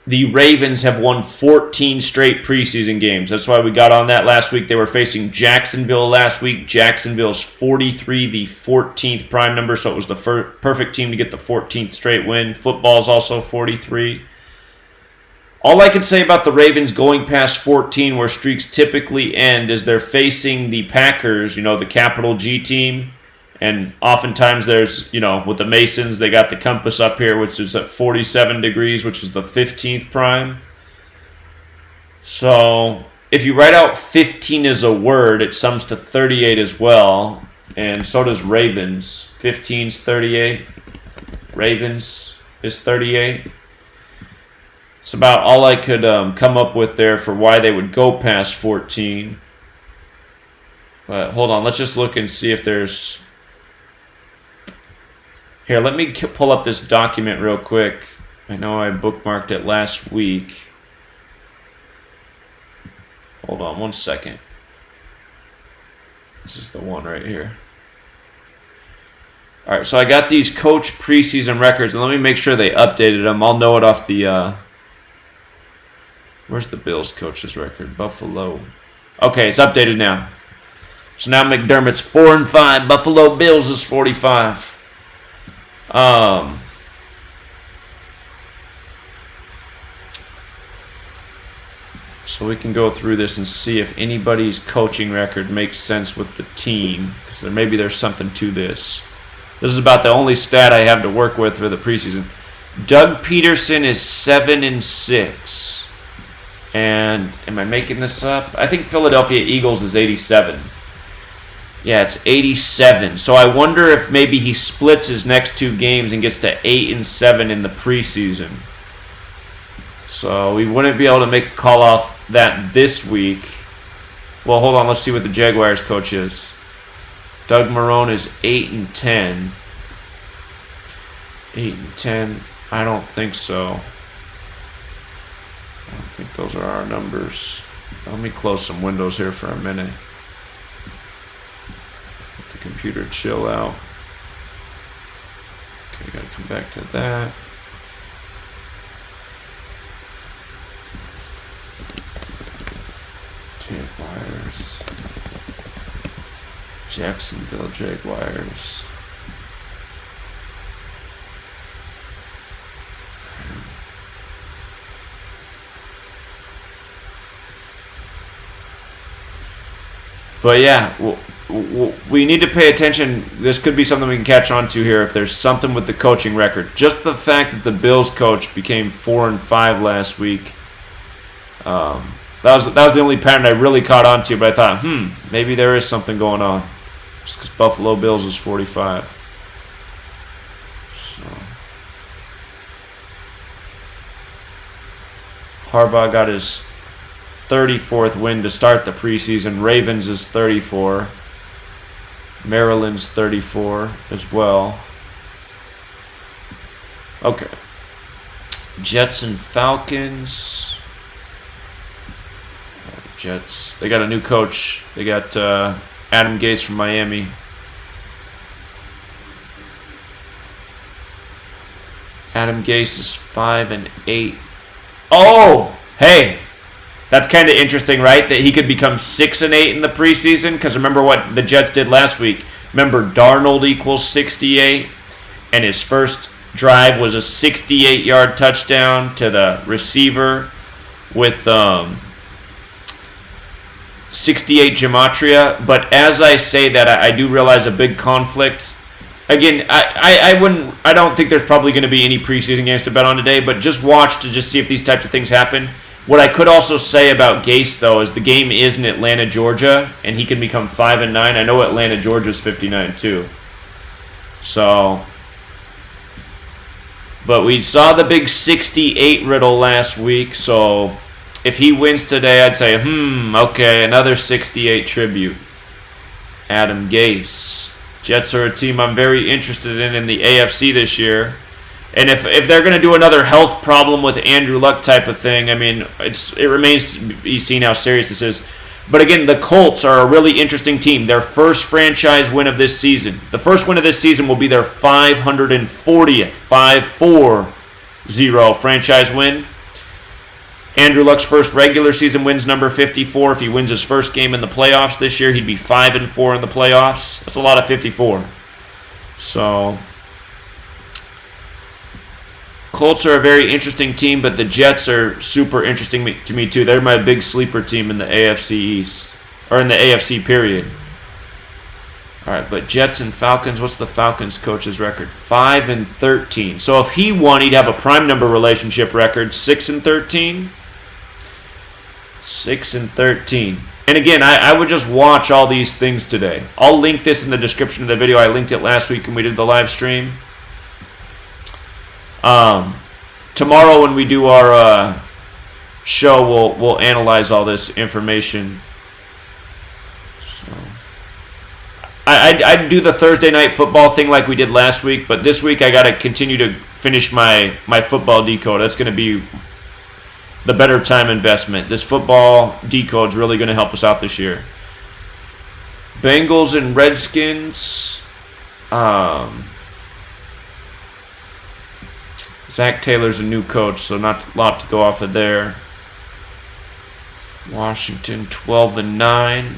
the Ravens have won 14 straight preseason games. That's why we got on that last week. They were facing Jacksonville last week. Jacksonville's 43, the 14th prime number, so it was the perfect team to get the 14th straight win. Football's also 43. All I can say about the Ravens going past 14, where streaks typically end, is they're facing the Packers, the capital G team. And oftentimes there's, with the Masons, they got the compass up here, which is at 47 degrees, which is the 15th prime. So if you write out 15 as a word, it sums to 38 as well. And so does Ravens. 15's 38. Ravens is 38. It's about all I could come up with there for why they would go past 14. But hold on, let's just look and see if there's... Here, let me pull up this document real quick. I know I bookmarked it last week. Hold on one second. This is the one right here. All right, so I got these coach preseason records, and let me make sure they updated them. I'll know it off the... Where's the Bills coach's record? Buffalo. Okay, it's updated now. So now McDermott's 4-5. Buffalo Bills is 45. So we can go through this and see if anybody's coaching record makes sense with the team, because maybe there's something to this. This is about the only stat I have to work with for the preseason. Doug Peterson is 7-6. And am I making this up? I think Philadelphia Eagles is 87. Yeah, it's 87. So I wonder if maybe he splits his next 2 games and gets to 8-7 in the preseason. So we wouldn't be able to make a call off that this week. Well, hold on. Let's see what the Jaguars coach is. Doug Marrone is 8-10. 8-10. I don't think so. I don't think those are our numbers. Let me close some windows here for a minute. Let the computer chill out. Okay, gotta come back to that. Jaguars. Jacksonville Jaguars. But yeah, we need to pay attention. This could be something we can catch on to here if there's something with the coaching record. Just the fact that the Bills coach became 4-5 last week. That was the only pattern I really caught on to, but I thought, maybe there is something going on. Just because Buffalo Bills is 45. So Harbaugh got his 34th win to start the preseason. Ravens is 34. Maryland's 34 as well. Okay. Jets and Falcons. Jets. They got a new coach. They got Adam Gase from Miami. Adam Gase is 5-8. Oh, hey. That's kind of interesting, right? That he could become 6-8 in the preseason. Because remember what the Jets did last week. Remember, Darnold equals 68. And his first drive was a 68-yard touchdown to the receiver with 68 Gematria. But as I say that, I do realize a big conflict. Again, I don't think there's probably going to be any preseason games to bet on today. But just watch to just see if these types of things happen. What I could also say about Gase, though, is the game is in Atlanta, Georgia, and he can become 5-9. I know Atlanta, Georgia's 59 too. So, but we saw the big 68 riddle last week. So, if he wins today, I'd say, okay, another 68 tribute. Adam Gase. Jets are a team I'm very interested in the AFC this year. And if they're going to do another health problem with Andrew Luck type of thing, I mean, it remains to be seen how serious this is. But again, the Colts are a really interesting team. Their first franchise win of this season. The first win of this season will be their 540th, 5-4-0 franchise win. Andrew Luck's first regular season win's number 54. If he wins his first game in the playoffs this year, he'd be 5-4 in the playoffs. That's a lot of 54. So Colts are a very interesting team, but the Jets are super interesting to me too. They're my big sleeper team in the AFC East, or in the AFC period. All right, but Jets and Falcons, what's the Falcons coach's record? 5-13. So if he won, he'd have a prime number relationship record, 6-13. 6-13. And again, I would just watch all these things today. I'll link this in the description of the video. I linked it last week when we did the live stream. To tomorrow when we do our show, we'll analyze all this information. So I'd do the Thursday night football thing like we did last week, but this week I got to continue to finish my football decode. That's going to be the better time investment. This football decode is really going to help us out this year. Bengals and Redskins. Zach Taylor's a new coach, so not a lot to go off of there. Washington 12-9.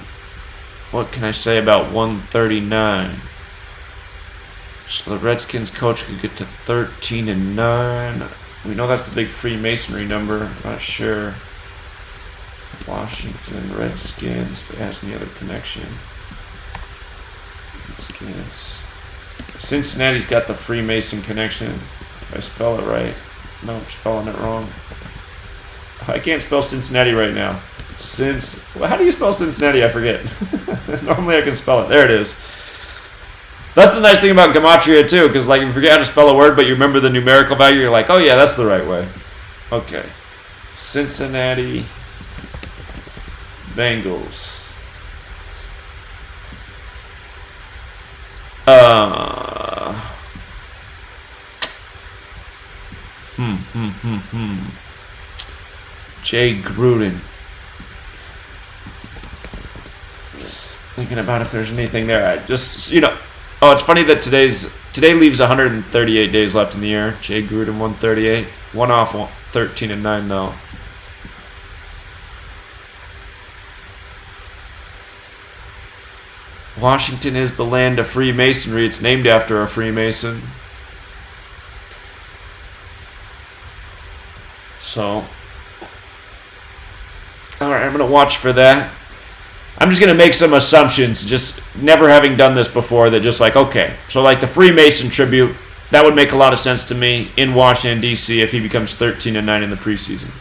What can I say about 139? So the Redskins coach could get to 13-9. We know that's the big Freemasonry number. Not sure. Washington Redskins, if it has any other connection. Redskins. Cincinnati's got the Freemason connection. If I spell it right. No, I'm spelling it wrong. I can't spell Cincinnati right now. How do you spell Cincinnati? I forget. Normally I can spell it. There it is. That's the nice thing about Gematria too, because like if you forget how to spell a word, but you remember the numerical value, you're like, oh yeah, that's the right way. Okay. Cincinnati Bengals. Jay Gruden. Just thinking about if there's anything there. I just, oh, it's funny that today leaves 138 days left in the year. Jay Gruden 138. One off 13-9 though. Washington is the land of Freemasonry. It's named after a Freemason. So, alright, I'm going to watch for that. I'm just going to make some assumptions, just never having done this before, that just like, okay, so like the Freemason tribute, that would make a lot of sense to me in Washington, D.C. if he becomes 13-9 in the preseason.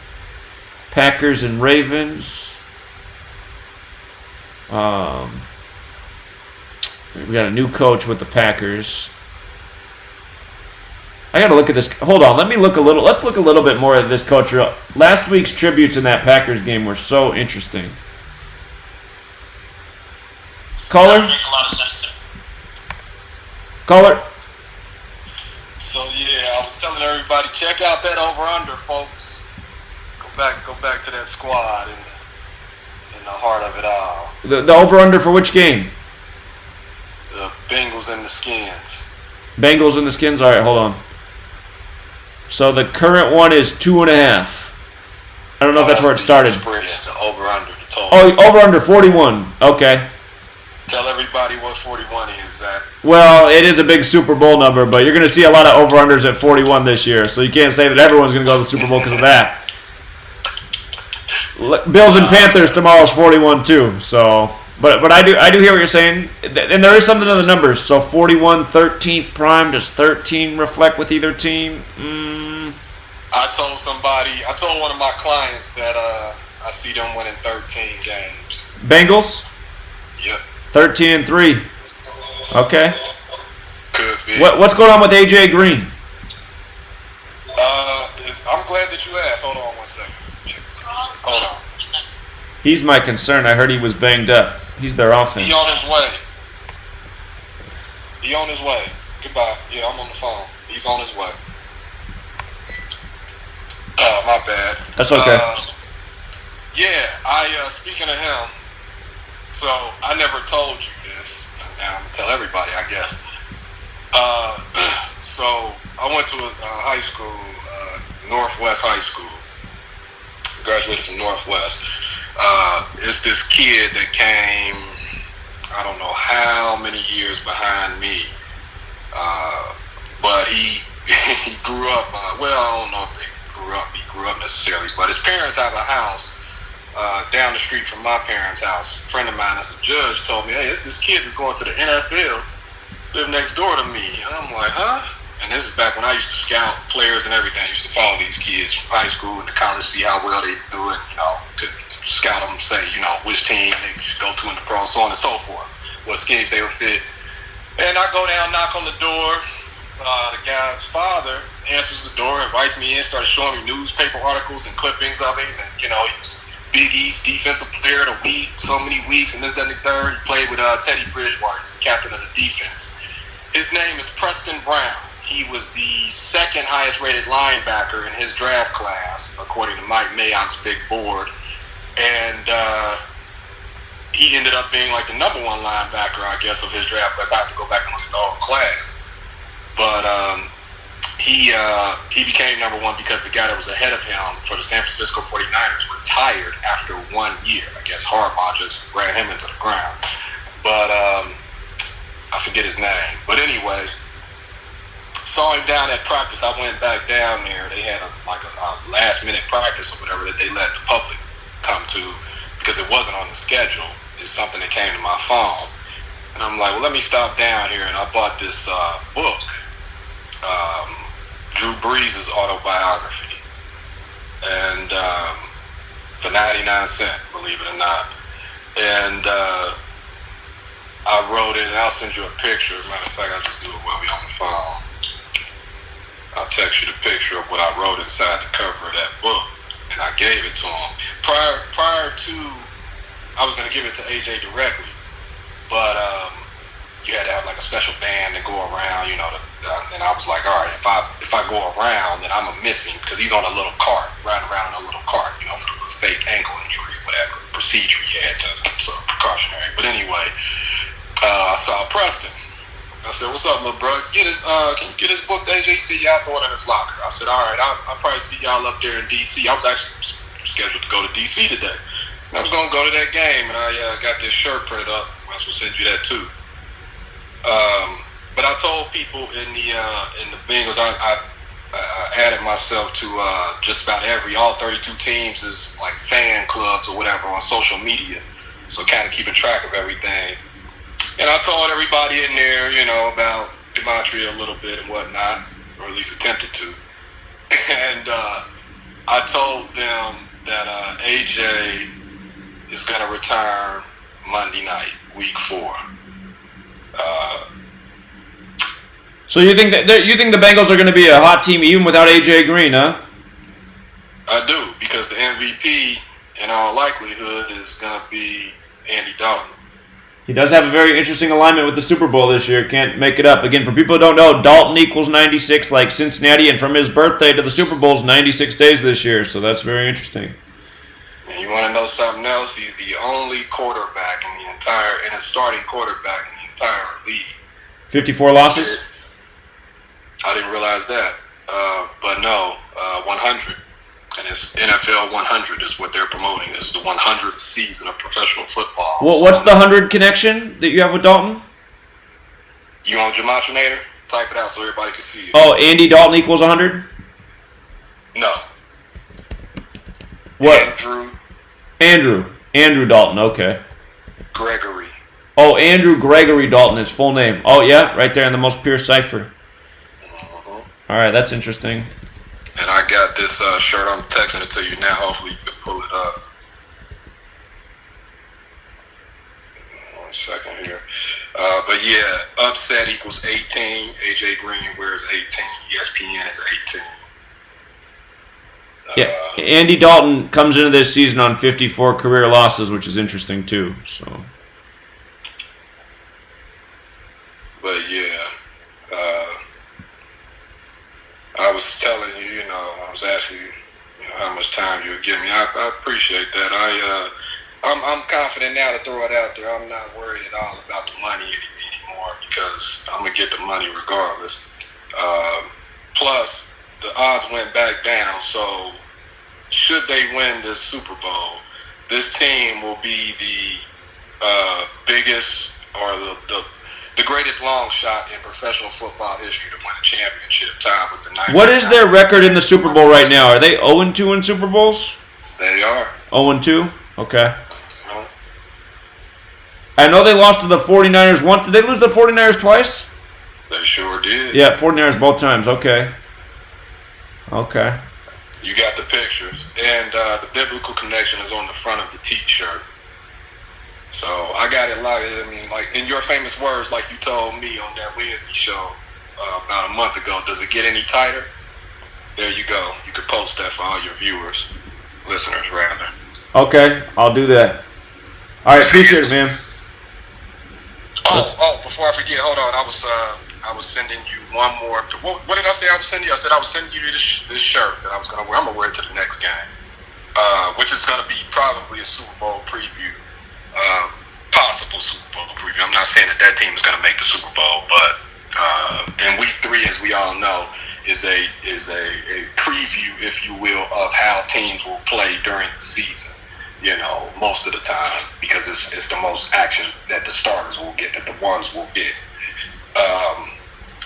Packers and Ravens. We got a new coach with the Packers. I got to look at this. Hold on. Let's look a little bit more at this coach. Last week's tributes in that Packers game were so interesting. Caller? That would make a lot of sense to me. Caller? So yeah, I was telling everybody, check out that over/under, folks. Go back to that squad in the heart of it all. The over/under for which game? The Bengals and the Skins. Bengals and the Skins? All right, hold on. So the current one is 2.5. I don't know if that's where it started. Spread, the over/under, the total. Oh, over/under 41. Okay. Tell everybody what 41 is, Zach. Well, it is a big Super Bowl number, but you're going to see a lot of over/unders at 41 this year, so you can't say that everyone's going to go to the Super Bowl because of that. Bills and Panthers tomorrow is 41 too, so... But I do hear what you're saying, and there is something to the numbers. So 41, 13th prime, does 13 reflect with either team? I told one of my clients that I see them winning 13 games. Bengals? Yep. 13-3. Okay. Could be. What's going on with AJ Green? I'm glad that you asked. Hold on one second. Hold on. He's my concern. I heard he was banged up. He's their offense. He on his way. Goodbye. Yeah, I'm on the phone. He's on his way. My bad. That's okay. Speaking of him, so I never told you this. Now I'm going to tell everybody, I guess. So I went to a high school, Northwest High School. Graduated from Northwest. It's this kid that came, I don't know how many years behind me, but he grew up, I don't know if he grew up necessarily, but his parents have a house down the street from my parents' house. A friend of mine that's a judge told me, hey, it's this kid that's going to the NFL, live next door to me. And I'm like, huh? And this is back when I used to scout players and everything. I used to follow these kids from high school and to college, see how well they do it, to scout them, say, which team they should go to in the pro, so on and so forth, what schemes they would fit. And I go down, knock on the door, The guy's father answers the door, invites me in, started showing me newspaper articles and clippings of him. And, he was Big East Defensive Player of the Week, so many weeks, and this, that, and the third. He played with Teddy Bridgewater. He's the captain of the defense. His name is Preston Brown. He was the second highest rated linebacker in his draft class, according to Mike Mayock's big board. And he ended up being like the number one linebacker, I guess, of his draft class. I have to go back and listen to the whole class. But he became number one because the guy that was ahead of him for the San Francisco 49ers retired after 1 year. I guess Harbaugh just ran him into the ground. But I forget his name. But anyway, saw him down at practice. I went back down there. They had a last-minute practice or whatever that they let the public come to because it wasn't on the schedule. It's something that came to my phone. And I'm like, well, let me stop down here. And I bought this book, Drew Brees' autobiography. And for 99 cents, believe it or not. And I wrote it, and I'll send you a picture. As a matter of fact, I'll just do it while we're on the phone. I'll text you the picture of what I wrote inside the cover of that book, and I gave it to him. Prior to, I was going to give it to AJ directly, but you had to have like a special band to go around, and I was like, all right, if I go around, then I'm a missing, because he's on a little cart, riding around on a little cart, for the fake ankle injury, whatever procedure he had, so precautionary. But anyway, I saw Preston. I said, what's up, little bro? Can you get his book to AJ? Yeah, I throw it in his locker. I said, all right, I'll probably see y'all up there in D.C. I was actually scheduled to go to D.C. today. And I was going to go to that game, and I got this shirt printed up. I was going to send you that, too. But I told people in the Bengals, I added myself to just about all 32 teams is like fan clubs or whatever on social media. So kind of keeping track of everything. And I told everybody in there, about Gematria a little bit and whatnot, or at least attempted to. And I told them that AJ is going to return Monday night, week 4. So you think the Bengals are going to be a hot team even without AJ Green, huh? I do, because the MVP, in all likelihood, is going to be Andy Dalton. He does have a very interesting alignment with the Super Bowl this year. Can't make it up. Again, for people who don't know, Dalton equals 96 like Cincinnati, and from his birthday to the Super Bowl is 96 days this year, so that's very interesting. And you want to know something else? He's the only quarterback in his starting quarterback in the entire league. 54 losses? I didn't realize that. But no, 100. And it's NFL 100 is what they're promoting. It's the 100th season of professional football. Well, what's the 100 connection that you have with Dalton? You on Gematrinator? Type it out so everybody can see it. Oh, Andy Dalton equals 100? No. What? Andrew Dalton, okay. Gregory. Oh, Andrew Gregory Dalton, his full name. Oh, yeah, right there in the most pure cipher. All right, that's interesting. And I got this shirt. I'm texting it to you now. Hopefully you can pull it up. 1 second here. But yeah, upset equals 18. AJ Green wears 18. ESPN is 18. Yeah, Andy Dalton comes into this season on 54 career losses, which is interesting too. So. But yeah. I was telling you, I was asking you, how much time you would give me. I appreciate that. I'm confident now to throw it out there. I'm not worried at all about the money anymore because I'm gonna get the money regardless. Plus, the odds went back down. So, should they win this Super Bowl, this team will be the biggest or the greatest long shot in professional football history to win a championship, tied with the 19. What is their record in the Super Bowl right now? Are they 0-2 in Super Bowls? They are. 0-2? Okay. I know they lost to the 49ers once. Did they lose the 49ers twice? They sure did. Yeah, 49ers both times. Okay. You got the pictures. And the biblical connection is on the front of the T-shirt. So I got it like in your famous words, like you told me on that Wednesday show, about a month ago. Does it get any tighter? There you go. You could post that for all your viewers, listeners, rather. Okay, I'll do that. All right, appreciate it, man. Before I forget, hold on. I was sending you one more. What did I say I was sending you? I said I was sending you this shirt that I was gonna wear. I'm gonna wear it to the next game, which is gonna be probably a Super Bowl preview, possible Super Bowl preview. I'm not saying that team is gonna make the Super Bowl, but in week 3, as we all know, is a preview, if you will, of how teams will play during the season. You know, most of the time, because it's the most action that the starters will get, that the ones will get.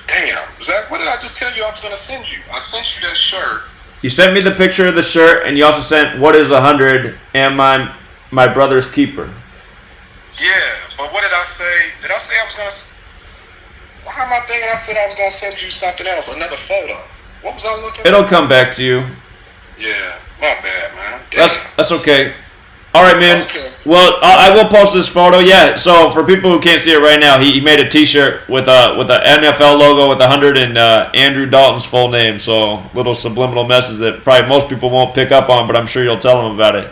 Damn, Zach, what did I just tell you I was going to send you? I sent you that shirt. You sent me the picture of the shirt, and you also sent what is 100 and my brother's keeper. Yeah, but what did I say? Did I say I was going to... Why am I thinking I said I was going to send you something else, another photo? What was I looking at? It'll come back to you. Yeah, my bad, man. Damn. That's okay. All right, man. Okay. Well, I will post this photo. Yeah. So for people who can't see it right now, he made a T-shirt with a NFL logo with 100 and Andrew Dalton's full name. So little subliminal message that probably most people won't pick up on, but I'm sure you'll tell them about it.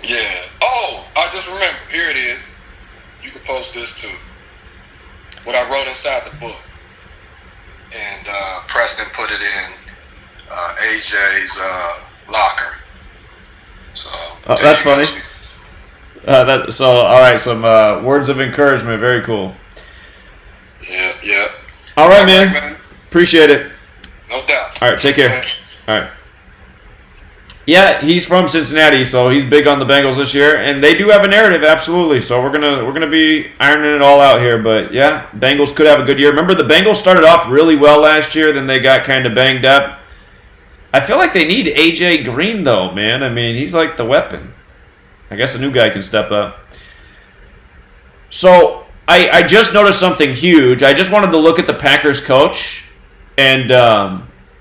Yeah. Oh, I just remember. Here it is. You can post this too. What I wrote inside the book, and Preston put it in AJ's locker. So that's funny. All right, some words of encouragement. Very cool. Yeah. All right, man. Appreciate it. No doubt. All right, take care. All right. Yeah, he's from Cincinnati, so he's big on the Bengals this year, and they do have a narrative, absolutely. So we're gonna be ironing it all out here, but yeah, Bengals could have a good year. Remember, the Bengals started off really well last year, then they got kind of banged up. I feel like they need AJ Green, though, man. I mean, he's like the weapon. I guess a new guy can step up. So I just noticed something huge. I just wanted to look at the Packers coach and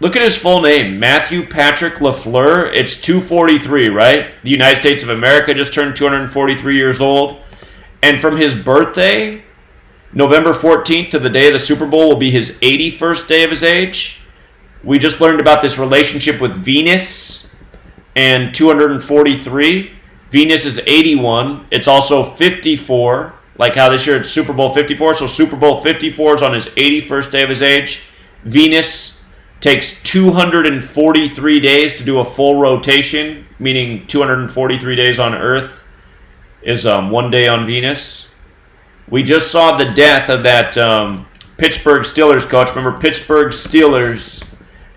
look at his full name, Matthew Patrick LaFleur. It's 243, right? The United States of America just turned 243 years old. And from his birthday, November 14th, to the day of the Super Bowl will be his 81st day of his age. We just learned about this relationship with Venus and 243. Venus is 81. It's also 54, like how this year it's Super Bowl 54. So Super Bowl 54 is on his 81st day of his age. Venus takes 243 days to do a full rotation, meaning 243 days on Earth is 1 day on Venus. We just saw the death of that Pittsburgh Steelers coach. Remember, Pittsburgh Steelers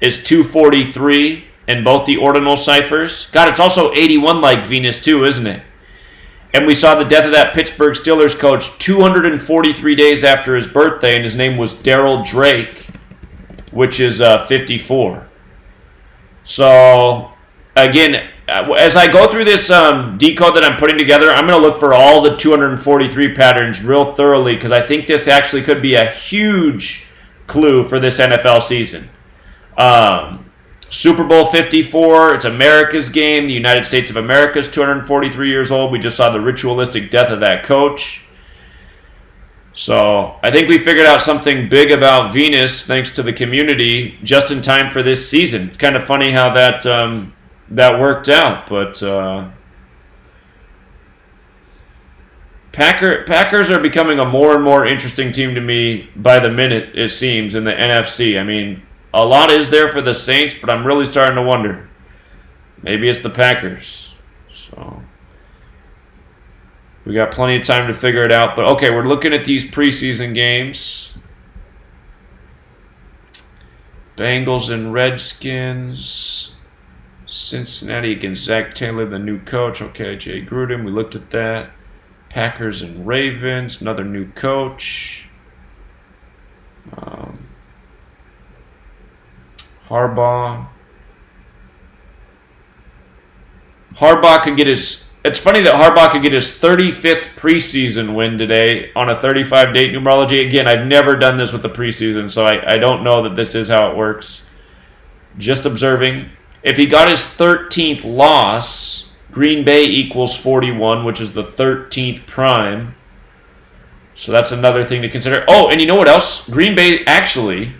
is 243 in both the ordinal ciphers. God, it's also 81 like Venus too, isn't it? And we saw the death of that Pittsburgh Steelers coach 243 days after his birthday, and his name was Darryl Drake, which is 54. So, again, as I go through this decode that I'm putting together, I'm going to look for all the 243 patterns real thoroughly, because I think this actually could be a huge clue for this NFL season. Super Bowl 54, it's America's game. The United States of America is 243 years old. We just saw the ritualistic death of that coach. So I think we figured out something big about Venus thanks to the community just in time for this season. It's kind of funny how that worked out, but Packers are becoming a more and more interesting team to me by the minute, it seems, in the NFC. I mean, a lot is there for the Saints, but I'm really starting to wonder. Maybe it's the Packers. So we got plenty of time to figure it out. But okay, we're looking at these preseason games. Bengals and Redskins. Cincinnati against Zach Taylor, the new coach. Okay, Jay Gruden, we looked at that. Packers and Ravens, another new coach. Harbaugh could get his... It's funny that Harbaugh could get his 35th preseason win today on a 35-date numerology. Again, I've never done this with the preseason, so I don't know that this is how it works. Just observing. If he got his 13th loss, Green Bay equals 41, which is the 13th prime. So that's another thing to consider. Oh, and you know what else? Green Bay, actually,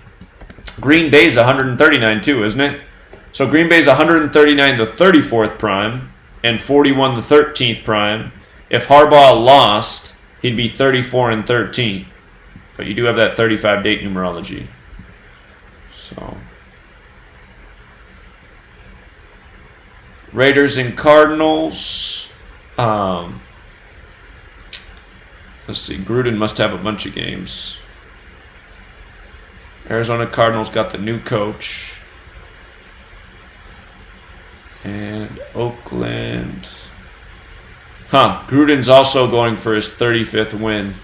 Green Bay's 139 too, isn't it? So Green Bay's 139 the 34th prime and 41 the 13th prime. If Harbaugh lost, he'd be 34 and 13. But you do have that 35 date numerology. So Raiders and Cardinals. Let's see. Gruden must have a bunch of games. Arizona Cardinals got the new coach. And Oakland. Gruden's also going for his 35th win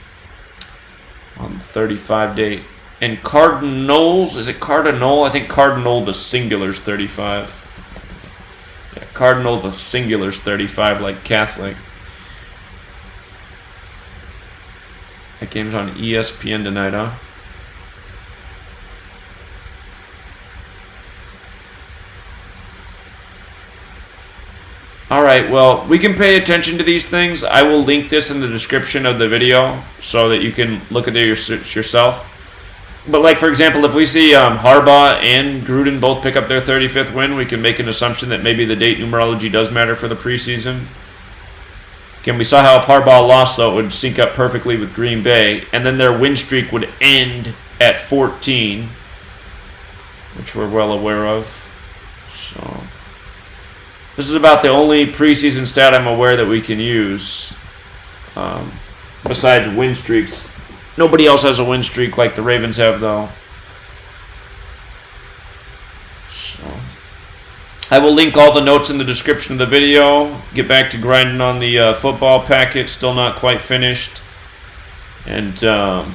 on the 35 date. And Cardinals, is it Cardinal? I think Cardinal the singular's 35. Yeah, Cardinal the singular's 35, like Catholic. That game's on ESPN tonight, huh? Alright, well, we can pay attention to these things. I will link this in the description of the video so that you can look at it yourself. But, like, for example, if we see Harbaugh and Gruden both pick up their 35th win, we can make an assumption that maybe the date numerology does matter for the preseason. Again, we saw how if Harbaugh lost, though, it would sync up perfectly with Green Bay, and then their win streak would end at 14, which we're well aware of. So this is about the only preseason stat I'm aware that we can use, besides win streaks. Nobody else has a win streak like the Ravens have, though. So I will link all the notes in the description of the video. Get back to grinding on the football packet. Still not quite finished. And I'll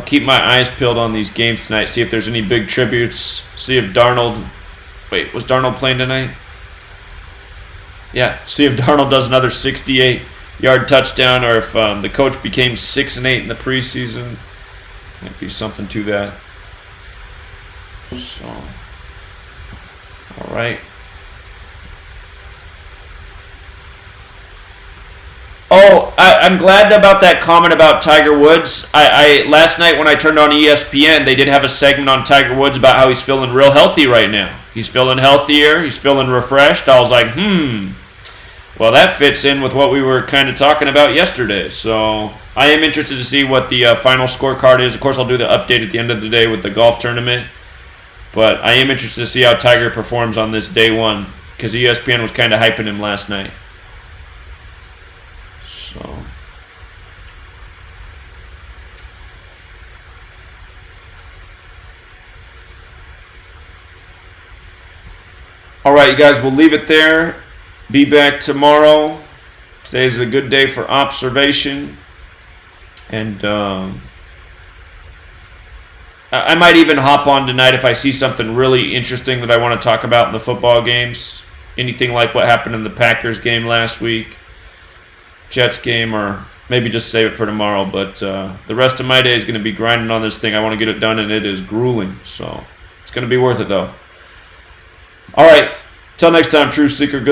keep my eyes peeled on these games tonight. See if there's any big tributes. See if Darnold... Wait, was Darnold playing tonight? Yeah. See if Darnold does another 68-yard touchdown, or if the coach became 6-8 in the preseason. Might be something to that. So, all right. Oh, I'm glad about that comment about Tiger Woods. I last night when I turned on ESPN, they did have a segment on Tiger Woods about how he's feeling real healthy right now. He's feeling healthier. He's feeling refreshed. I was like, well, that fits in with what we were kind of talking about yesterday. So I am interested to see what the final scorecard is. Of course, I'll do the update at the end of the day with the golf tournament. But I am interested to see how Tiger performs on this day one, because ESPN was kind of hyping him last night. So, all right, you guys, we'll leave it there. Be back tomorrow. Today's a good day for observation. And I might even hop on tonight if I see something really interesting that I want to talk about in the football games. Anything like what happened in the Packers game last week, Jets game, or maybe just save it for tomorrow. But the rest of my day is going to be grinding on this thing. I want to get it done, and it is grueling. So it's going to be worth it, though. All right. Till next time, Truth Seeker. Good.